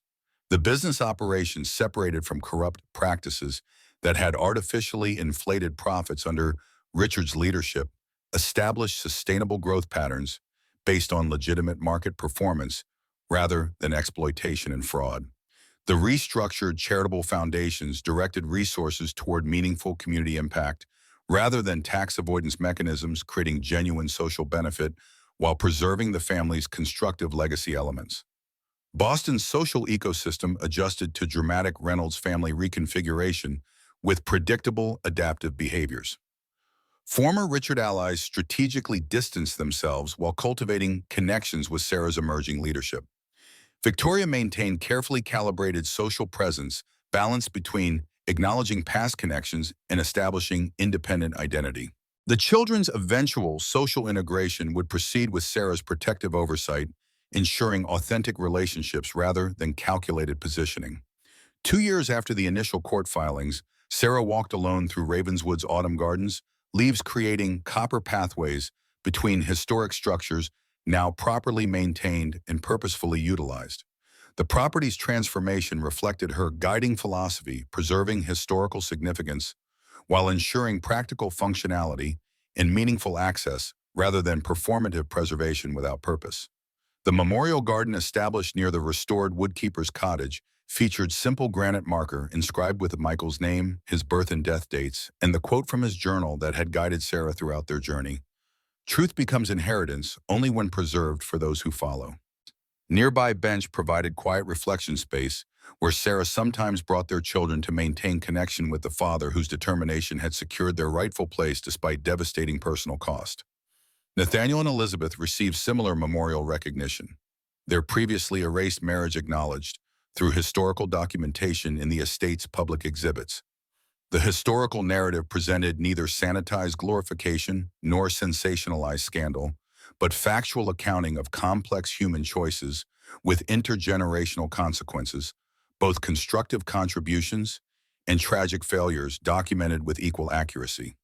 The business operations separated from corrupt practices that had artificially inflated profits under Richard's leadership, established sustainable growth patterns based on legitimate market performance rather than exploitation and fraud. The restructured charitable foundations directed resources toward meaningful community impact rather than tax avoidance mechanisms, creating genuine social benefit while preserving the family's constructive legacy elements. Boston's social ecosystem adjusted to dramatic Reynolds family reconfiguration with predictable adaptive behaviors. Former Richard allies strategically distanced themselves while cultivating connections with Sarah's emerging leadership. Victoria maintained carefully calibrated social presence, balanced between acknowledging past connections and establishing independent identity. The children's eventual social integration would proceed with Sarah's protective oversight, ensuring authentic relationships rather than calculated positioning. 2 years after the initial court filings, Sarah walked alone through Ravenswood's autumn gardens, leaves creating copper pathways between historic structures now properly maintained and purposefully utilized. The property's transformation reflected her guiding philosophy, preserving historical significance while ensuring practical functionality and meaningful access rather than performative preservation without purpose. The memorial garden established near the restored woodkeeper's cottage featured simple granite marker inscribed with Michael's name, his birth and death dates, and the quote from his journal that had guided Sarah throughout their journey. Truth becomes inheritance only when preserved for those who follow. Nearby bench provided quiet reflection space where Sarah sometimes brought their children to maintain connection with the father whose determination had secured their rightful place despite devastating personal cost. Nathaniel and Elizabeth received similar memorial recognition, their previously erased marriage acknowledged through historical documentation in the estate's public exhibits. The historical narrative presented neither sanitized glorification nor sensationalized scandal, but factual accounting of complex human choices with intergenerational consequences, both constructive contributions and tragic failures documented with equal accuracy.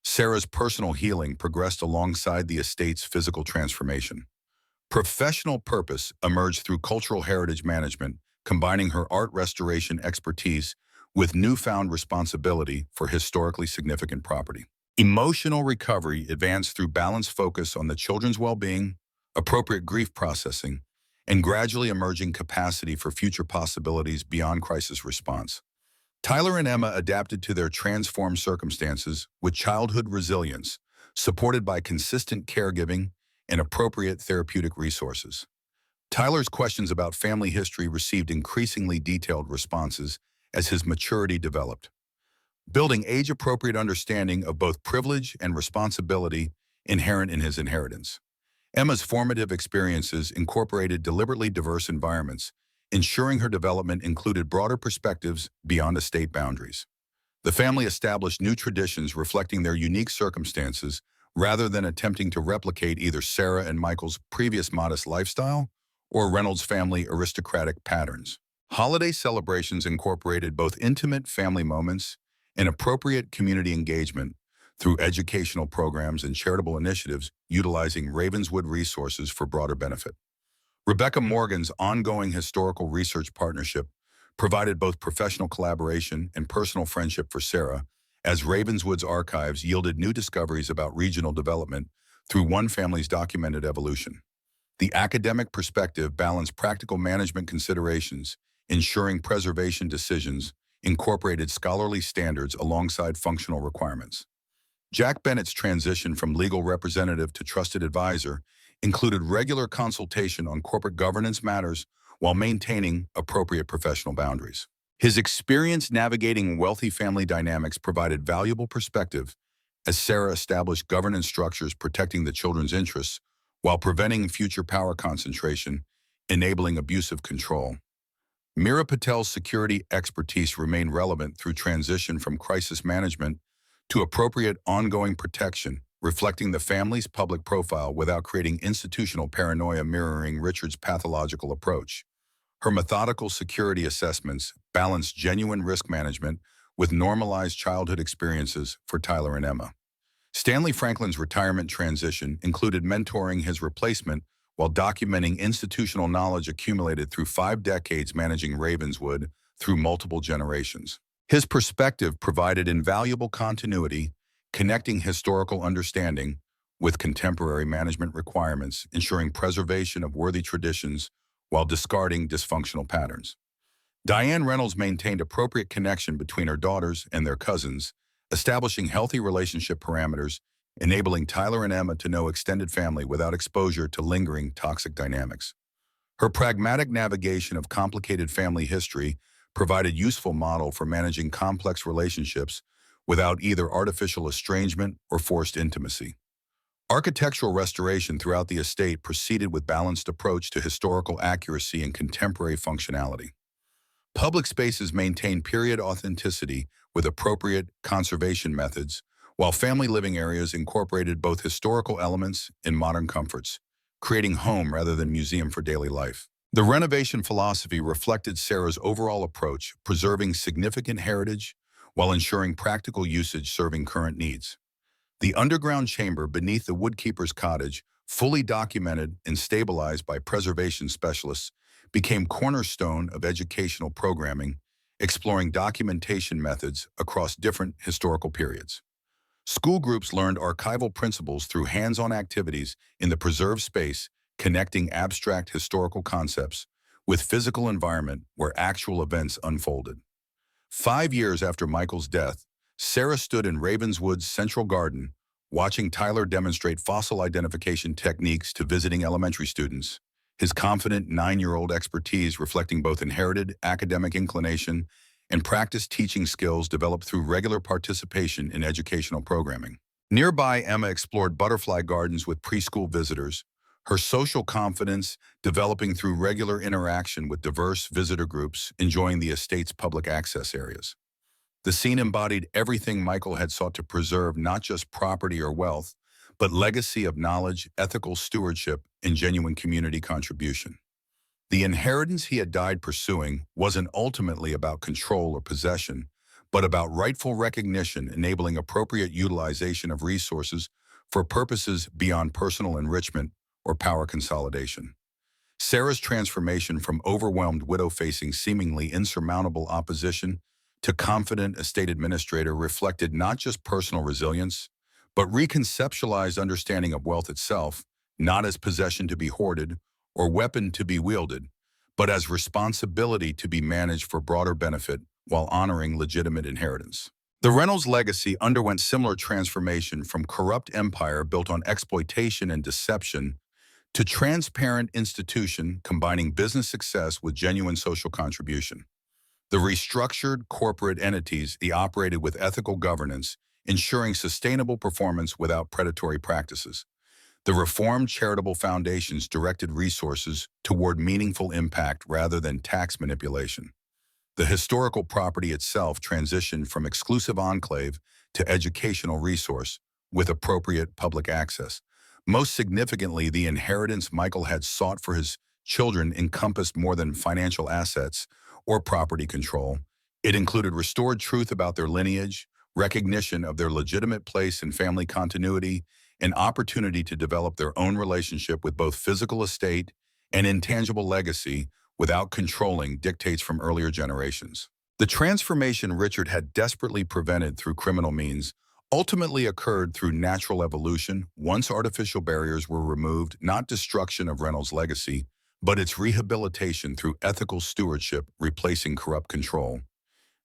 Sarah's personal healing progressed alongside the estate's physical transformation. Professional purpose emerged through cultural heritage management, combining her art restoration expertise with newfound responsibility for historically significant property. Emotional recovery advanced through balanced focus on the children's well-being, appropriate grief processing, and gradually emerging capacity for future possibilities beyond crisis response. Tyler and Emma adapted to their transformed circumstances with childhood resilience, supported by consistent caregiving and appropriate therapeutic resources. Tyler's questions about family history received increasingly detailed responses as his maturity developed, building age-appropriate understanding of both privilege and responsibility inherent in his inheritance. Emma's formative experiences incorporated deliberately diverse environments, ensuring her development included broader perspectives beyond estate boundaries. The family established new traditions reflecting their unique circumstances rather than attempting to replicate either Sarah and Michael's previous modest lifestyle or Reynolds' family aristocratic patterns. Holiday celebrations incorporated both intimate family moments and appropriate community engagement through educational programs and charitable initiatives utilizing Ravenswood resources for broader benefit. Rebecca Morgan's ongoing historical research partnership provided both professional collaboration and personal friendship for Sarah, as Ravenswood's archives yielded new discoveries about regional development through one family's documented evolution. The academic perspective balanced practical management considerations, ensuring preservation decisions incorporated scholarly standards alongside functional requirements. Jack Bennett's transition from legal representative to trusted advisor included regular consultation on corporate governance matters while maintaining appropriate professional boundaries. His experience navigating wealthy family dynamics provided valuable perspective as Sarah established governance structures protecting the children's interests while preventing future power concentration, enabling abusive control. Meera Patel's security expertise remained relevant through transition from crisis management to appropriate ongoing protection, reflecting the family's public profile without creating institutional paranoia mirroring Richard's pathological approach. Her methodical security assessments balanced genuine risk management with normalized childhood experiences for Tyler and Emma. Stanley Franklin's retirement transition included mentoring his replacement while documenting institutional knowledge accumulated through 5 decades managing Ravenswood through multiple generations. His perspective provided invaluable continuity, connecting historical understanding with contemporary management requirements, ensuring preservation of worthy traditions while discarding dysfunctional patterns. Diane Reynolds maintained appropriate connection between her daughters and their cousins, establishing healthy relationship parameters, enabling Tyler and Emma to know extended family without exposure to lingering toxic dynamics. Her pragmatic navigation of complicated family history provided useful model for managing complex relationships without either artificial estrangement or forced intimacy. Architectural restoration throughout the estate proceeded with balanced approach to historical accuracy and contemporary functionality. Public spaces maintained period authenticity with appropriate conservation methods, while family living areas incorporated both historical elements and modern comforts, creating home rather than museum for daily life. The renovation philosophy reflected Sarah's overall approach, preserving significant heritage while ensuring practical usage serving current needs. The underground chamber beneath the woodkeeper's cottage, fully documented and stabilized by preservation specialists, became cornerstone of educational programming, exploring documentation methods across different historical periods. School groups learned archival principles through hands-on activities in the preserved space, connecting abstract historical concepts with physical environment where actual events unfolded. 5 years after Michael's death, Sarah stood in Ravenswood's central garden, watching Tyler demonstrate fossil identification techniques to visiting elementary students, his confident 9-year-old expertise reflecting both inherited academic inclination and practiced teaching skills developed through regular participation in educational programming. Nearby, Emma explored butterfly gardens with preschool visitors, her social confidence developing through regular interaction with diverse visitor groups enjoying the estate's public access areas. The scene embodied everything Michael had sought to preserve, not just property or wealth, but legacy of knowledge, ethical stewardship, and genuine community contribution. The inheritance he had died pursuing wasn't ultimately about control or possession, but about rightful recognition, enabling appropriate utilization of resources for purposes beyond personal enrichment or power consolidation. Sarah's transformation from overwhelmed widow facing seemingly insurmountable opposition to confident estate administrator reflected not just personal resilience, but reconceptualized understanding of wealth itself, not as possession to be hoarded or weapon to be wielded, but as responsibility to be managed for broader benefit while honoring legitimate inheritance. The Reynolds legacy underwent similar transformation from corrupt empire built on exploitation and deception to transparent institution combining business success with genuine social contribution. The restructured corporate entities they operated with ethical governance, ensuring sustainable performance without predatory practices. The reformed charitable foundations directed resources toward meaningful impact rather than tax manipulation. The historical property itself transitioned from exclusive enclave to educational resource with appropriate public access. Most significantly, the inheritance Michael had sought for his children encompassed more than financial assets or property control. It included restored truth about their lineage, recognition of their legitimate place in family continuity, an opportunity to develop their own relationship with both physical estate and intangible legacy without controlling dictates from earlier generations. The transformation Richard had desperately prevented through criminal means ultimately occurred through natural evolution once artificial barriers were removed, not destruction of Reynolds' legacy, but its rehabilitation through ethical stewardship replacing corrupt control.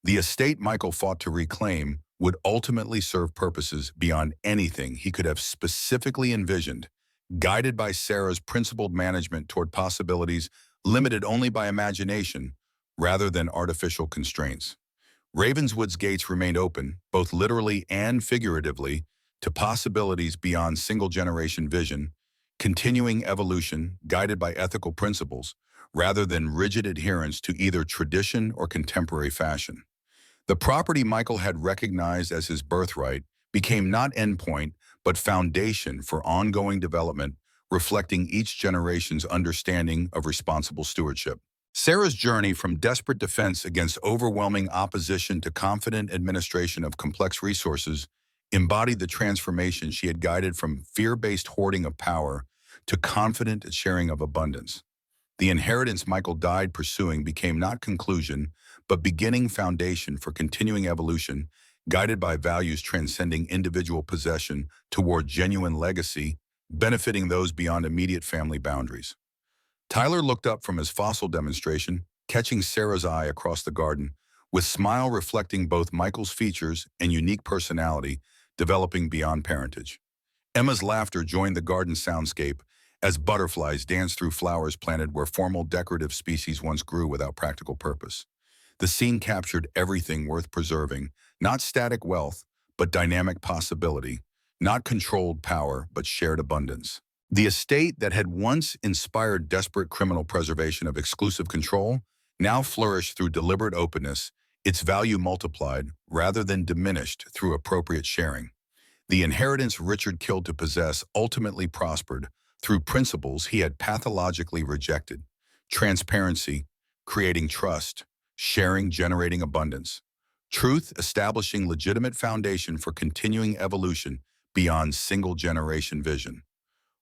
The estate Michael fought to reclaim would ultimately serve purposes beyond anything he could have specifically envisioned, guided by Sarah's principled management toward possibilities limited only by imagination rather than artificial constraints. Ravenswood's gates remained open, both literally and figuratively, to possibilities beyond single-generation vision, continuing evolution guided by ethical principles rather than rigid adherence to either tradition or contemporary fashion. The property Michael had recognized as his birthright became not endpoint, but foundation for ongoing development, reflecting each generation's understanding of responsible stewardship. Sarah's journey from desperate defense against overwhelming opposition to confident administration of complex resources embodied the transformation she had guided from fear-based hoarding of power to confident sharing of abundance. The inheritance Michael died pursuing became not conclusion, but beginning foundation for continuing evolution, guided by values transcending individual possession toward genuine legacy, benefiting those beyond immediate family boundaries. Tyler looked up from his fossil demonstration, catching Sarah's eye across the garden, with smile reflecting both Michael's features and unique personality developing beyond parentage. Emma's laughter joined the garden soundscape as butterflies danced through flowers planted where formal decorative species once grew without practical purpose. The scene captured everything worth preserving, not static wealth, but dynamic possibility, not controlled power, but shared abundance. The estate that had once inspired desperate criminal preservation of exclusive control now flourished through deliberate openness, its value multiplied rather than diminished through appropriate sharing. The inheritance Richard killed to possess ultimately prospered through principles he had pathologically rejected: transparency, creating trust; sharing, generating abundance; truth, establishing legitimate foundation for continuing evolution beyond single-generation vision.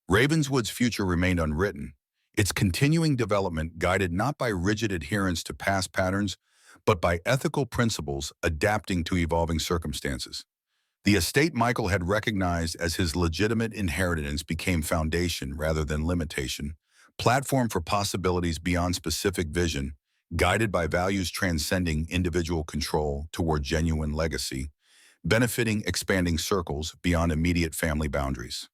Ravenswood's future remained unwritten, its continuing development guided not by rigid adherence to past patterns, but by ethical principles adapting to evolving circumstances. The estate Michael had recognized as his legitimate inheritance became foundation rather than limitation, platform for possibilities beyond specific vision, guided by values transcending individual control toward genuine legacy, benefiting expanding circles beyond immediate family boundaries.